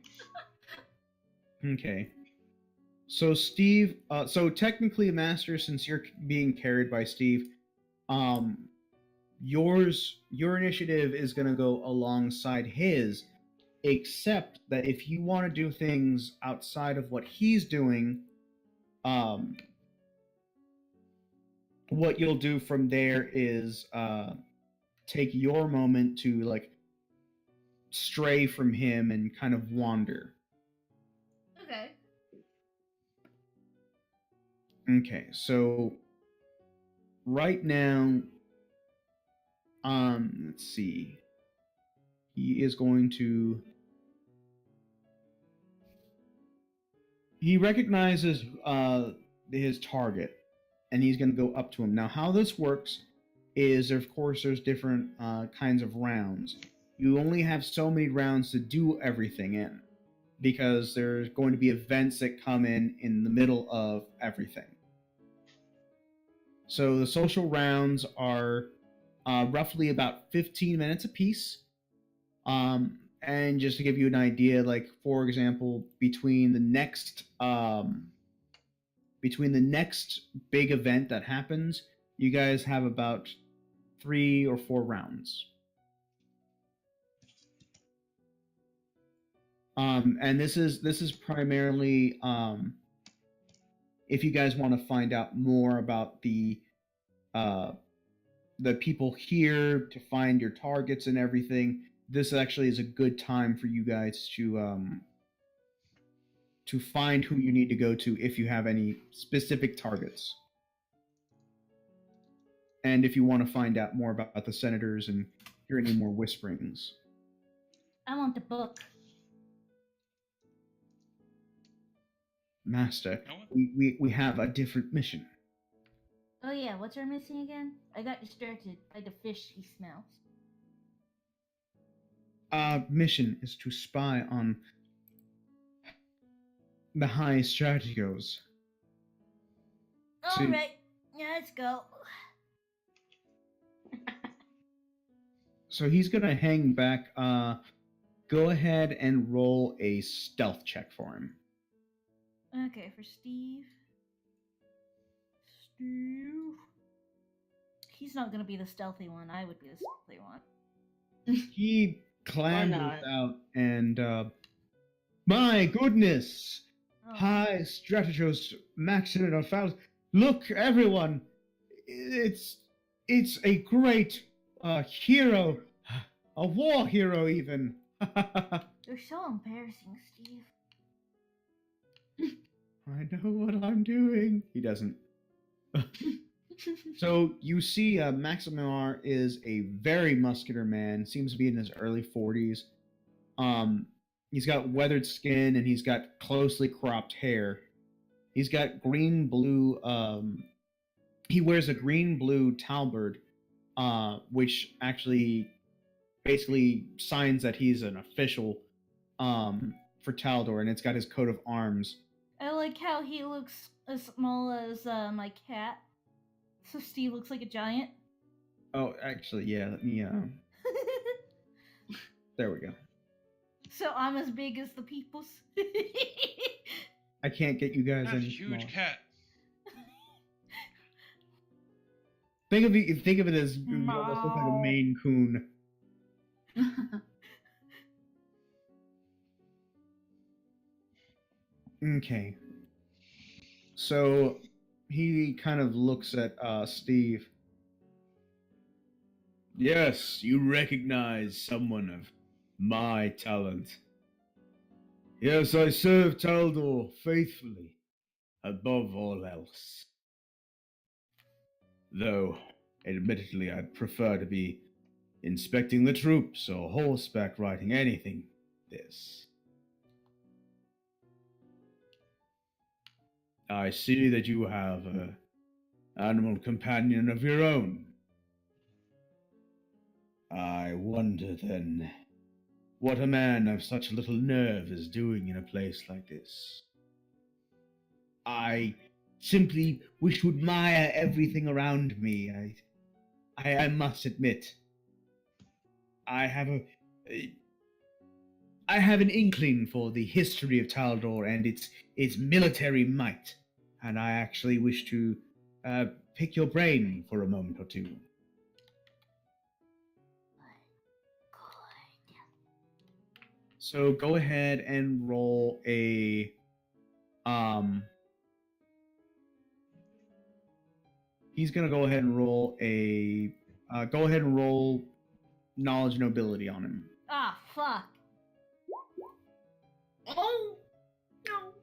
Okay. So Steve, so technically, Master, since you're being carried by Steve, your initiative is going to go alongside his, except that if you want to do things outside of what he's doing, what you'll do from there is take your moment to like stray from him and kind of wander. Okay. Okay, so right now, let's see. He is going to. He recognizes his target, and he's going to go up to him. Now, how this works is, of course, there's different kinds of rounds. You only have so many rounds to do everything in, because there's going to be events that come in the middle of everything. So the social rounds are roughly about 15 minutes apiece. And just to give you an idea, like for example, between the next big event that happens, you guys have about 3 or 4 rounds. And this is primarily if you guys want to find out more about the people here, to find your targets and everything, this actually is a good time for you guys to find who you need to go to if you have any specific targets. And if you want to find out more about the senators and hear any more whisperings. I want the book. Master, we have a different mission. Oh yeah, what's our missing again? I got distracted by the fish he smells. Our mission is to spy on the high strategos. Alright, yeah, let's go. So he's gonna hang back. Go ahead and roll a stealth check for him. Okay, for Steve. Steve. He's not gonna be the stealthy one. I would be the stealthy one. He clambers out and, my goodness! Oh. High strategos, Maximum of Fouls. Look, everyone! It's a great hero, a war hero, even. You're so embarrassing, Steve. I know what I'm doing. He doesn't. So you see, Maximar is a very muscular man. Seems to be in his early 40s. He's got weathered skin and he's got closely cropped hair. He's got green-blue. He wears a green-blue Taldor, which actually basically signs that he's an official for Taldor, and it's got his coat of arms. I like how he looks as small as my cat. So Steve looks like a giant. Oh, actually, yeah. Let me. There we go. So I'm as big as the peoples. I can't get you guys That's a any huge smaller. cat. Think of it as you almost look like a Maine Coon. Okay. So he kind of looks at Steve. Yes, you recognize someone of my talent. Yes, I serve Taldor faithfully, above all else. Though, admittedly, I'd prefer to be inspecting the troops or horseback riding, anything this. I see that you have an animal companion of your own. I wonder then what a man of such little nerve is doing in a place like this. I simply wish to admire everything around me. I must admit, I have an inkling for the history of Taldor and its military might, and I actually wish to pick your brain for a moment or two. So go ahead and roll a he's gonna go ahead and roll a knowledge and ability on him. Ah, fuck. Oh, no.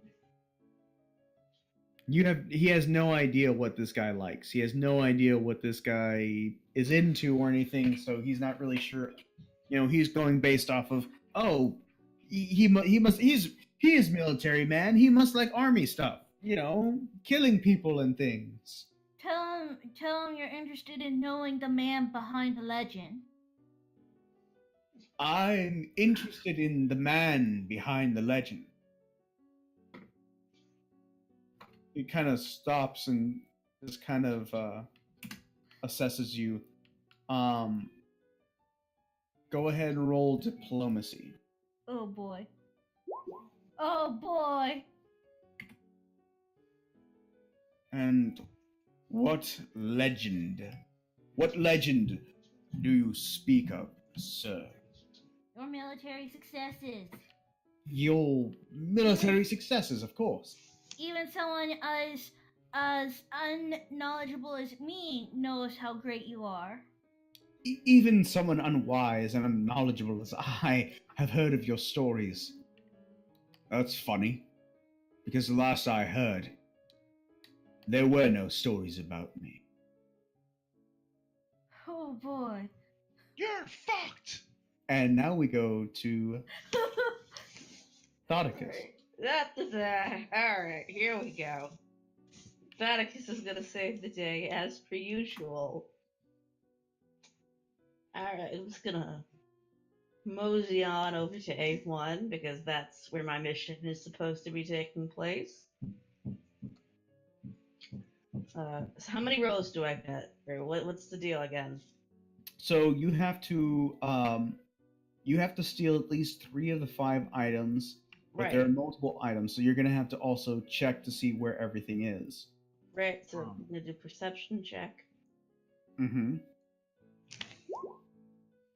He has no idea what this guy likes. He has no idea what this guy is into or anything, so he's not really sure. You know, he's going based off of, oh, he is military man. He must like army stuff. You know, killing people and things. Tell him you're interested in knowing the man behind the legend. I'm interested in the man behind the legend. He kind of stops and just kind of assesses you. Go ahead and roll diplomacy. Oh boy. Oh boy. And what legend do you speak of, sir? Your military successes. Your military successes, of course. Even someone as unknowledgeable as me knows how great you are. Even someone unwise and unknowledgeable as I have heard of your stories. That's funny, because the last I heard, there were no stories about me. Oh boy. You're fucked! And now we go to Thoticus. Alright, here we go. Thoticus is gonna save the day as per usual. Alright, I'm just gonna mosey on over to A1 because that's where my mission is supposed to be taking place. So how many rolls do I get? Or what's the deal again? So you have to steal at least 3 of the 5 items, but Right. there are multiple items, so you're gonna have to also check to see where everything is. Right, so I'm gonna do perception check. Mm-hmm.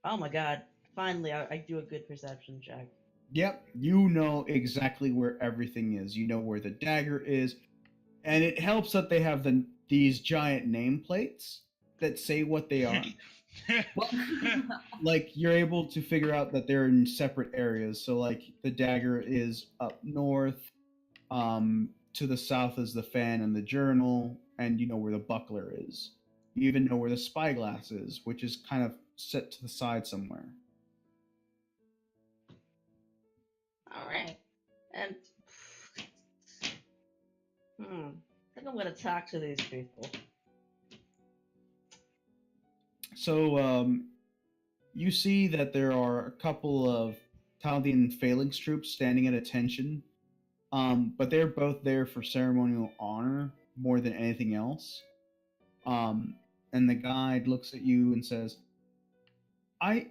Oh my god, finally I do a good perception check. Yep, you know exactly where everything is. You know where the dagger is, and it helps that they have these giant nameplates that say what they are. Like, you're able to figure out that they're in separate areas. So, like, the dagger is up north. To the south is the fan and the journal, and you know where the buckler is. You even know where the spyglass is, which is kind of set to the side somewhere. Alright. And I think I'm gonna talk to these people. So, you see that there are a couple of Taldian phalanx troops standing at attention, but they're both there for ceremonial honor more than anything else. And the guide looks at you and says, I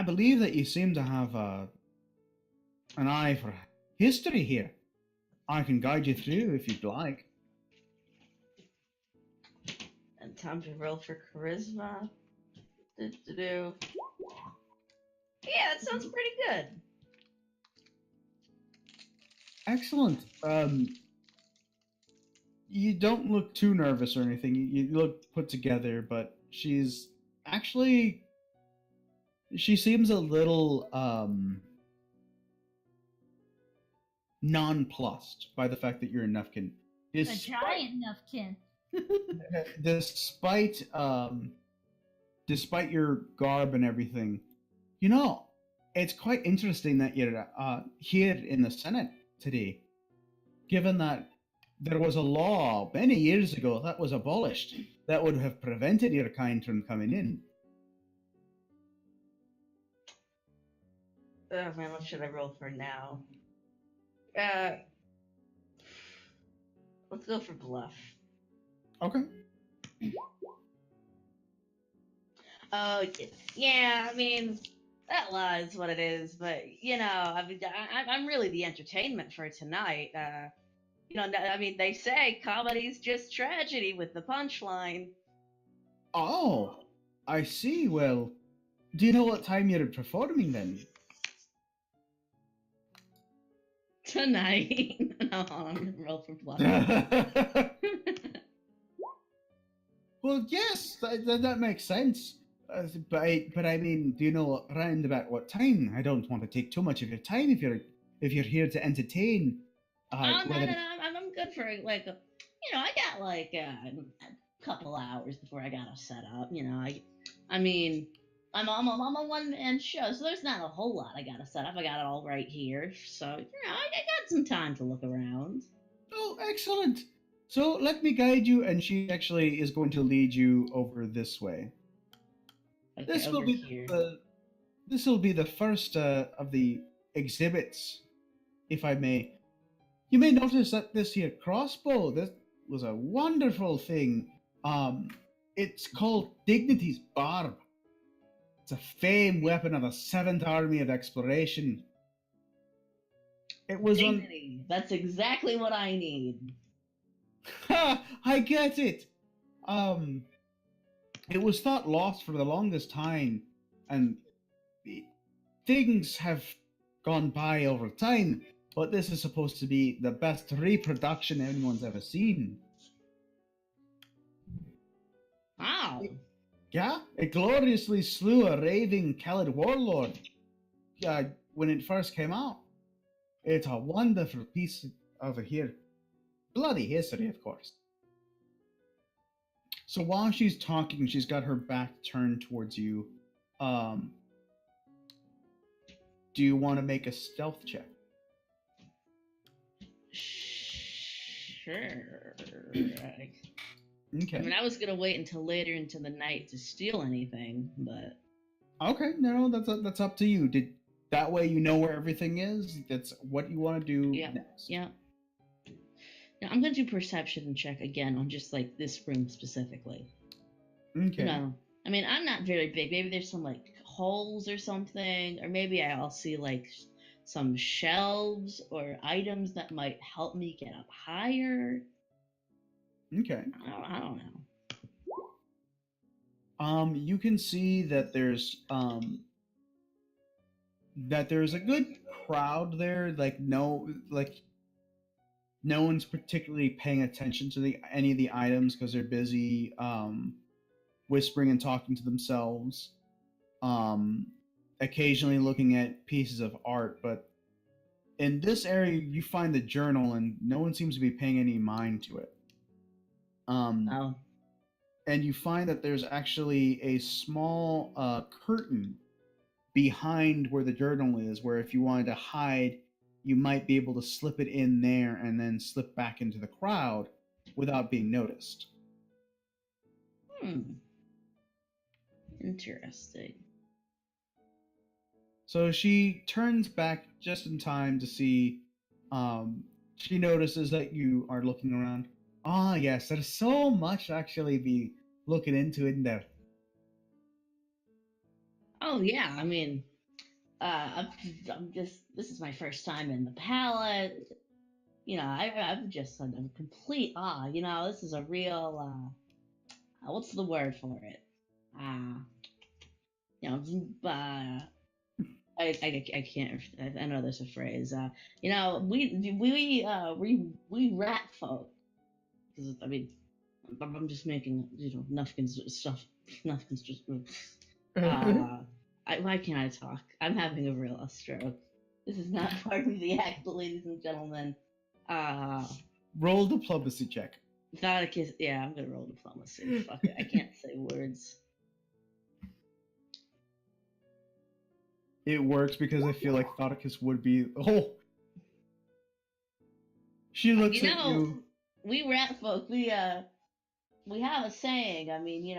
believe that you seem to have an eye for history here. I can guide you through if you'd like. And time to roll for charisma. Yeah, that sounds pretty good. Excellent. You don't look too nervous or anything. You look put together, but she seems a little nonplussed by the fact that you're a Nufkin. A giant Nufkin. Despite your garb and everything, you know, it's quite interesting that you're here in the Senate today, given that there was a law many years ago that was abolished that would have prevented your kind from coming in. Oh man, what should I roll for now? Let's go for bluff. Okay. Oh, yeah, I mean, that law is what it is, but, I mean, I'm really the entertainment for tonight. I mean, they say comedy's just tragedy with the punchline. Oh, I see. Well, do you know what time you're performing then? Tonight. No, I'm gonna roll for bluff. Well, yes, that makes sense. But I mean, do you know round about what time? I don't want to take too much of your time if you're here to entertain. No, I'm good for like, I got like a couple hours before I gotta set up. I mean, I'm a one man show, so there's not a whole lot I gotta set up. I got it all right here, so I got some time to look around. Oh, excellent! So let me guide you, and she actually is going to lead you over this way. Okay, This will over be here. this will be the first of the exhibits, if I may. You may notice that this here crossbow, this was a wonderful thing. It's called Dignity's Barb. It's a famed weapon of the 7th Army of Exploration. It was Dignity. That's exactly what I need. Ha! I get it. It was thought lost for the longest time, and things have gone by over time. But this is supposed to be the best reproduction anyone's ever seen. Wow. Yeah, it gloriously slew a raving Khalid warlord when it first came out. It's a wonderful piece over here. Bloody history, of course. So while she's talking, she's got her back turned towards you. Do you want to make a stealth check? Sure. Okay. I mean, I was gonna wait until later into the night to steal anything, but Okay, no, that's up to you. That way you know where everything is? That's what you want to do next. Yeah. Now, I'm gonna do perception check again on just like this room specifically. Okay. I mean, I'm not very big. Maybe there's some like holes or something, or maybe I'll see like some shelves or items that might help me get up higher. Okay. I don't know. You can see that there's a good crowd there. No one's particularly paying attention to any of the items because they're busy whispering and talking to themselves. Occasionally looking at pieces of art, but in this area you find the journal and no one seems to be paying any mind to it. Oh. And you find that there's actually a small curtain behind where the journal is, where if you wanted to hide, you might be able to slip it in there and then slip back into the crowd without being noticed. Interesting. So she turns back just in time to see, she notices that you are looking around. Ah, yes, there's so much to actually be looking into in there. Oh, yeah, I mean, I'm just, this is my first time in the palette. I'm just in complete awe. This is a real, what's the word for it? I can't. I know there's a phrase. We rat folk. Because I mean, I'm just making Nufkin's stuff. Nufkin's just. Why can't I talk? I'm having a real stroke. This is not part of the act, ladies and gentlemen. Roll diplomacy check. Thoticus, yeah, I'm gonna roll diplomacy. Fuck it, I can't say words. It works because I feel like Thoticus would be. Oh! She looks at you. we rat folk, we have a saying. I mean,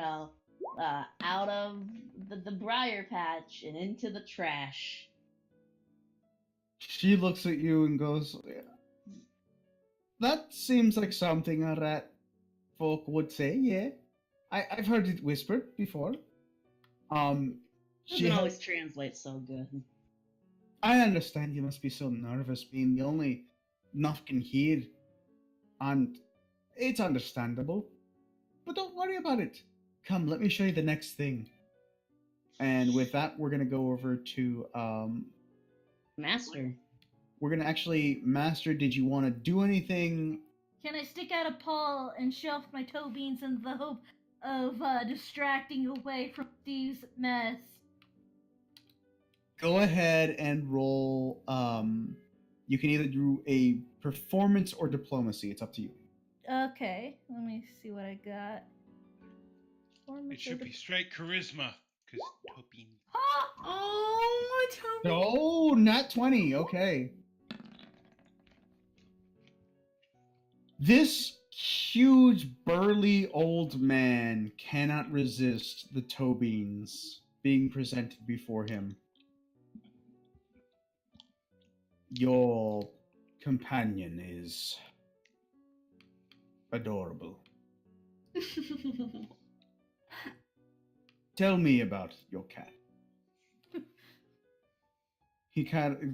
out of the briar patch and into the trash. She looks at you and goes, "That seems like something a rat folk would say, yeah. I've heard it whispered before." She Doesn't ha- always translate so good. I understand you must be so nervous being the only Nufkin here, and it's understandable. But don't worry about it. Come, let me show you the next thing. And with that, we're gonna go over to Master. we're gonna actually Master. Did you want to do anything? Can I stick out a paw and shove my toe beans in the hope of distracting away from Steve's mess? Go ahead and roll. You can either do a performance or diplomacy. It's up to you. Okay, let me see what I got. It should be straight charisma, because Tobin. Oh, Toby. Oh, not 20. Okay. This huge, burly old man cannot resist the Tobins being presented before him. Your companion is adorable. Tell me about your cat.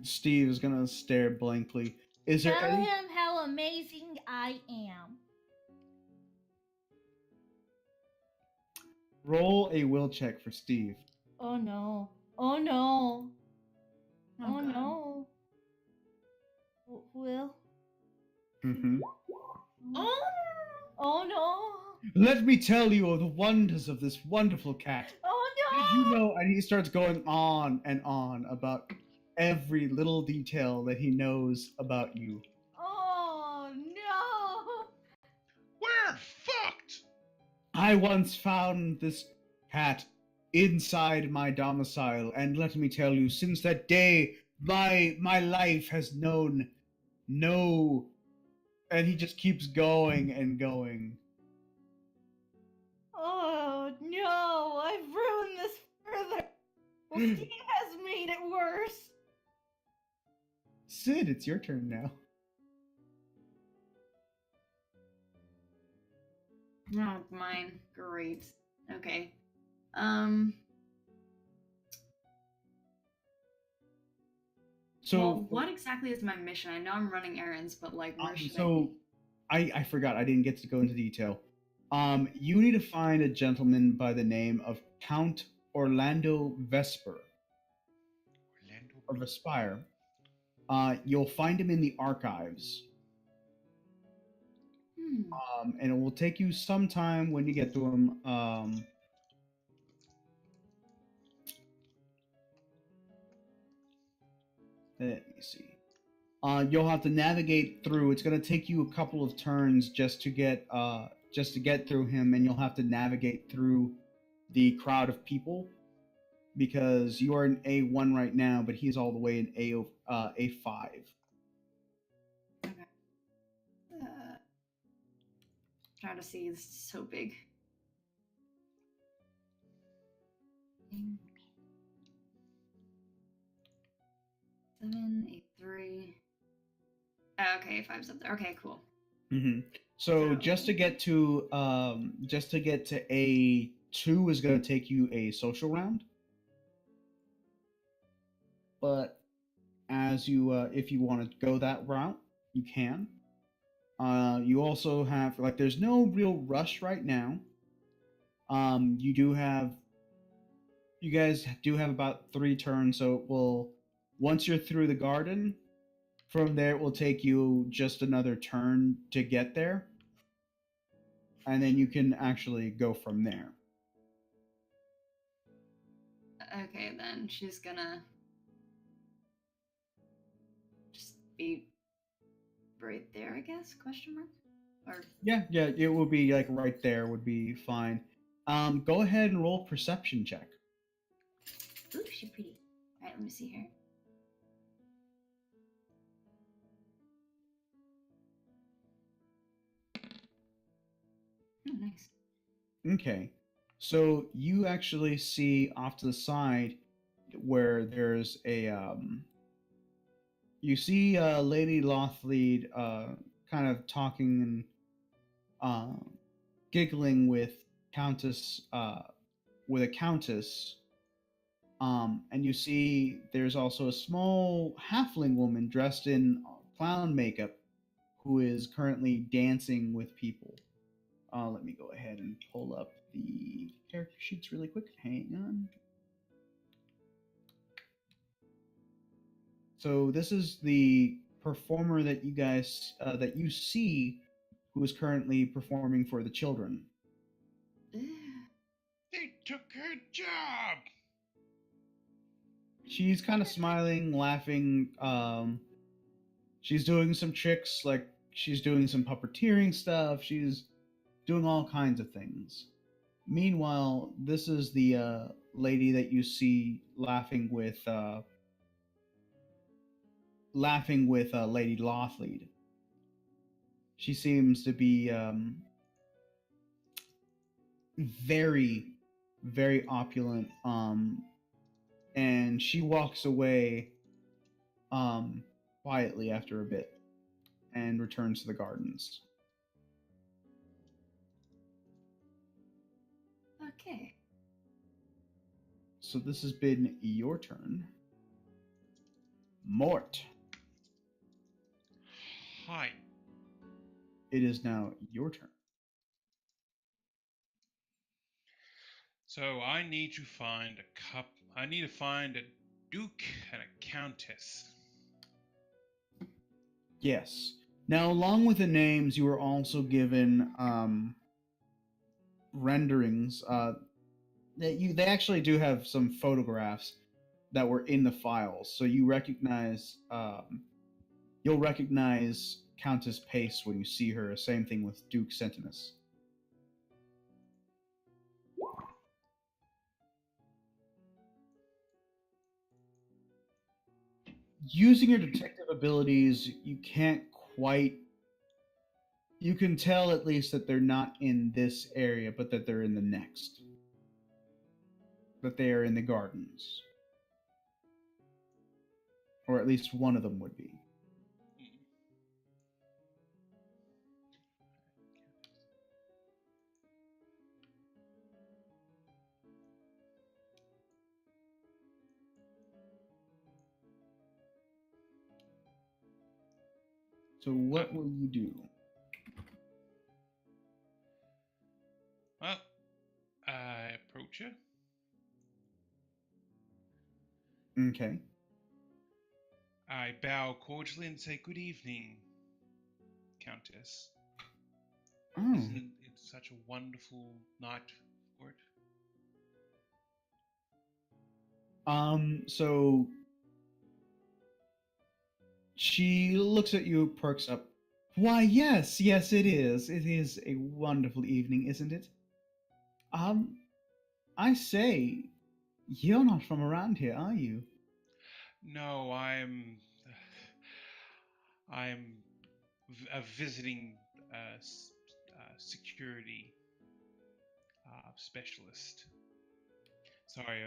Steve is gonna stare blankly. Is there Tell any? him how amazing I am. Roll a will check for Steve. Oh no. Oh no. Oh, God. no. Will? Mm-hmm. Oh. Oh no. Let me tell you of the wonders of this wonderful cat. Oh Did you no. know? And he starts going on and on about every little detail that he knows about you. Oh no. We're fucked! I once found this cat inside my domicile, and let me tell you, since that day, my life has known no. And he just keeps going and going. Oh no. I've ruined this further. Well, Steve has made it worse. Sid, it's your turn now. Oh, mine. Great. Okay. So, well, what exactly is my mission? I know I'm running errands, but like, where should I forgot. I didn't get to go into detail. You need to find a gentleman by the name of Count Orlando Vesper of Aspire. You'll find him in the archives. And it will take you some time when you get to him. Let me see. You'll have to navigate through. It's going to take you a couple of turns just to get through him, and you'll have to navigate through the crowd of people because you are in A1 right now, but he's all the way in A5. Trying to see. This is so big. Seven, 8, 3. Okay, 5's up there. Okay, cool. Mm-hmm. So just to get to A2 is going to take you a social round. But as you if you want to go that route, you can. You also have there's no real rush right now. You guys do have about 3 turns, so it will once you're through the garden, from there it will take you just another turn to get there. And then you can actually go from there. Okay, then she's gonna just be right there, I guess? Question mark? Or Yeah, it would be right there would be fine. Go ahead and roll a perception check. ooh, she's pretty. All right, let me see here. nice. Okay. So you actually see off to the side where there's a you see Lady Lothlead kind of talking and giggling with a countess. And you see there's also a small halfling woman dressed in clown makeup who is currently dancing with people. Let me go ahead and pull up the character sheets really quick. Hang on. So this is the performer that you guys that you see who is currently performing for the children. They took her job. She's kind of smiling, laughing. She's doing some tricks, like she's doing some puppeteering stuff. She's doing all kinds of things. Meanwhile, this is the lady that you see laughing with Lady Lothlead. She seems to be very, very opulent. And she walks away quietly after a bit and returns to the gardens. Okay. So this has been your turn. Mort, Hi. it is now your turn. So I need to find I need to find a duke and a countess. Yes. Now, along with the names, you were also given renderings. They actually do have some photographs that were in the files, so you recognize you'll recognize Countess Pace when you see her. Same thing with Duke Sentinus. Using your detective abilities, you can't quite. You can tell at least that they're not in this area, but that they're in the next. That they are in the gardens. Or at least one of them would be. So what will you do? Well, I approach her. Okay. I bow cordially and say, "Good evening, Countess. Oh. Isn't it such a wonderful night for it?" So she looks at you, perks up. Why, yes, yes, it is. It is a wonderful evening, isn't it? I say, you're not from around here, are you? No, I'm a visiting security specialist. Sorry,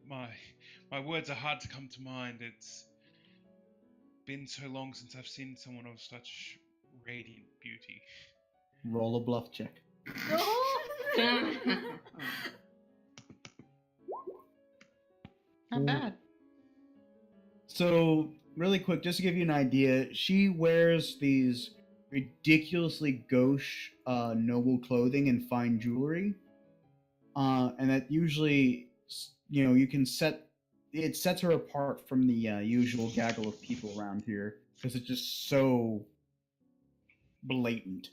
my words are hard to come to mind. It's been so long since I've seen someone of such radiant beauty. Roll a bluff check. Not bad. So, really quick, just to give you an idea, she wears these ridiculously gauche, noble clothing and fine jewelry. And that usually, you can it sets her apart from the usual gaggle of people around here because it's just so blatant.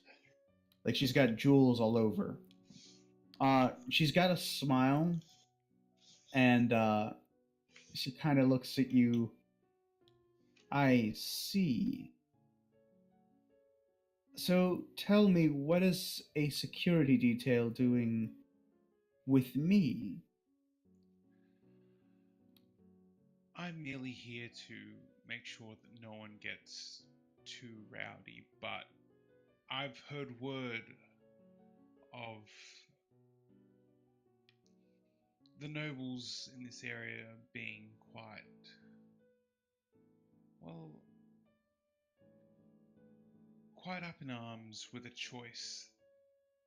Like, she's got jewels all over. She's got a smile, and she kind of looks at you. I see. So tell me, what is a security detail doing with me? I'm merely here to make sure that no one gets too rowdy, but I've heard word of the nobles in this area being quite, well, quite up in arms with a choice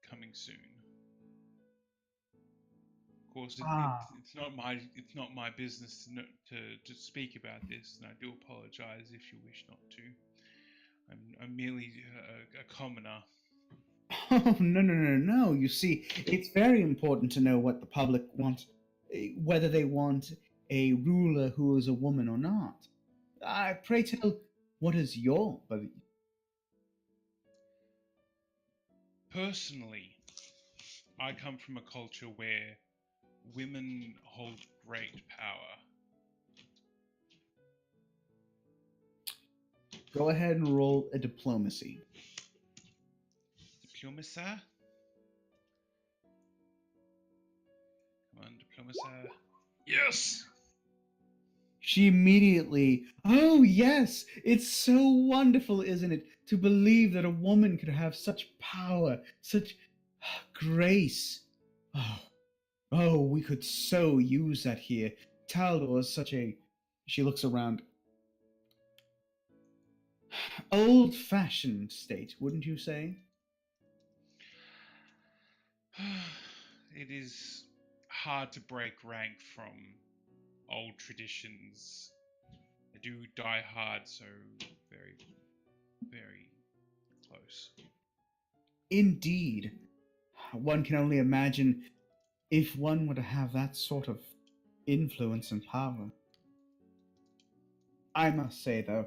coming soon. Of course, it's not my business to speak about this, and I do apologize if you wish not to. I'm merely a commoner. Oh, no. You see, it's very important to know what the public wants, whether they want a ruler who is a woman or not. Pray tell, what is your belief? Personally, I come from a culture where women hold great power. Go ahead and roll a diplomacy. Diplomacy? Come on, diplomacy. Yes! She immediately, oh yes, it's so wonderful, isn't it, to believe that a woman could have such power, such grace. Oh, we could so use that here. Taldor is such a, she looks around, old-fashioned state, wouldn't you say? It is hard to break rank from old traditions. They do die hard so very, very close. Indeed. One can only imagine if one were to have that sort of influence and power. I must say, though,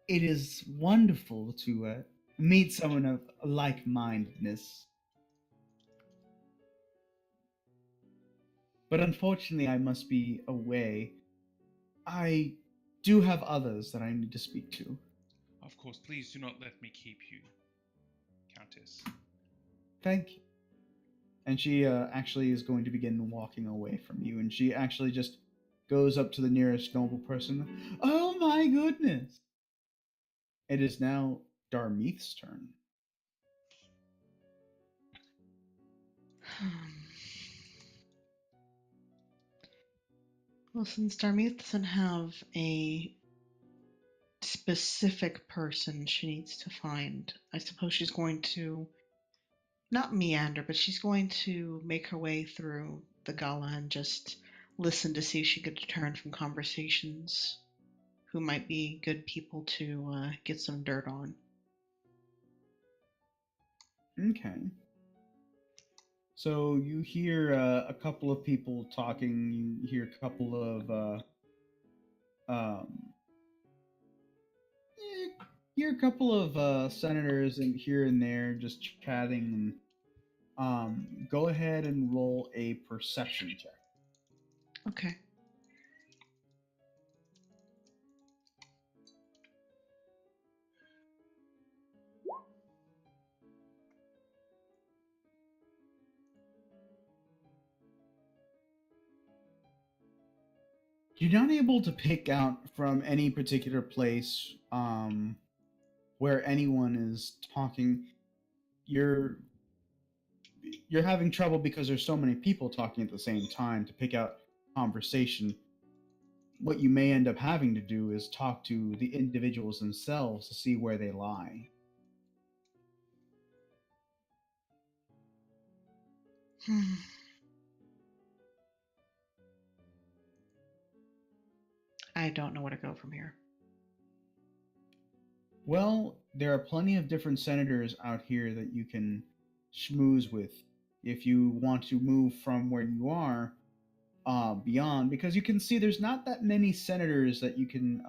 it is wonderful to meet someone of like-mindedness. But unfortunately, I must be away. I do have others that I need to speak to. Of course, please do not let me keep you, Countess. Thank you. And she actually is going to begin walking away from you, and she actually just goes up to the nearest noble person. Oh my goodness! It is now Darmeeth's turn. Well, since Darmeeth doesn't have a specific person she needs to find, I suppose she's going to not meander, but she's going to make her way through the Gala and just listen to see if she could discern from conversations who might be good people to get some dirt on. Okay. So you hear a couple of people talking. You hear a couple of hear a couple of senators and here and there just chatting. And go ahead and roll a perception check. Okay. You're not able to pick out from any particular place where anyone is talking. You're having trouble because there's so many people talking at the same time to pick out conversation. What you may end up having to do is talk to the individuals themselves to see where they lie. I don't know where to go from here. Well, there are plenty of different senators out here that you can schmooze with if you want to move from where you are beyond, because you can see there's not that many senators that you can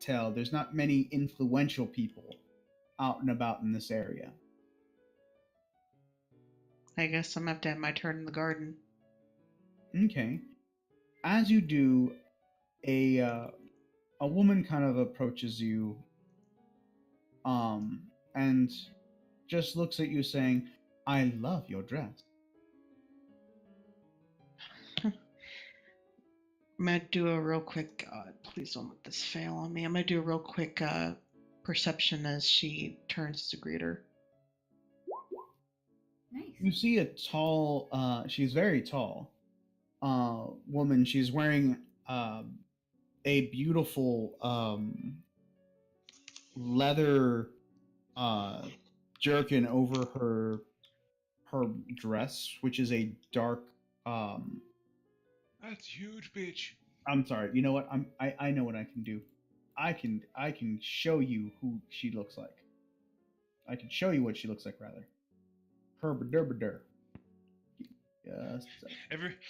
tell. There's not many influential people out and about in this area. I guess I'm gonna have to have my turn in the garden. Okay. As you do, a woman kind of approaches you and just looks at you saying, "I love your dress." I'm gonna do a real quick, please don't let this fail on me. I'm gonna do a real quick perception as she turns to greet her. You see a tall, she's very tall, woman. She's wearing a beautiful leather jerkin over her dress, which is a dark. That's huge, bitch. I'm sorry. You know what? I know what I can do. I can show you who she looks like. I can show you what she looks like, rather. Herberderberder. Yes.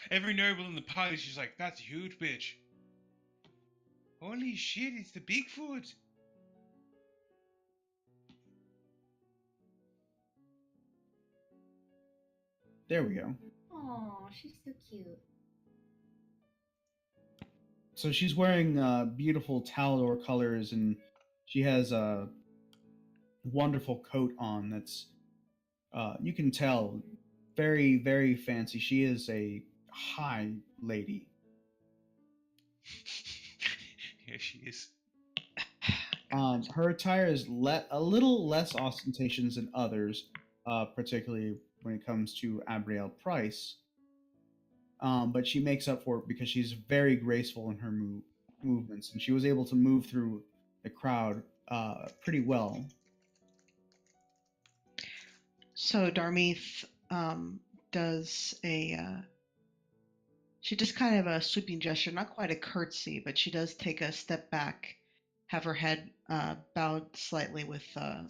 Every noble in the party, she's like, that's a huge bitch. Holy shit, it's the Bigfoot. There we go. Oh, she's so cute. So she's wearing beautiful Taldor colors, and she has a wonderful coat on that's, you can tell, very, very fancy. She is a high lady. Yeah, she is. Her attire is a little less ostentatious than others, particularly when it comes to Abrielle Price. But she makes up for it because she's very graceful in her movements, and she was able to move through the crowd pretty well. So Darmeeth does she does kind of a sweeping gesture, not quite a curtsy, but she does take a step back, have her head bowed slightly with her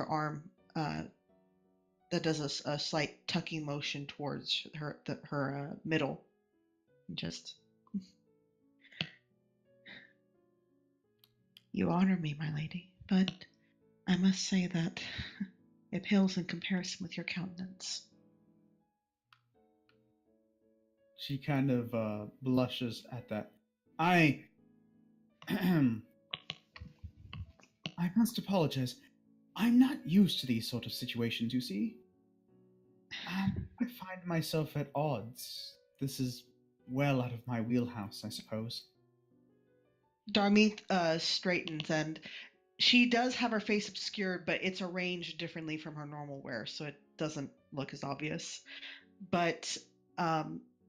arm that does a slight tucking motion towards her middle, and just, you honor me, my lady, but I must say that it pales in comparison with your countenance. She kind of blushes at that. I must apologize. I'm not used to these sort of situations, you see. I find myself at odds. This is well out of my wheelhouse, I suppose. Darmeeth straightens, and she does have her face obscured, but it's arranged differently from her normal wear, so it doesn't look as obvious. But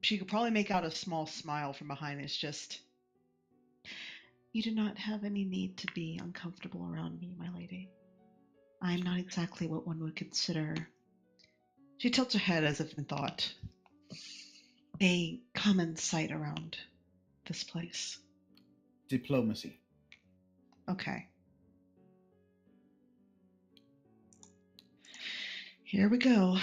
she could probably make out a small smile from behind. It's just, you do not have any need to be uncomfortable around me, my lady. I'm not exactly what one would consider. She tilts her head as if in thought. A common sight around this place. Diplomacy. Okay. Here we go.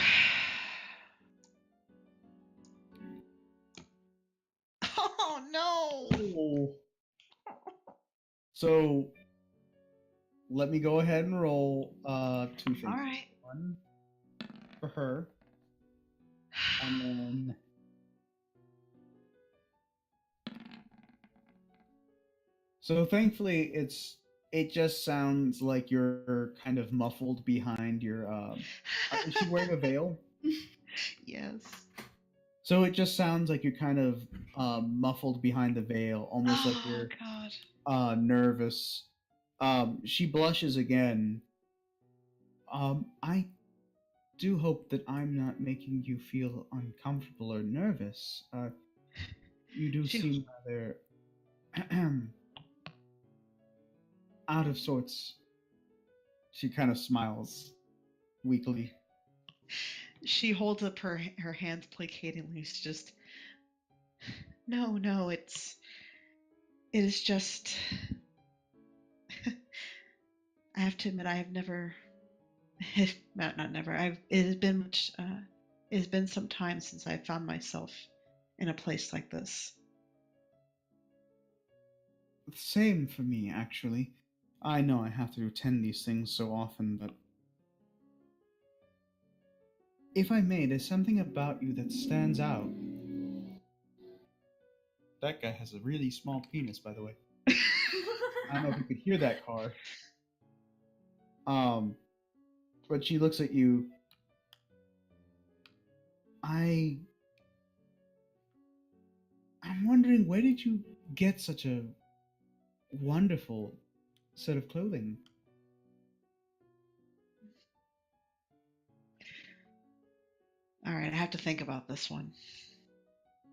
Oh no! Oh. So let me go ahead and roll 2 things. All right. One for her, and then so thankfully it just sounds like you're kind of muffled behind your is she wearing a veil? Yes. So it just sounds like you're kind of muffled behind the veil, almost like you're God. nervous. She blushes again. I do hope that I'm not making you feel uncomfortable or nervous. You do seem rather out of sorts. She kind of smiles weakly. She holds up her hands placatingly. It's just, no, it is just, I have to admit, I have never, not never, it has been some time since I found myself in a place like this. Same for me, actually. I know I have to attend these things so often, but if I may, there's something about you that stands out. That guy has a really small penis, by the way. I don't know if you could hear that car. But she looks at you. I'm wondering, where did you get such a wonderful set of clothing? All right, I have to think about this one.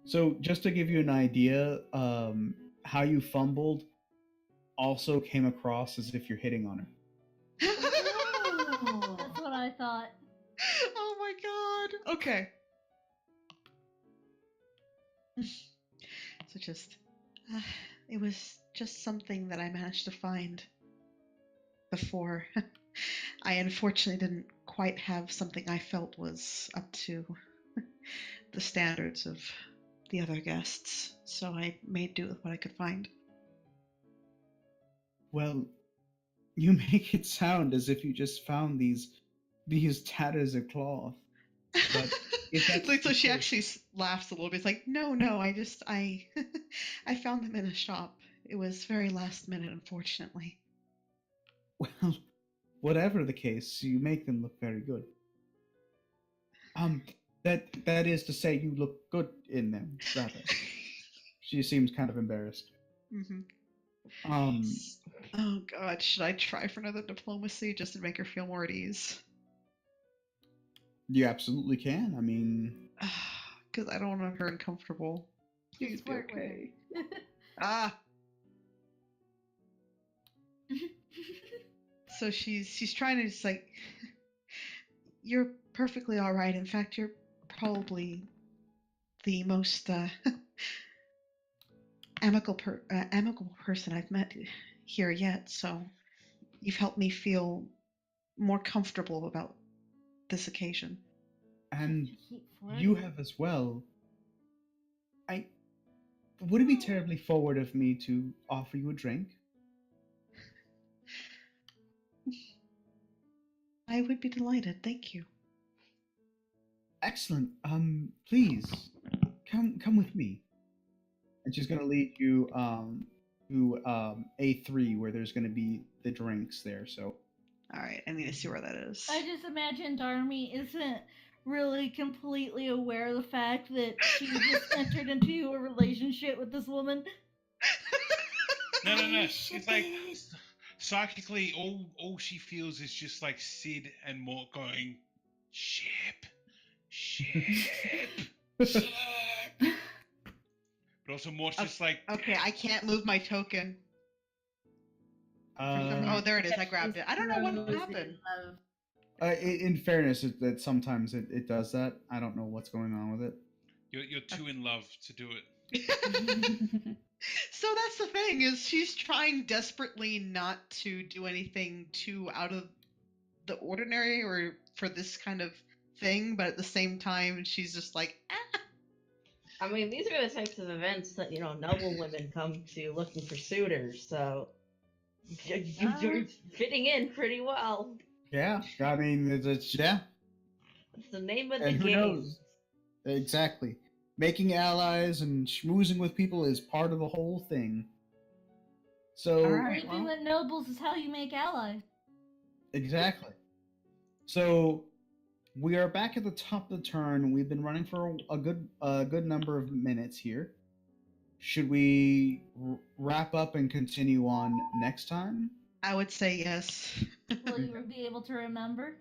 So just to give you an idea, how you fumbled also came across as if you're hitting on her. Oh. That's what I thought. Oh my god. Okay. So just, it was just something that I managed to find before. I unfortunately didn't quite have something I felt was up to the standards of the other guests, so I made do with what I could find. Well, you make it sound as if you just found these tatters of cloth. But if that's Like, so the she case- actually laughs a little bit. It's like, no, I I found them in a shop. It was very last minute, unfortunately. Well, whatever the case, you make them look very good. That is to say, you look good in them, rather. She seems kind of embarrassed. Hmm. Um, Oh god, should I try for another diplomacy just to make her feel more at ease? you absolutely can. I mean, Because I don't want to make her uncomfortable. Please Just be flirt with her. okay. Ah. So she's trying to just like, you're perfectly all right. In fact, you're probably the most amicable person I've met here yet. So you've helped me feel more comfortable about this occasion. and Keep you flirting. have as well. Would it be terribly forward of me to offer you a drink? I would be delighted. Thank you. Excellent. Please come with me. And she's gonna lead you to A3 where there's gonna be the drinks there. So All right, I need to see where that is. I just imagine Darmy isn't really completely aware of the fact that she just entered into a relationship with this woman. No. You It's should like be. psychically, all she feels is just like Sid and Mort going, ship. Ship. But also Mort's just like, Okay, I can't move my token. Oh, there it is. I grabbed it. I don't know what Rose in happened. love. in fairness, that sometimes it does that. I don't know what's going on with it. you're too in love to do it. So that's the thing, is she's trying desperately not to do anything too out of the ordinary or for this kind of thing, but at the same time she's just like, I mean, these are the types of events that, noble women come to looking for suitors, so you're fitting in pretty well. Yeah, I mean, yeah. It's the name of the And who game. knows? Exactly. Making allies and schmoozing with people is part of the whole thing. So All right. Sleeping with nobles is how you make allies. exactly. So we are back at the top of the turn. We've been running for a good number of minutes here. Should we wrap up and continue on next time? I would say yes. Will you be able to remember?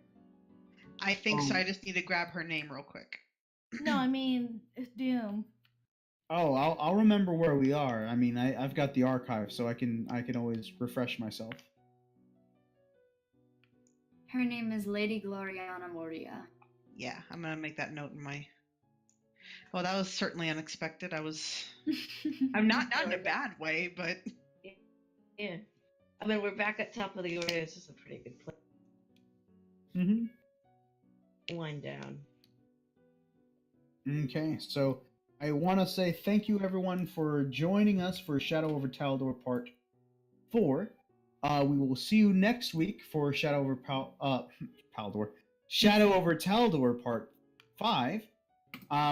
I think so. I just need to grab her name real quick. No, I mean Doom. Oh, I'll remember where we are. I mean, I've got the archive, so I can always refresh myself. Her name is Lady Gloriana Moria. Yeah, I'm gonna make that note in my. Oh, that was certainly unexpected. I'm not in a bad way, but Yeah. I mean, we're back at top of the order. This is a pretty good place. Mm-hmm. Wind down. Okay, so I want to say thank you everyone for joining us for Shadow over Taldor Part 4. We will see you next week for Shadow over Taldor. Shadow over Taldor Part 5,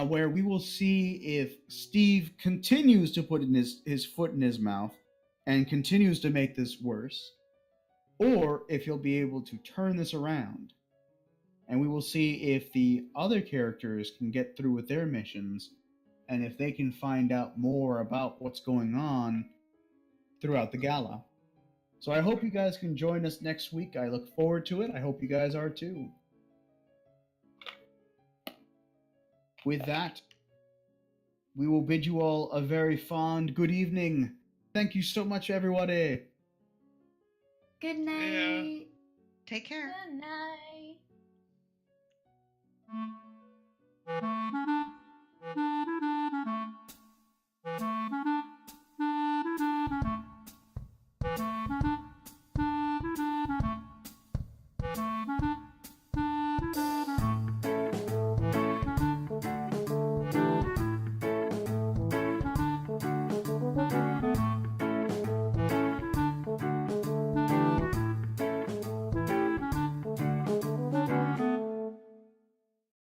where we will see if Steve continues to put in his foot in his mouth and continues to make this worse, or if he'll be able to turn this around. And we will see if the other characters can get through with their missions, and if they can find out more about what's going on throughout the gala. So I hope you guys can join us next week. I look forward to it. I hope you guys are too. with that, we will bid you all a very fond good evening. Thank you so much, everybody. Good night. Take care. Good night.